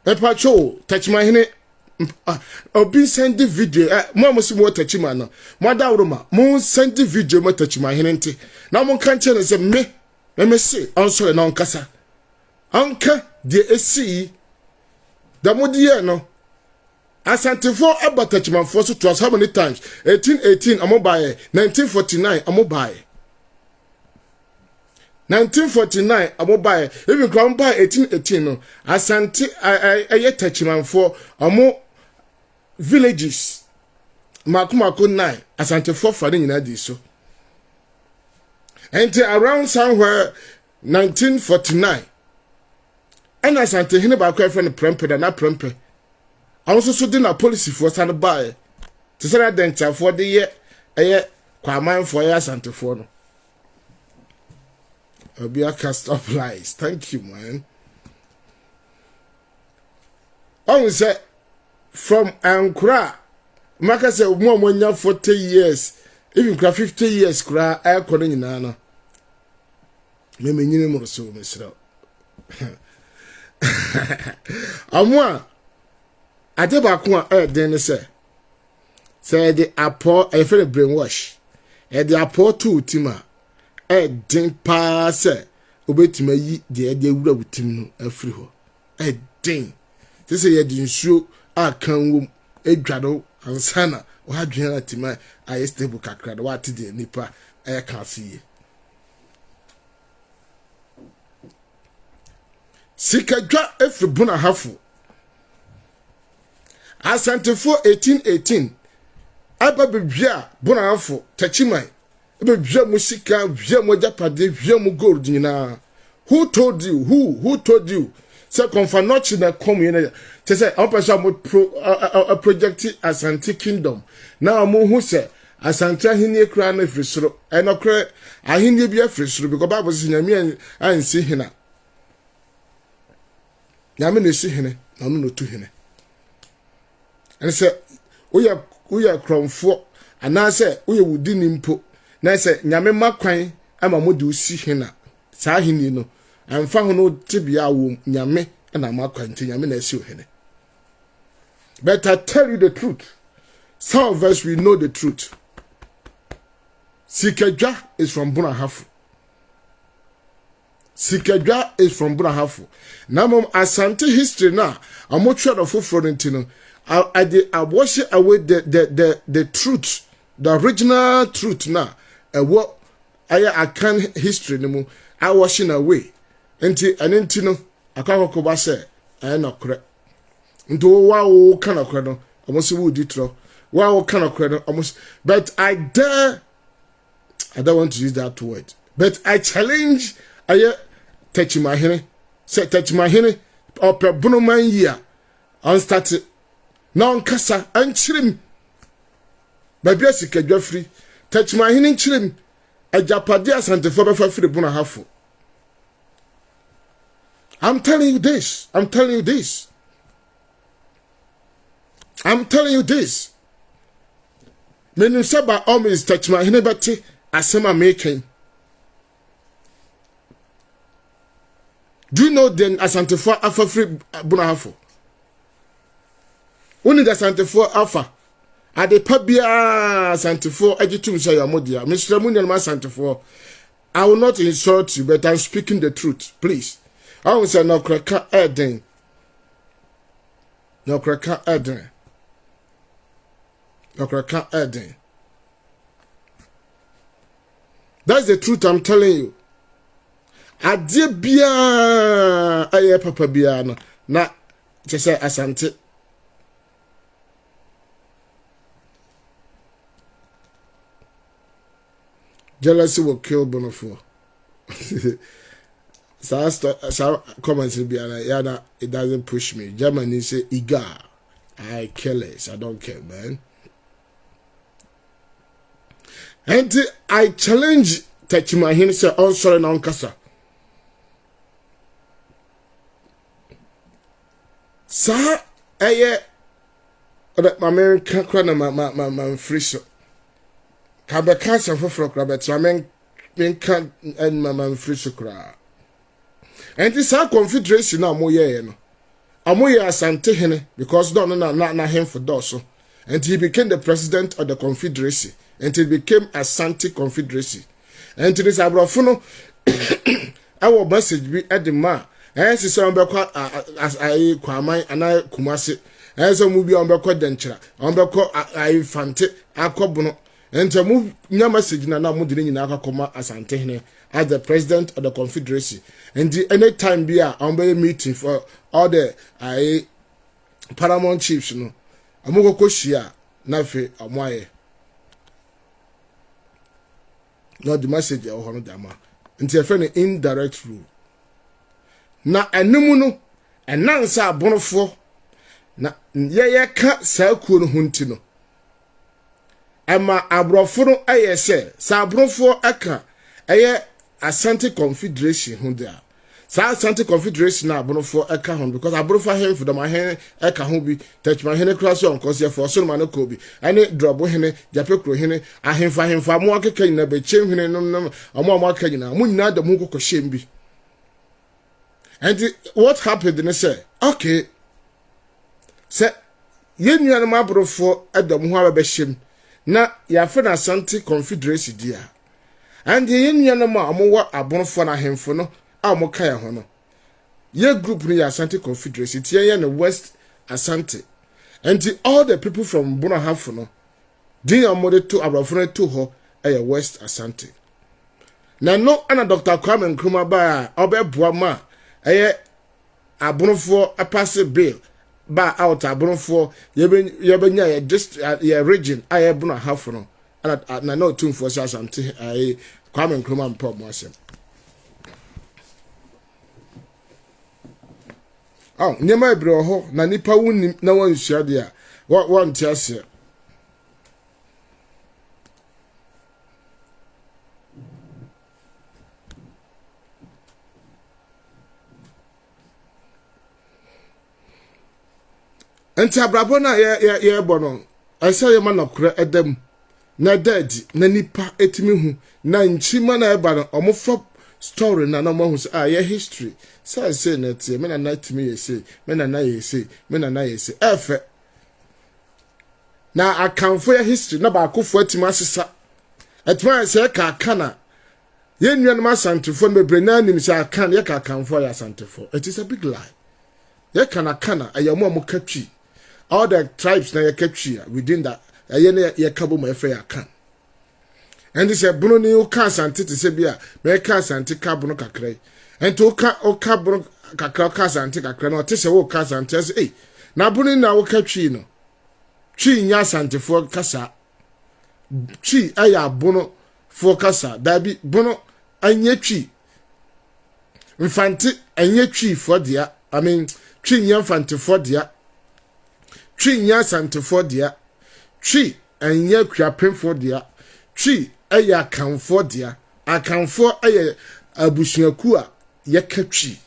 Epacho, touch my hene, obi send the video mo si mo tachima no mo da wroma mo send the video mo tachima hene nti na mo kan che ne se me se onso na onkasa anka de esi da mo die no Asante for abatachima for so to us how many times 1818 amobaye 1949 amobaye 1949 amobaye even grandpa 1818 no Asante aye tachima for amo villages makumako 9 Asante for fani nyina di so and around somewhere 1949 and Asante hine ba kwa friend prempe na prempe I also so din a policy for stand by to say that den for the year kwaman for Asante for no Obi aka stop lies. Thank you, man. I say from Ankara, Maka say more when 40 years, even 50 years, cry air calling in Anna. Maybe you know so, Mr. Amwa, I did back one then say the apple, I feel brainwash, and the apple too, Tima. Den pa se obetima yi de wura wutim no afri ho den se ye di nsuo akan wom edwado ansana o hadwen atima aye stable kakra da wate de nipa ka fiye sikadwa efri buna hafu Asante for 1818 aba bebia buna hafu tachimai be bia musika bia mo japade bia mo gold nyina who told you who told you say confirm not na come you say say on person mo project Asante kingdom now mo hu say Asante ahini kra na frisoro enokre ahini bia frisoro because bible say nyame ansi hina nyame na si hine na no tu hine and say uya kromfo ana say uya wudi nimpo na se nyame makwan ama mode usi hena saa hini no amfa ho no tibia wo nyame na makwan ti nyame na esi ohene. But I tell you the truth, some of us we know the truth. Sikadwa is from Bunahafu. Sikadwa is from Bunahafu. Now mom Asante history na amotwa do foforo ntino I wash away the truth, the original truth na what I can history no I washing away enti no akako ba se na kore nto wa wo kana kore no almost would ditro wa wo kana kore no almost but I don't want to use that word but I challenge touch my hene say touch my hene or per bonoman year on start na nkasa anchirim baby sikadwa free touch my hene nchirim ajapade Asante for be free Bunahafu. I'm telling you this. I'm telling you this. I'm telling you this. Meaning saba always touch my hinebati asema making. Do you know then Asante for Alpha free Bunahafu? Only the Asante for Alpha. Ade pabia Asante for agitum say amodia. Mr. Munyan Asante for. I will not insult you, but I'm speaking the truth. Please. I will say no cracker Eden. No cracker Eden. No cracker Eden. That's the truth I'm telling you. Ade bia aye papa bia no na just say Asante. Jealousy will kill Bonafo. So comments will be it doesn't push me. Germany say eager. I careless. I don't care, man. And I challenge touch my hand say oh sorry na onkasa. Sa eye my American crana my free so. Kabe cancer for crabet ramen can and my free so cra. And this our confederation now mo ye no. Amoye Asante hene because don't na him for doso. And he became the president of the Confederacy. And he became Asante Confederacy. And to this abrofono our message be at the ma. And she said as I kwamai and I kumasi. And so movie on beko denchra. On beko I fante akobono. And to move your message na mudini na akakoma Asante hene as the president of the Confederacy. And the anytime be a meeting for all the paramount chiefs, you know. Amugo koshia nafe amwaye. Not the message ya hono dama. Nti efe ne indirect rule. Na enemu no enansa abonofo na ye ka saakuo no hunti no. Ema abrofo no ayese sa abonofo aka eye Asante Confederation hundia. Sa Asante Confederation na abonofo eka hon because abonofo hen for the ma hen eka ho bi touch ma hen kra so on cause for so ma no ko bi ane drobo hen japekro hen ahemfa mo akeka nyina be chem hen no amo aka nyina mo nyina da mo kokko shem bi. And what happened then say okay say ye nua no abonofo edom ho aba shem na ya fe na Asante Confederation dia and ye nua no ma amowa abonofo na ahemfo no amoka ya hono ye group ni Asante Confederacy tie na West Asante and all the people from Bono Hafo no din amode to abrafo to ho West Asante na no ana Dr. Kwame Nkrumah ba obeboa ma abonofo pass bill ba out abonofo ye benya ye just ye region Bono Hafo no na no tumfo Asante Kwame Nkrumah mpo mo asem. Oh, nyema ebro ho na nipa wunnim na wansua de a wonte ase. Enti abrabo na ye bono asa ye manokra edam na dadi na nipa etimi hu na nchima na eba no omofa story na na mahu ye history say na tie me na night me ye say me na ye say me na ye say efe na akanfo ya history na ba akofo atima asesa etma say ka kana ye nua no Asantefo no bebre na nim say akan ye ka akanfo ya Asantefo. It is a big lie. Ye kana ayamo amokatwi all the tribes na ye katwi within that ye kabo mo efe akan. And this a Bruno ni uka Asante to say bia me ka Asante ka Bruno kakrai and to uka Bruno kakra ka Asante kakra no te se wo ka Asante say na Bruno na uka twi no twi nya Asantefo kasa twi aya Bruno fo kasa dabi Bruno anya twi mfante anya twi fo dia I mean twi nya mfante fo dia twi nya Asantefo dia twi anya kwapen fo dia twi aya kanfo dia akanfo aya abusuaku a yakatwi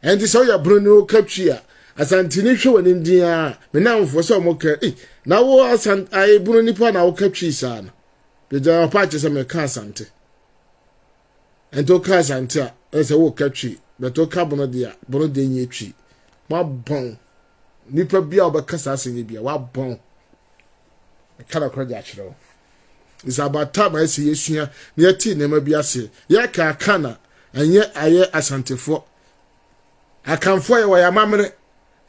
and this oya Bruno katwi a Asante ni hwe wani dia me na mfo so mo ka na wo Asante ai Bruno nipa na wo katwi sa na be ja pa che se me ka Asante and to ka Asante a ese wo katwi be to ka Bruno dia Bruno de nyi twi ma bon nipa bia obekasa asenye bia wa bon kala kwa ja chiro. It's about time I see Yeshua near tea nema biase. Yaka kana and yet aye Asantefo. I can for ya mamre.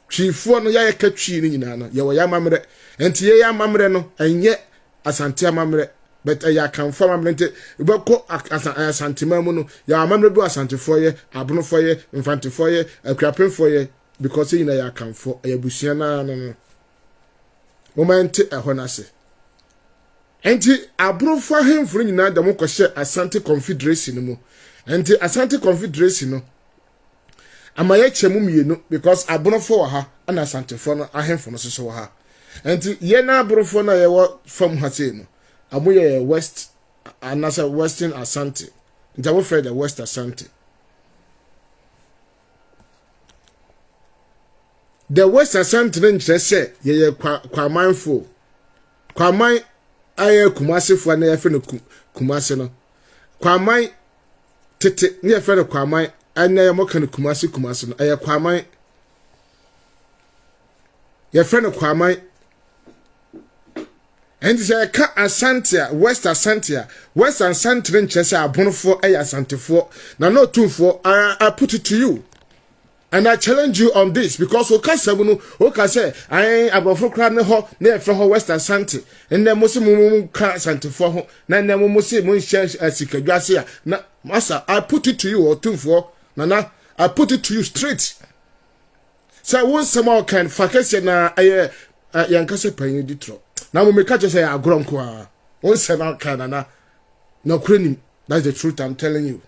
Chief one ya catchy in nana, ya mamre, and tia mamre no, and yet Asante mamre. But I can for mamre, Boko Asante mamuno, ya mamre do Asantefo ye, Abuno for ye, Infante for ye, a crapping for ye, because in a can for a busiana no. Momente a honase. Enti abrofo ahemfo nyina da mo kwhye Asante Confederation no mu enti Asante Confederation no amaye chemu mienu because abrofo wa ha ana Asantefo no ahemfo no so wa ha enti ye na abrofo na ye wo fam ha sei no amoye West anasa Western Asante nja wo fred the West Asante. The West Asante no nkyere se ye kwamanfo kwaman aye Kumasi fo na yefe no Kumasi no kwaman tete ne yefe no kwaman anya ye moka no Kumasi no aye kwaman Your friend of Kwamai. And say ka Asante, West Asante, West Asante Chesa Abonofo Asante for. Now no two for I put it to you. And I challenge you on this because Oka say I abofo kra ne ho na efre ho West Asante. And then musi ka Asante for ho. Na na musi mun share sikadwase a. Na masa I put it to you or two for. Nana I put it to you straight. So once someone can fakese na yankase panyi ditro. Now we make just say agron kwa. Once someone can na no krenim. That's the truth I'm telling you.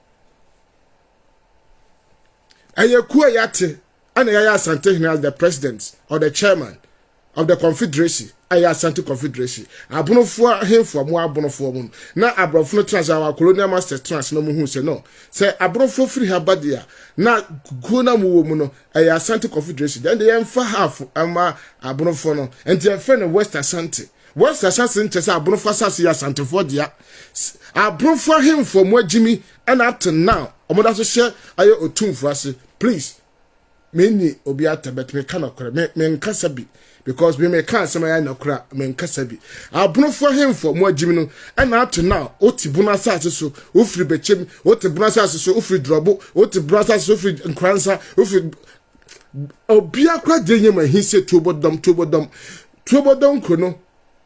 Ayekuwa yate ana yaya Asante as the president or the chairman of the confederacy. Aya Asante confederacy. Abonofo hemfo mo abonofo mo. Na abrofo no trans our colonial master trans no mu hu se no. Say abrofo free habadia na gona mu mu no Aya Asante confederacy. Then they emfa half ama abonofo no. Enti efe no West Asante. West Asante nche say abonofo asase ya Asante for dia. Abrofo hemfo mo agimi and up to now omoda so share ayo otumfo ase. Please me obi atabet me kana kore me nkasa bi because me can say my na kora me nkasa bi abonofo hemfo mo agimi no and up to now otibuna asase so ofiri bechem otibuna asase so ofiri drobo otibuna asase so ofiri nkransa ofiri obi akra denye ma hinse tubodom kono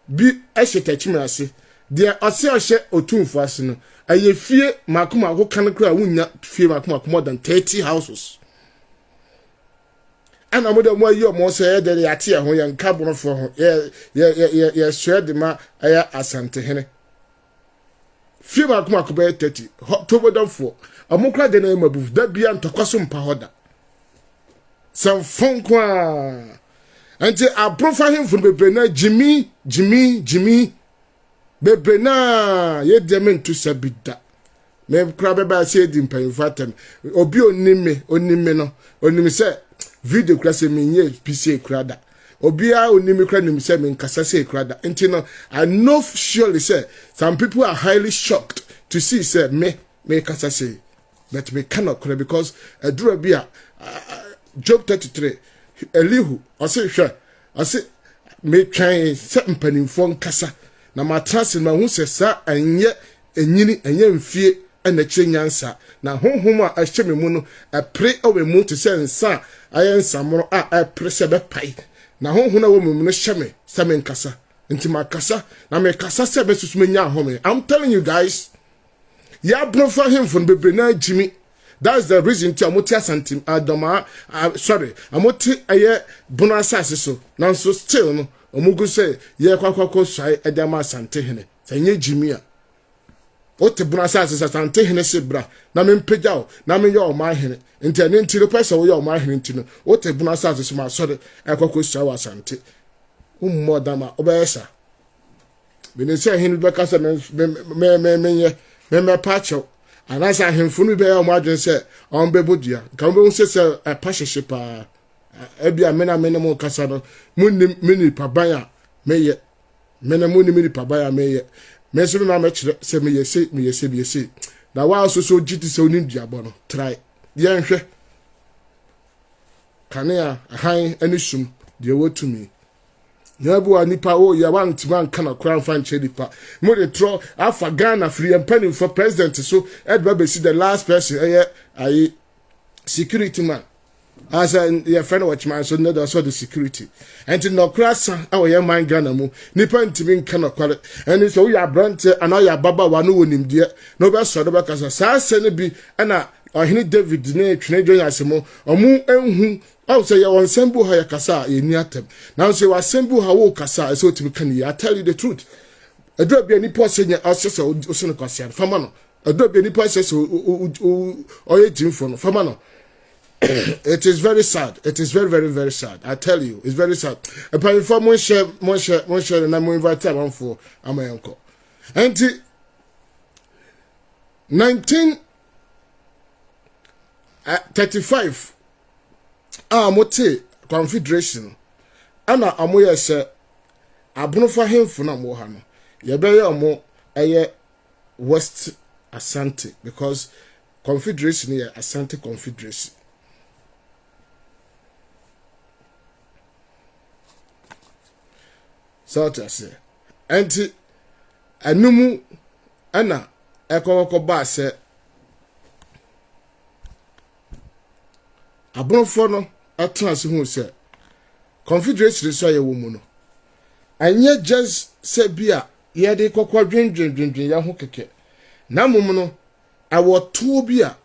bi ehyetakime ase de ose ohye otumfo ase no ayefie makoma ko kan kra wunya fie makoma more than 30 houses. And I'm mo yi omo say de yate ho ye nka bonofo ho ye swede ma aya Asante hene fie makoma ko be 30 tobodamfo amukra de na mabu da bia ntokwaso mpa hoda sam fon kwa ante aprofa hemfo bebre na jimi bebre na ye dem ntu sabida me kra beba se di mpanfatem obi onime no onim se video kra se menye pc krada obi a onime kra nim se men kasa se krada enti no I know surely say some people are highly shocked to see say me kasa se but me cannot kra because adura bia Job 33 Elihu ose me twan se mpanimfo nkasa na matrase ma hu se sa anye enyini enye mfie na chenyansa na honhom a ahye me mu no apre awe mu to se nsa ayensamoro a apre se be pai na honhom na wo mu no hyeme se me nkasa nti makasa na me kasa se be susumenya ahome. I'm telling you guys, ya brofa hemfo no bebre na jimi. That's the reason to amoti Asante and Dormaa sorry amoti aye bonasa so na so still no omugu say ye kwakwa swai edama Asante hene sanye jimi a ote bonasa Asante hene se bra na me mpegyaw na me ye o ma hene enti ene enti le pesa wo ye o ma hene enti no ote bonasa so ma sorry ekwakwa swai Asante ummodama obeyesa bene se hene be kasa me pacho anasa hemfo no be ya mo adwen se on bebodua kan be won se pahyehe pa ebia mena mo kasa no munni mini paban a meye mena munni mini paban a meye me so na me kire se me yese na wa so giti se oni duabo no try ye nhwe kanea han ani sum de wotumi Nyabu nipa o ya wantiman kana kran fan chedipa mo de tro afa Ghana free empany for president so Edba see the last person aye security man as your friend watchman so no that's the security and no krasa awo ye man Ghana mu nipa ntimi kana kwale and so ya brant and ya baba wa no wonim de no be so do be kasa sa se ne bi na ohini David ne twene dwan asemo omu enhu aw say ya won sembu ha ya kasa ye ni atem now say wa sembu ha wo kasa so timi kan ya tell you the truth adura bia ni po senya asese o kwasian fama no adura bia ni po asese o ye jimfo no fama no it is very sad. It is very, very, very sad. I tell you, it's very sad. Apart from mon share, and I'm invited one for my uncle. And 1935, mote confederation. Ana amoye se abonofa hemfo na mo ha no. Ye be ye omo eye West Asante because confederation here Asante confederation. so to say enti anumu ana ekoko ba se abonfo no atena se hu se confederation so ye wo mu no anye just se bia ye de kokwa dwendwendwendwen ya ho keke na mum no awo to bia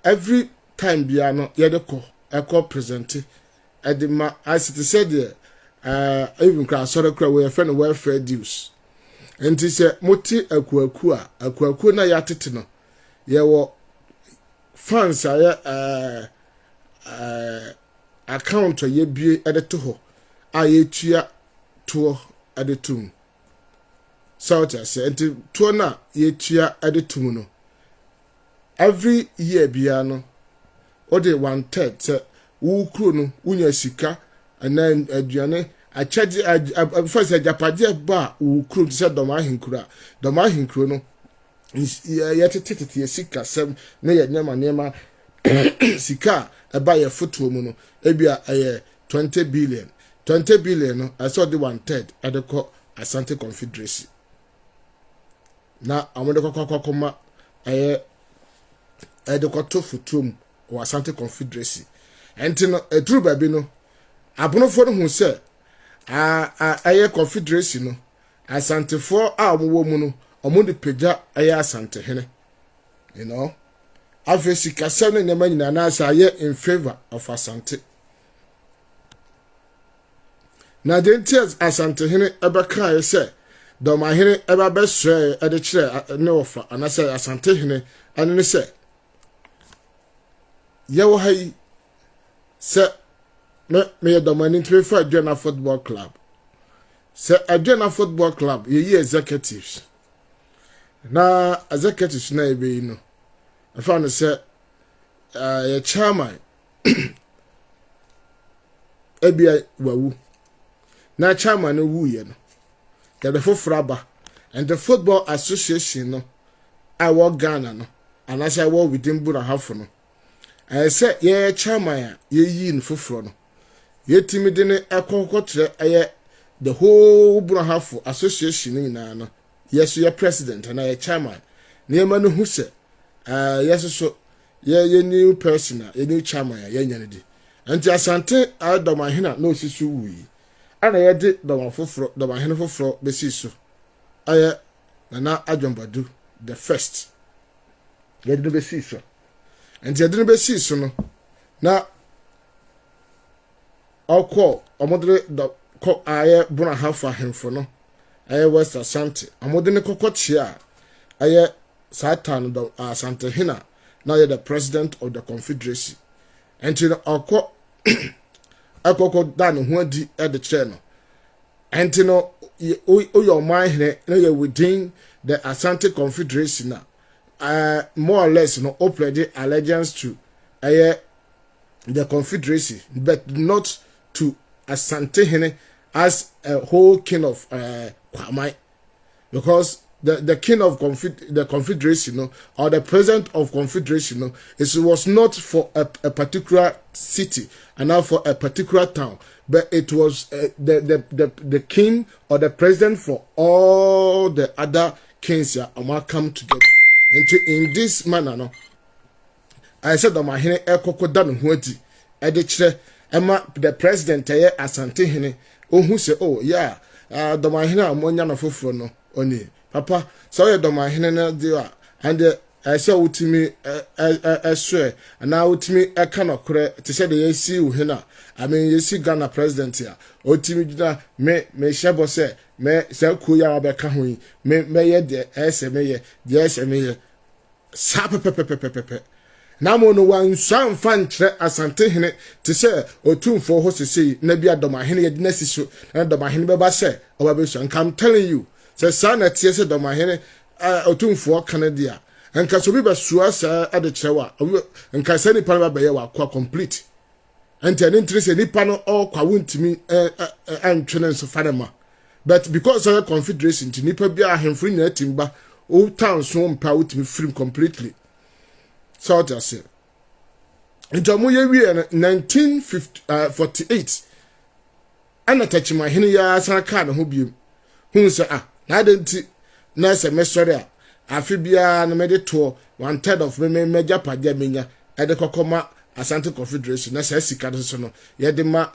every time bia no ye de ko present e de ma as it said even cra sorry cra we friend welfare dues enti se moti akuaku na ya tete no ye wo fans aya account ye bie e de to ho a ye tua to e de tum South say enti to na ye tua e de tum no every year bia no o de 1/3 se wo kuro no unya sika ana aduane achaji first japade ba wo kuro se doma hinkuro no ye tete ye sika sem na ye nyama sika eba ye foto mu no ebia 20 billion no I saw the 1/3 adeko Asante Confederacy na amode kokoma edeko to foto mu o Asante Confederacy enti no eduru baby no abonofo no hu se Confederacy no Asante for wo mu no omo de peja Asante hene you know afesi kasa ne nyama nyina na asa in favor of Asante na dentias Asante hene ebeka ye se Dormaa hene eba besre ede kire ne ofa anase Asante hene ane se yewo hai se me Dormaa ni trefa Adwena Football Club se Adwena Football Club ye executives na executives na ebe no I found say a chairman ebia wawu na chairman wu ye no the fofraba and the football association no I work Ghana no and as I work within Bura half no I say ye chairman ye yi in fofro no ye timide ne ekokotre the whole Bura half association na no yes you president and I chairman neema no hu se yes so ye new person ye new chairman ye nyanedi anti Asante Dormaa hena no sisu wi ana ye de Dormaa hena foforo be sisu aye na adwombadu the first ye de be sisu anti ye de be sisu no na okwo omodre ko aye Bura hafa hemfo no aye West Asante amodene kokochia aye Satan Asante hena now you're the president of the Confederacy and to akọ dan ho di e de kire no and no your mind na you within the Asante Confederacy na more or less no pledge allegiance to the Confederacy but not to Asante hene as a whole king of Kwamai because the king of the Confederacy no or the president of Confederation no it was not for a particular city and not for a particular town but it was the king or the president for all the other kings all come together and in this manner no I said Dormaa hene ekoko da no ho adi e de kire ema the president Asante hene ohun se oh yeah Dormaa hene amonya na foforo no oni papa so ye Dormaa hene na dia and I say utimi swear and now utimi eka no kore to say the yesi u hena I mean yesi Ghana president ya utimi gina me shebo say me say ku ya abeka ho yi me ye de ese me ye de ese me ye sa pepepepepepe na mo no wan san fan kire Asante hene to say otumfo ho sisi na bia Dormaa hene ye de na siso na Dormaa hene be ba say oba be so I'm telling you say sana tie say Dormaa hene otumfo Canada enka so bi ba suwa sa ade chewa enka se ni pa ba ye wa kwa complete ente ni ntire se ni pa no all kwa wontimi antwene so fanema but because of the Confederation ti nipa bia ahemfri nya timba o town so mpa wotimi free completely so just say ntomo ye wi 1948 ana tachima hene ya san ka ne ho biem hu se na adenti na se mesori afi bia na mede to 1/3 of me meja paja menya ede kokoma Asante Confederation na se sika so no ye de ma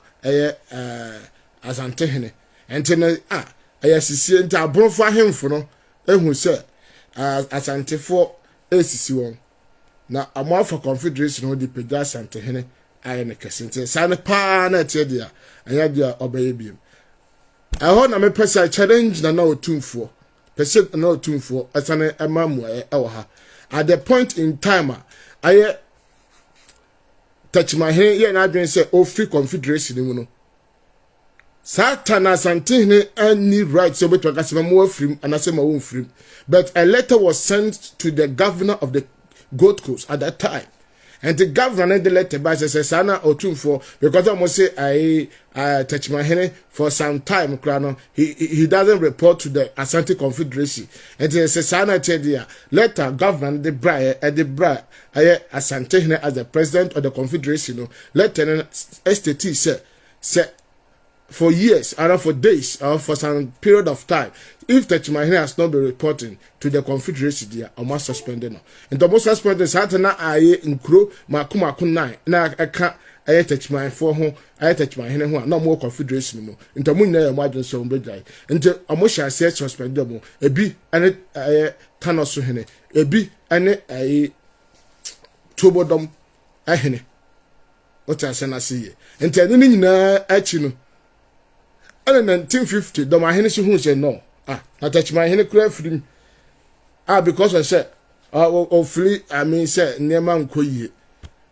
Asante hene enti na sisie enti abronfo ahemfo no ehu se Asantefo esisi won na amoafa Confederation ho di pega Asante hene aye ne kesente sane pa na tie dia anya dia obaye biem aho na me pesa challenge na otumfo pesa na otumfo asane emamu ewo ha at the point in time aye touch my hand ye na adwen say o free Confederation ni mu no Satana Asante hene any right so beto akasema mo afrim anasema wo mfrim but a letter was sent to the governor of the Gold Coast at that time. And the governor the letter by says sana otumfo because I must say I touch my hand for some time krano he doesn't report to the Asante Confederation and he says sana chedia letter governor the bra Asante hene as the president of the Confederation letter STT say for years or for days or for some period of time if Techimahene has not been reporting to the Confederation there almost suspended no and the most suspended Satana aye nkro makumako 9 na aka aye Techimahene for ho aye Techimahene ho na mo Confederation mo nto mu nyina ya mo adwen so mbedai nto amosha se suspended mo ebi ane aye Tanoso hene ebi ane aye Tobodom ahene ota na siye nto ene nyina achi no in 1950 the mahene she who say no na touch my hene kura frim because I said free I mean say nema nko yie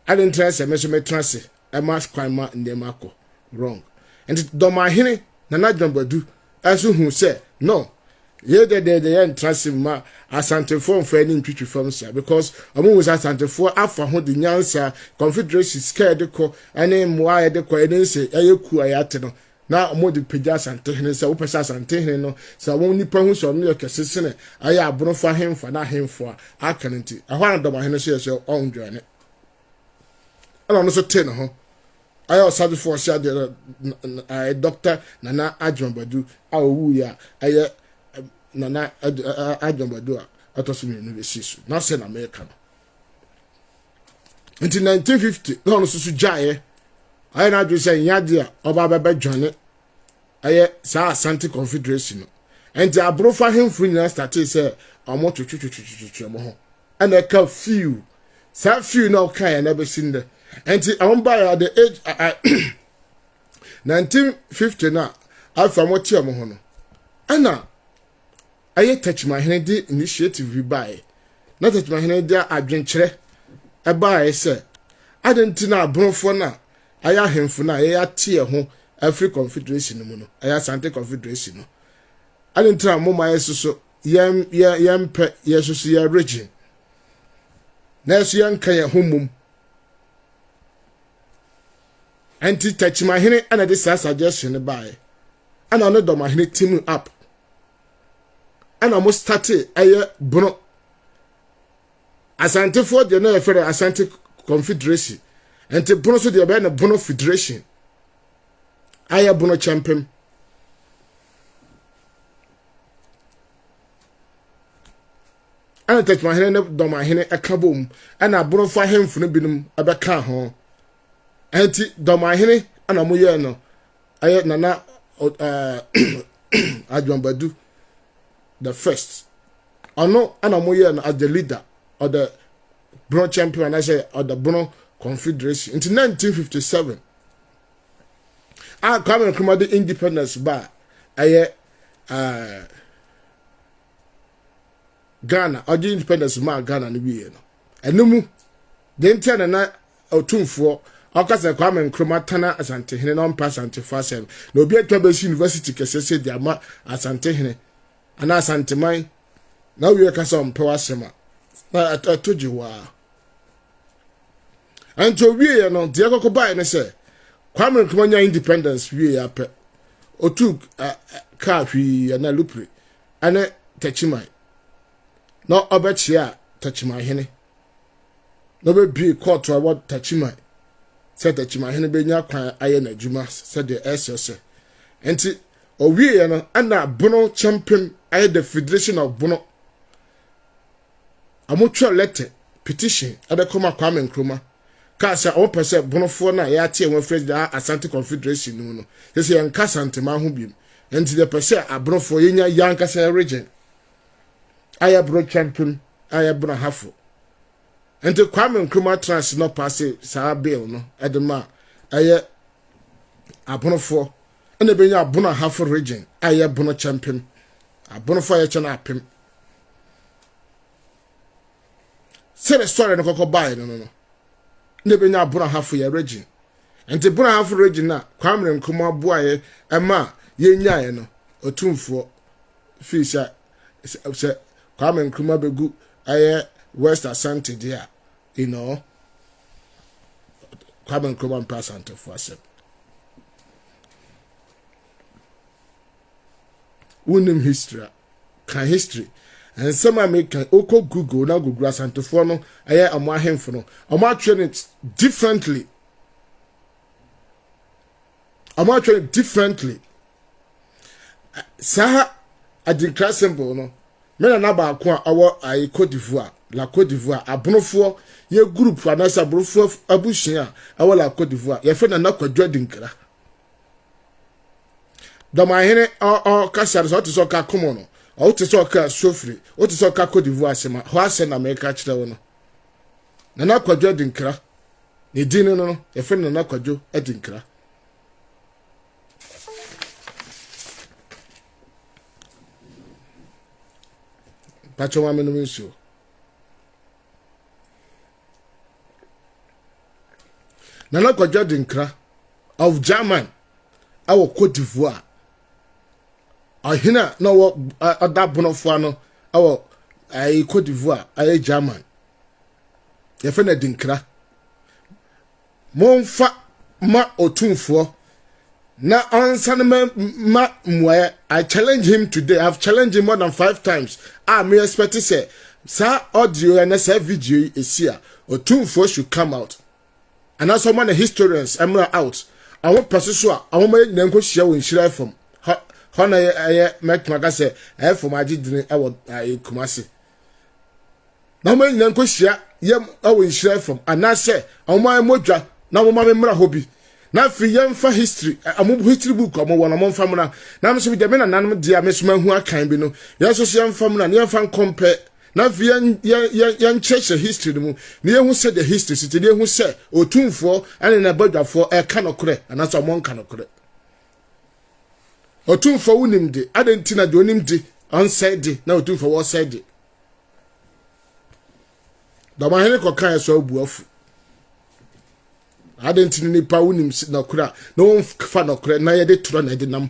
I didn't try say me so me transe I must climb ma nema ko wrong and the mahene na na dambadu as who say no ye de entrance ma Asante for any ntwitwi from say because amu was Asante for afa ho de nyansa Confederation scared ko ene moa ye de ko ene say ayeku ayate no na mo de pega Asante hene se wo pesa Asante hene no se wo nipa hu so no ye kesesene aya abronfo ahemfa na ahemfo akanenti ahwa na doma hene so on joine ala no so te no ho aya osade for sia de doctor Nana Adwombadu awu ya aya Nana Adwombadu atosumi no be sisu na se na America no in 1950 no so jaye aya na adwo say nyade a oba baba joine aya sa Asante Confederation no enti abrofo ahemfo nyina start say omo twetwetwetwetwe mo ho ana ka few sa few na okay na be sinde enti awon ya the age 1950 na afa mo tie mo ho no ana aya touch my hand the initiative we buy na touch my hand the adwenkyere e buy say adenti na abrofo na aya hemfo na aya tie ho African Confederation mu no aya Asante Confederation no alentra mo ma yeso yem pe yeso ya region na yeso yanka ya homum anti touch my hene ana de suggestion buy ana no do my hene team up ana mo start aya bono Asante for the no efere Asante Confederation enti bono so de be na bono federation aya bono champion ana touch my hene do my hene akabom ana bono fa hemfu no binum abeka ho enti do my hene ana mo ye no aya Nana Adwombadu the first ono ana mo ye no as the leader of the bono champion and I say of the bono Confederation in 1957 come and come the independence by Ghana or the independence ma Ghana ni bi no enumu de ntia na otumfo okasa kwame nkroma tana Asante hene no mpa Asante fasem na obi atwa university kesese di ama Asante hene ana Asante man na we kasa mpa wasema na atojiwa anto wie no de kokobai ne se kwame nkroma nya independence wie ya pe otu ka hwi na lupre ane Techimai no obechia Techimai hene no be bi court about Techimai said Techimai hene be nya kwan aye na djuma said the SSS enti owie no ana bono champion aye the Federation of Bono amotwa letter petition adekoma Kwame Nkrumah kasa o pese bonofo na ya tie won phrase da Asante Confederation no se yan kasante ma ho biem enti the pese abronofo yenya yankasa region aya bro champion aya bro hafo enti Kwame Nkrumah trans no pass sa bill no edema aya abronofo ene benya abono hafo region aya bono champion abronofo ya chana apem se the story no kokko buy no nebenya abono hafo ya region enti bono hafo region na Kwame Nkrumah boaye ema yenyae no otumfo fisha se Kwame Nkrumah begu aye West Asante dia Kwame Nkrumah mpa Asante for asem unim history kan history and some American oko Google na Google Asante for no aye amo ahemfo no amo atwe it differently sa adikra symbol no mena na ba ko awo ayi Côte d'Ivoire la Côte d'Ivoire abonofo ye group anasa abonofo abushia awo la Côte d'Ivoire ye fe na kwadwa dinkra da ma hene o kasa so to so ka komo no o to so ka sofri o to so ka Côte d'Ivoire sema ho ase na America kire wo no na kwadwa dinkra ne din no ye fe na kwadwo dinkra pacho wa menu nso na kwadwo dinkra of German awo Côte d'Ivoire ahina na wo adabonofo ano awo ai Côte d'Ivoire ai German ye fe na dinkra monfa ma otumfo na onsan ma mwe I challenge him today. I've challenged him more than 5 times. Me expect to say sa audio and sa video is here otumfo should come out and as someone historians am out I want person I want my nko share won shira from Hona aye make maka say from agidin e wo Kumasi na my nko share yem won shira from and I say my modwa na mo ma memra hobi na fi yemfa history amobu history book omo wona mo mfa mna na me so de me na nanom dia me so mahu akan bi no ya so yemfa mna ne yemfa compare na fi yan check history mu ne yehu se the history sit ne yehu se otumfo ane na badwafo e ka nokore ana so mo nka nokore otumfo wunim de adenti na de onim de on said na otumfo wo said da ma hele ko kan so abuafu adenti ni pa wunim na kura na won fa na kura na ye de turo na de nam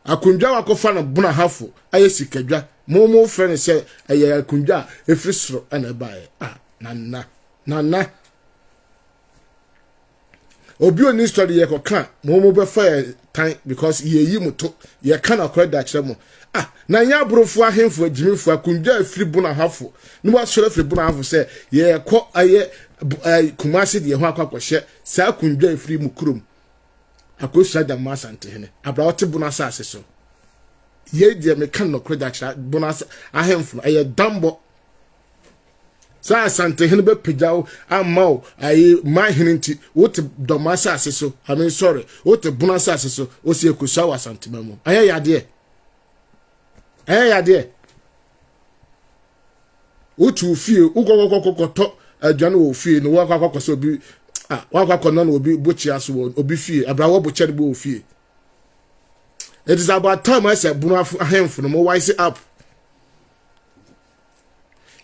akundwa wakofa na buna hafo aye sikadwa momo friend say aye akundwa efrisro ana bae nana obi oni story ye ko kan momo be fa time because ye yi muto ye kan akura da kire mo na nya brofo ahemfo agimifo akundwa efri buna hafo ni wa sore efri buna hafo say ye ko aye Kumasi de ho akwakwahye sa kundwa efiri mu kurom akosha da Asante hene abrawote bonasa aseso ye de me kan no kreda kira bonasa ahemfo aye dambo sa Asante hene be pejaw amaw aye ma hene nti wote domasa aseso sorry wote bonasa aseso osi ekosha wa Asante mamu aye yade wotu fie ugogogogoto adwane wo fie no wakwa so obi wakwa no obi bochi aso obi fie abrawo bochi de bo fie. It is about time I said bunu ahemfo no mo wise up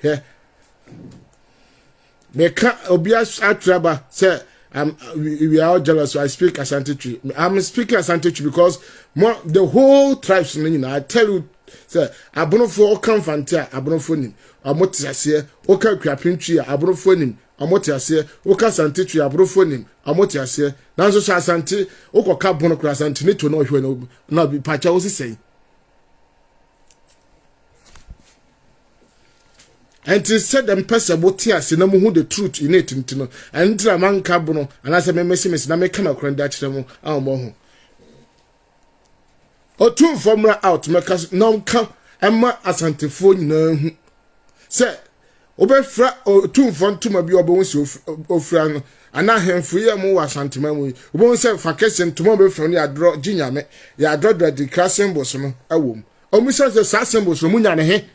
yeah me ka obi atraba say we are all jealous so I speak Asante tree. I'm speaking Asante tree because the whole tribes I tell you say abonofo kan fanta abonofo nim amoti ase oka kwapintwi abonofo nim amoti ase oka Asante tree abonofo nim amoti ase nanso sha Asante okoka bono kra Asante ne to no hwe na bi pacha wo sisei and to said them person what ase na mu hu the truth in it and tra man ka bono anase me mesi na me kana kra nda kire mu amoho otum formula out mekas no ka ema asantefo nyina hu se obefra otum fontuma bi obonsi ofra no ana hemfo ye mo wasantema mu obon se fakese ntuma obefra no ya dro ginyame ya dro the symbols no awom omisa se sa symbols no munya ne he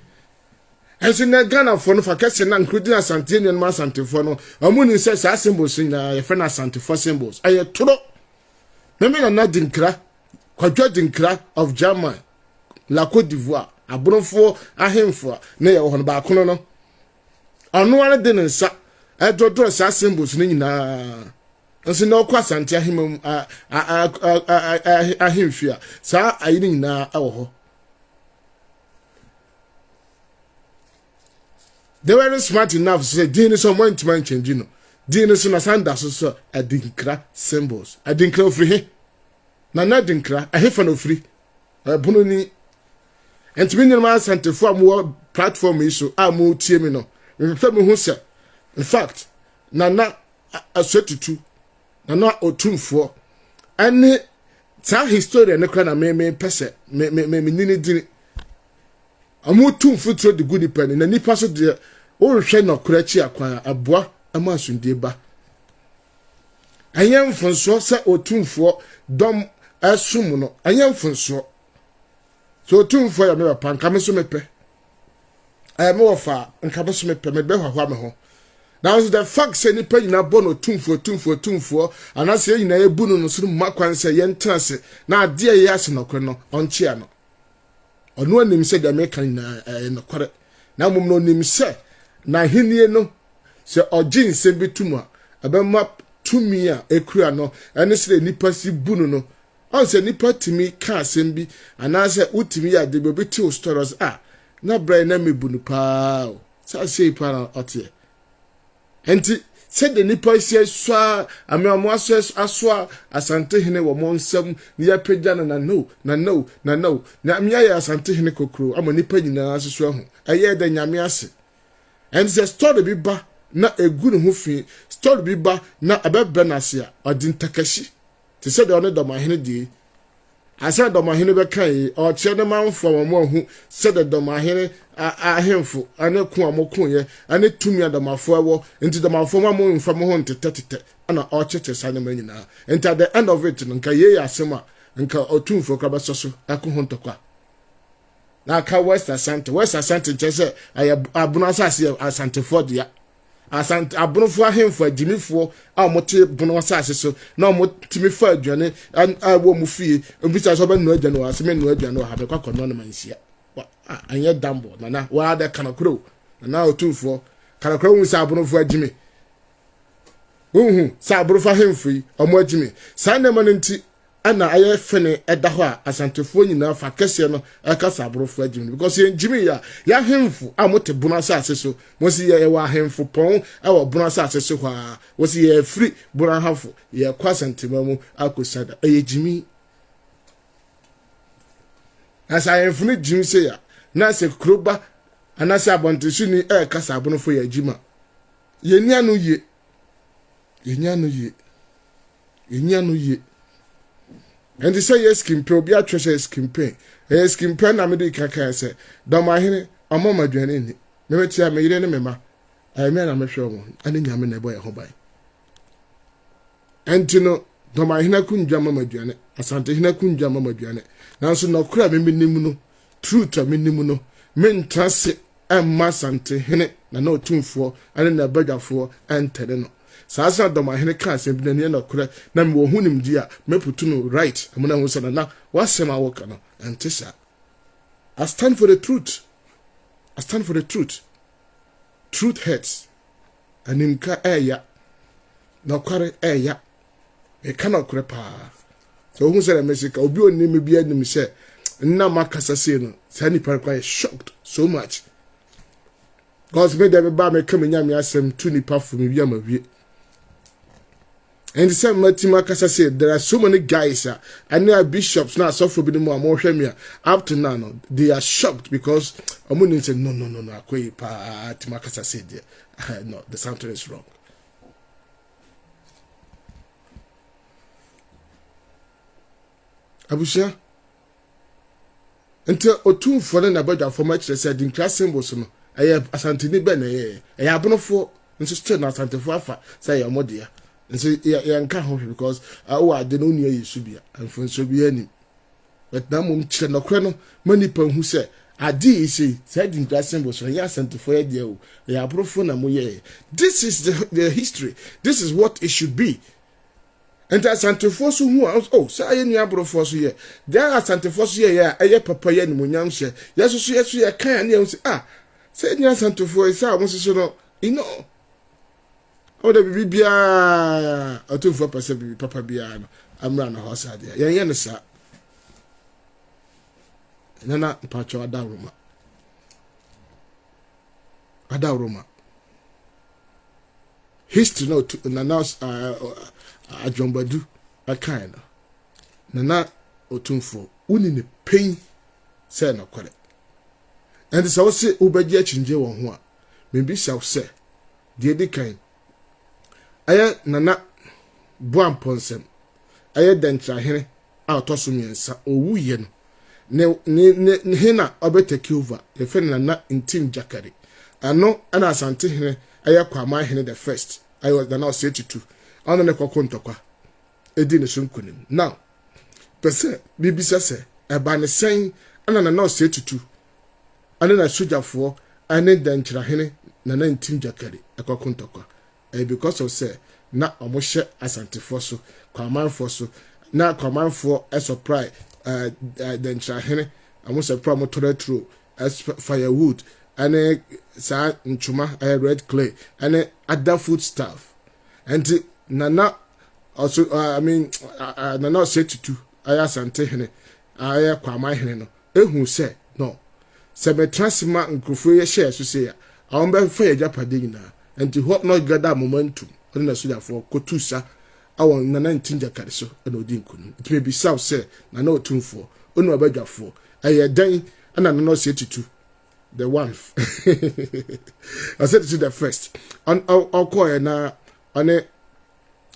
enso na Ghana for no fakese na including asante no asantefo no omuni se sa symbols na ye fena asantefo symbols aye toro memena na dinkra kwadwa dinkra of German la Côte d'Ivoire abronfo ahemfo na ye ho no ba kono no ono ane de nsa edodoro sa symbols ni nyina nso na okwa asante ahemam ahemfia sa ayi nyina awo ho. They were smart enough to say din so mo ntima change no din so na sanda so adinkra symbols adinkra ofri na dinkra ahefa no ofri bunu ni entimi nyima asante fo am platform yi so am tie mi no mfa me hu se in fact na aswetutu na otumfo ani ta historia ne kra na me pese me nini dini amu tumfo tro de good pen na nipa so de o hwe na kra chi akwan aboa ama asundie ba ayem fonso se otumfo dom asum no ayem fonso so otumfo ya me pa nka me so mepe me wofa nka me so mepe me be hwahwa me ho. Now the fact say nipa nyina bo no tumfo anase nyina ebu no so makwan se yentrase na ade ye ase no kwe no onchia no ono anim se de meka na no kware na mum no nim se na hinie no se ogin se betum a abema tumi a ekura no ene se nipa si bu no on se nipa timi ka sembi anase utimi ya de bebetu stories na bra na mebu no pa sa sei pa na otie enti said the nipa isi swa amamo aswa asante hene wo monsam ni ya pagya no na miya ya asante hene kokro ama nipa nyina aswa hu eye da nyame ase and the story bi ba na egu ne ho fi story bi ba na abebra na ase a odin takashi te said ono do mahene di asa do mahene be kai o che ne manfo mo hu said do mahene ahemfo ane ku amokun ye ane tumi adamafo ewo nti damafo ma mo mfa mo ho ntetetete ana o chete sa ne manyina and at the end of it nka ye asema nka otumfo ka basoso akun ho ntokwa na ka West Asante chese abuna asase Asante Ford ya asante abunofo ahemfo adimifo a mote bunu asase so na motimi fa aduane wo mu fie obisa so ba nu aduane wa aseme nu aduane ha be kwakono na manhia anya dambo na wa da kanakro na otumfo kanakro hu sa abunofo adimi sa abunofo ahemfo yi omo adimi sa na manenti ana aye fene edaho a asantefo nyina fa kese no aka sa abunofo adimi because yen jimi ya hemfo amote bunu asase so mosi ye wa hemfo pon awo bunu asase so kwa wosi ye free bunu hafo ye kwasantema mu akosada eye jimi asa hemfo jimi se ya na se kroba anase abontesu ni kasa abonofo ya jima yenia no ye and they say yes skimpe obi atwese skimpe na me de kaka se do mahene omo madwane ni me metia me yire ne mema me na me hwe omo ani nyame na ebo ye ho bai entino do mahene kunjwa mamadwane asante hene kunjwa mamadwane nanso no kura me nim no truth a me nim no mentrase emma sante hene na otumfo ane na badwafo entere no sasa do mahene ka asem bi na kura na me wo hunim di a meputu no right amuna hu sana na wasema woka no antisa. I stand for the truth. Truth hurts animka eya na kware eya e kana kure pa so hu sere mesika obi oni me bia nim se na makasa se no sani par shocked so much because me dey ba me kam nya me asem tu ni pa fu me bia ma wie. And the same Matima Kasa said there are so many guys and there are bishops now suffer with more up to now they are shocked because Amunin said no Timakasa said no, the something is wrong. Abusha Until otumfo na badwa for much said in class symbols no asante ni be na abonofo nso still na asantefo afa say your modia nso ya nka ho because wo ade no nua yesu bia amfo nso bia ani but na mum kire no kre no manipa hu say ade isi said in class symbols no ya asantefo ya dia o ya abonofo na mo ye. This is the history. This is what it should be. And asantefo so hu oh say nua abonofo so ye there asantefo so ye ya papa ye ni munyam hye yeso so ye kan na ye say say nua asantefo isa mo so no you how the bibia otumfo pese bibi papa bia no amra na hosa de ye ne sa nana pacho adawroma history no nana ajombadu akaina nana otumfo uni ne pain say na kwale and so say ubeji achinje won ho a membi shaw say de kan aya nana boamponsem aya dentra hene a otoso miensa owuye no ne hena obetake over the fen nana intim jakari ano ana asante hene aya kwama hene the first I was now 82 ana ne kokontokwa edi ne sunkunim now pese bibisa se eba ne sen ana na 82 ana na sojafo ane dentra hene nana intim jakari ekokontokwa because of say na omohye asantefo so kwamanfo so na kwamanfo supply the nchahene amo supply motor through as firewood and sa nchuma red clay and other food stuff and nana also nana 72 aya asante hene aya kwaman hene no ehu say no se betrasima nkrofo ye share so say awon be fa ye japade nyina and what not gather momentum on the soldier for kotusa awon na 19 jakare so na odin kunu it may be south say na na otumfo onu abadwafo aye dan na na 82 the one I said to the first on call na ane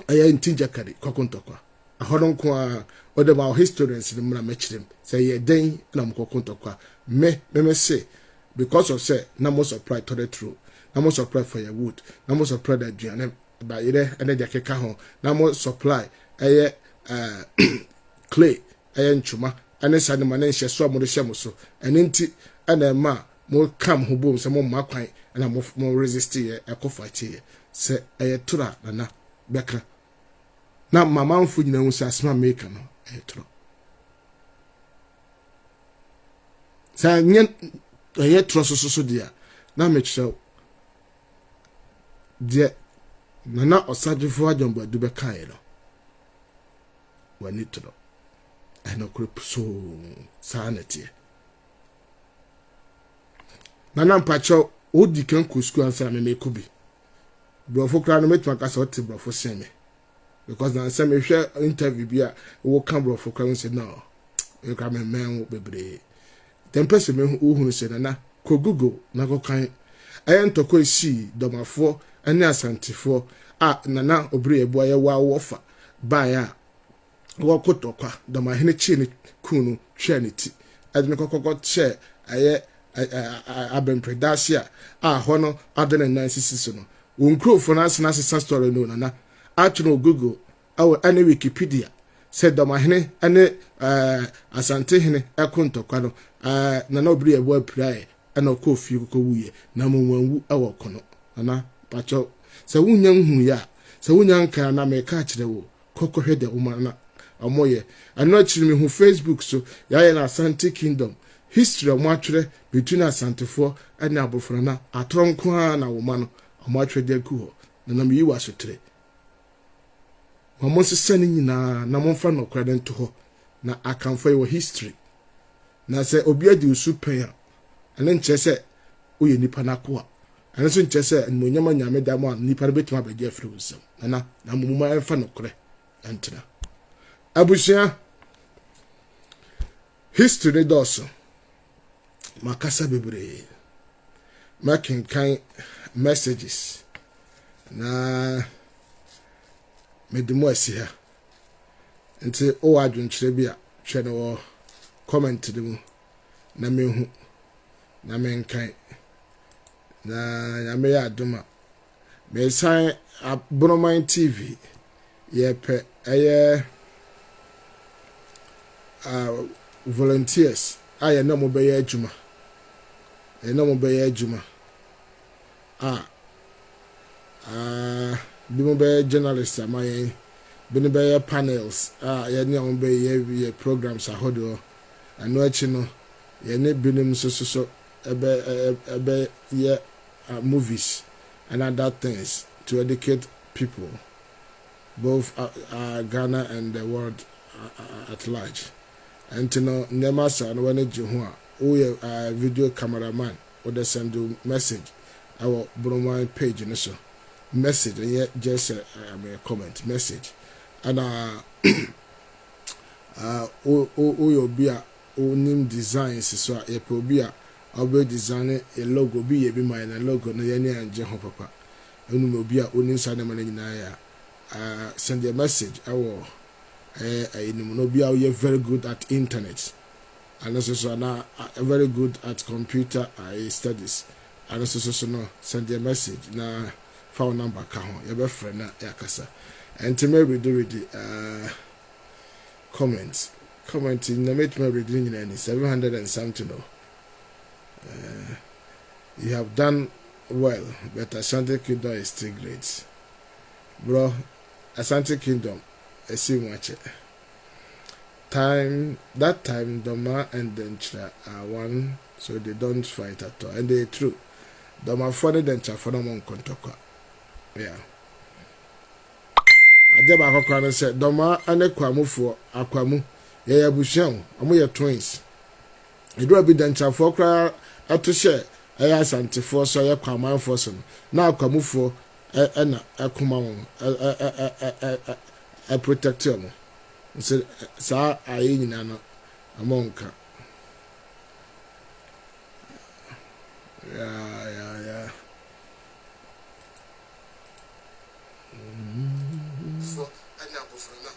aye 19 jakare kokontokwa ahodon ko a other our historians in mra mechirem say ye dan na mkokontokwa me say because of say na mo supply to the true na mo supply for your wood na mo supply the aduane ba ire ene de keka ho na mo supply eye clay eye nchuma ane sane ma na nhye so mo de hye mo so ene nti ana ma mo kam ho bom se mo makwan na mo resist ye ekofachi ye se eye tura na beka na mama mfu nyina hu se asma maker no eye tura sa nyen eye tura so dia na me chiro de nana osadefo ajomba dube kai no wani to no krep so sanity nana mpacho odi kan ku school ansa me mekubi brofo kra no metuma kasa oti brofo seme because na say me hwe interview bia wo kan brofo kra say no e kra me men bebre tempese me hu say nana ko google na ko kan ayentoko isi domafo ene asantefo nana obri ebo ye wa wofa ba ya wo kotokwa domahene chi ne kunu hwe ne ti adene kokoko che aye abempredasia hono adene nan sisi no wonkrofo na asena sesa story no nana atno google awo ane wikipedia said domahene ane asante hene ekontokwa no nana obri ebo aprae ana kofi kokowuye na monwanwu awo kono nana pacho se wunya hu ya se wunya nka na me ka kire wo kokohwe de uma na omoye ano akiri me hu Facebook so ya na Asante Kingdom history o matwere between asantefo and abofra na atronko na wo ma no o matwere de ku ho na me yiwa sotre mo sesane nyina na mo fa no kwade nto ho na akamfo ye history na se obi adi usupen a ane nche se oye nipa na ko a ane so nche se nmonyama nyame da mo nipa betima beje afri wusam na mumuma enfa no kore antina abusia history doso makasa bebre making kind messages na medimo asiha nti o adwonkyere bia hwe no comment dem na mehu na menkan na nyame ya adoma me san Abroman TV yepe volunteers aye na mo be adwuma bi mo be journalist amaye bi no be panels ye ne mo be ye programs ahodo ano achi no ye ne binim so ebe ye movies and other things to educate people both Ghana and the world at large. And to know nema sa no wane je ho a video cameraman or the send you message our Broman page and so message and yet just a comment message and you be a nim designs so e po bi a obe design a logo bi ye bi my na logo no ye ne anje ho papa enu no bi a onim sa na nyina ya send a message our no be are very good at internet and also now very good at computer studies and also no send a message na phone number ka ho your friend na yakasa and to maybe do with comments na make me reading in 700 and something you have done well but Asante Kingdom is still great bro. Asante Kingdom I see much time Dormaa and Dencha are one, so they don't fight at all, and they true. Dormaa for the Dencha for them on Kontokwa. Yeah. Adeba Kokwana said Dormaa and a Kwamu for Akwamu. Yeah, Bushan, amu your twins. It will be Dencha for cry at to share. I asked Auntie for so ya Kwaman for some. Now Kwamu for a Kumam a protector. So I in an amonka. Yeah. So I never for now.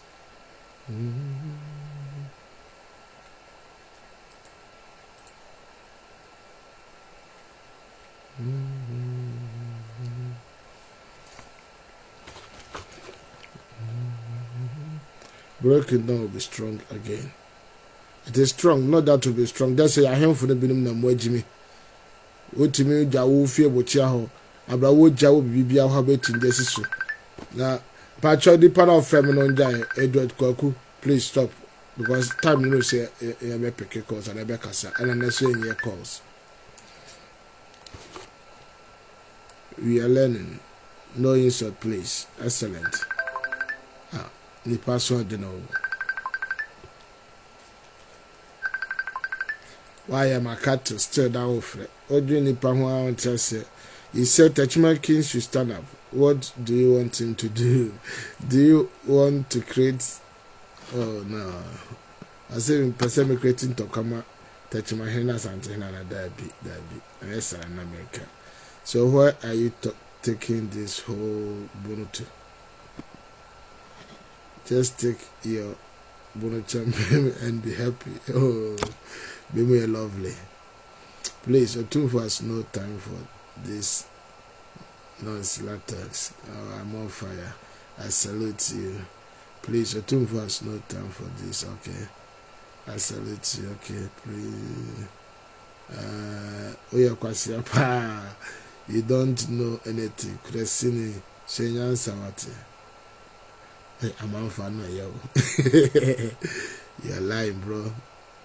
Broken down will be strong again. It is strong, not that to be strong. That's a hand for the binum na mwejimi. What me jawu fear bochia ho. Abra wo jawu bibia ho betin desisu. Na patcho di pan of feminine jai Edward Kwaku, please stop because time you know say you may pick calls and kasa and unnecessary your calls. We are learning. No insult, please. Excellent. The password, you know. Why am I cat to still down for it? What do you need? He said, Touchman King should stand up. What do you want him to do? Do you want to create? Oh no. I said, in person creating to come touch my hands and that be. Yes, I'm America. So, why are you taking this whole bonus? Just take your bonacham and be happy. Oh, be more lovely. Please, Otumfo has no time for this nonsense. Oh, I'm on fire. I salute you. Please, Otumfo has no time for this. Okay, I salute you. Okay, please. You don't know anything. Kresini, Shenyan Samati. Hey, I'm on fire now, yo. You're lying, bro.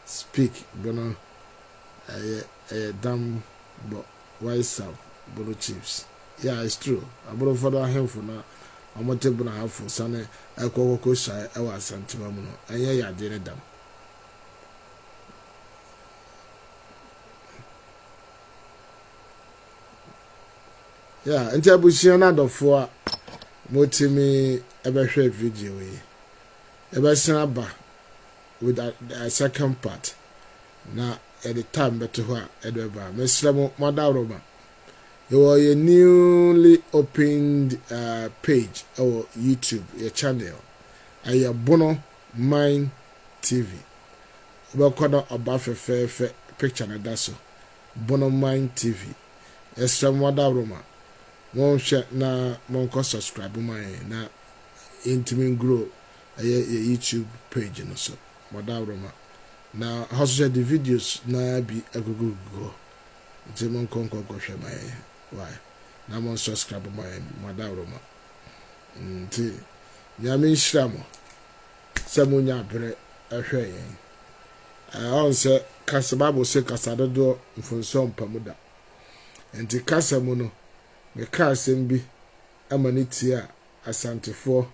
Speak, bro. Damn, but why some bro chips? Yeah, it's true. I'm going to follow him for now. I'm going to table have for Sunday. I go shy. I was Santi Mamuno. And yeah, I did it. Yeah, and I was another for Motimi ever share video. Ever seen with a second part. Now, at the time, but to her, Edward, Miss Lemo, Mother Roma. You are a newly opened page or YouTube, your channel, and your Bono Mind TV. Welcome about fair picture na da so Bonomine TV esra mwada roma won hwe na monko subscribe my na intimi grow YouTube page no so mwada roma na hoso the videos na bi agogo nti monko hwe my why na mon subscribe my mwada roma nti nyame nhyira mo se munya bre ahwe yen on se kasa Bible se kasa dodo mfonso mpamuda enti kasa mu no me ka asem bi amani tia asantefo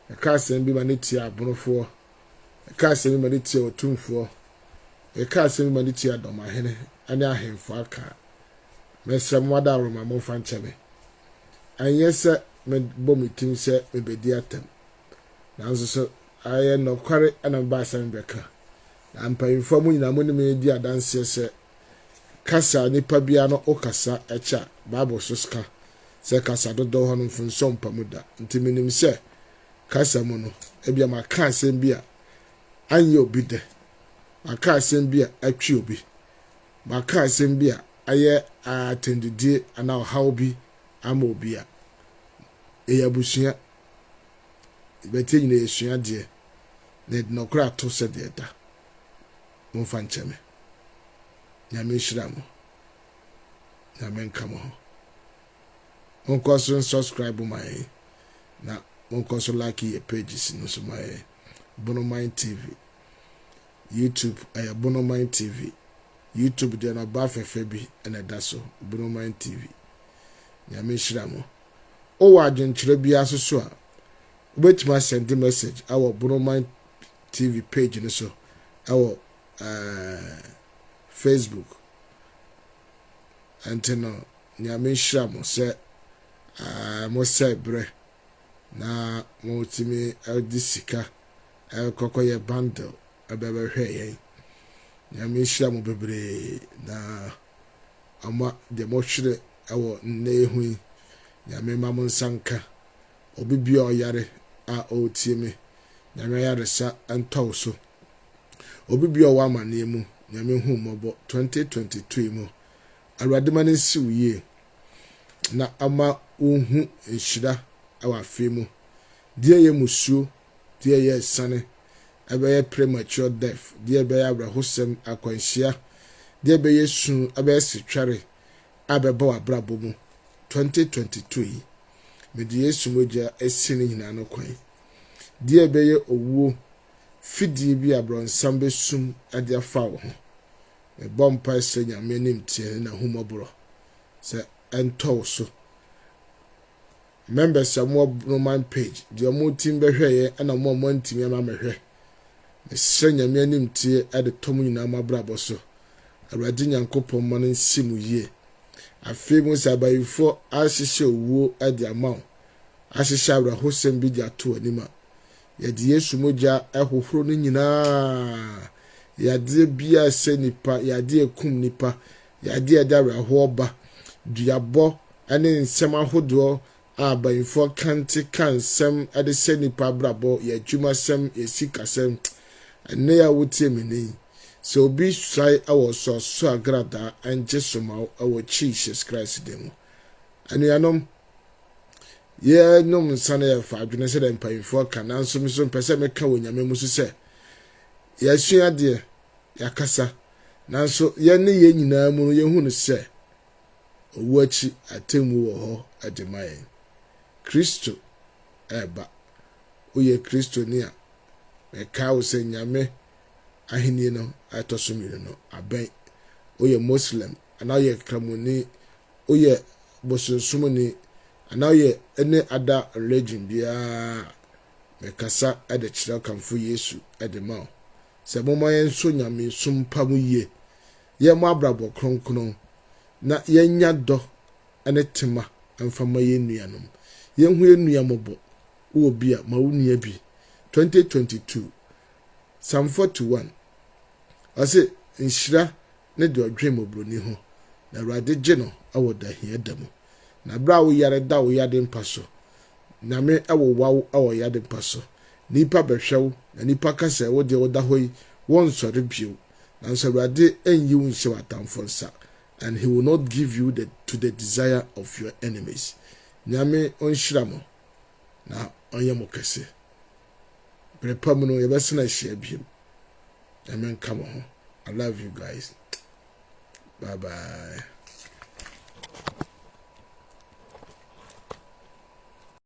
me ka asem bi mani tia abonofo me ka asem bi mani tia otumfo me ka asem bi mani tia domahene ani ahemfo aka me srem wada roma mo fancheme anyese me bomi tim se me bedi atem nanzo so aye no kware ana ba asem beka ampayimfo mu nyina mu ne me di adanse se kasa nipa bia no okasa echa Bible soska se kasa dodo ho no mfunso mpamuda ntiminim se kasa mu no ebia maka asem bia anye obi de maka asem bia atwi obi maka asem bia aye atendidi ana how bi ama obi a eyabusua beti nyina esua de ne nokra to se de da mfancheme nyame shiramo nyame nkamo onko subscribe my na onko like your pages no so my Bonomine TV YouTube Bonomine TV YouTube de na ba fefe bi na da so Bonomine TV nyame shiramo o wa adwenkyere bi asoso a obetima send message our Bonomine TV page no so our Facebook anteno nyame hira mo se mo sebre na mo timi disika kokoye bundle abebe hwe yen nyame hira mo bebre na ama de mo hwere awo nehu nyame ma mo nsanka obibia oyare a otimi nyame yare sa antawso obibia wa mane mu nyame hu mobo 2022 mu awrade mane siwiye na ama ohu enhira awafe mu die ye musuo die ye sane abeye premature death die be ya abrahosem akwanhia die be yesu abeye sitware abeba abrabo mu 2022 me die yesu moja esini nyina no kwan die be ye owuo fidi bi abronsam besum ade afa wo ho me bompa se nyame nim tie na humobro se ento so members of more Bonomine page the mo team be hweye na mo ntimi ama mehwe me se nyame nim tie ade tom nyina mabrabo so awrade nyankopon man nsimu yie afi mu sabayifo ahihye owuo ade amaw ahihye abrahosem bi di ato anima yadi yesu moja ehohoro no nyina yadi bia se nipa yadi ekum nipa yadi adawra hoba duabo ane nsem ahodo abayifo kanti kansem ade se nipa brabo yadwuma sem yesikasem ene ya wotie meni so obi sai awo so agrada anje somaw awo Jesus Christ demo anuanom ye num nsane ya fa adwene se den payifo kana nso mi so pese meka wonyame musu se ya sua de ya kasa nanso ye ne ye nyina mu ye hu no se owu achi atemu wo ho ademaye Kristo eba oye Kristo ni a meka wo se nyame ahini no atosomire no aben oye Muslim ana oye kramoni oye bosunsumuni ana ye ene ada religion bia mekasa ade kira kamfo Yesu ade ma se moma yen so nyame sumpa mu ye ye mo abrabo kronkron na yenya do ene tema amfama ye nuanom ye hu ye nuamobo wo bia ma wo nua bi 2022 Psalm 41 ase nshira ne de odwem obroni ho na awrade gye no awoda hia damo na bra wo yare da wo yade mpaso na me awowawo awo yade mpaso nipa behwew na nipa kasa wo de wo da hoyi won sore bio nanso awurade enyi wo nhye watamfo nsa, and he will not give you to the desire of your enemies. Nyame onhyira mo na onye mo kese. Prepa mu no yebesena hye biem. Nyame nka mo ho. I love you guys. Bye bye.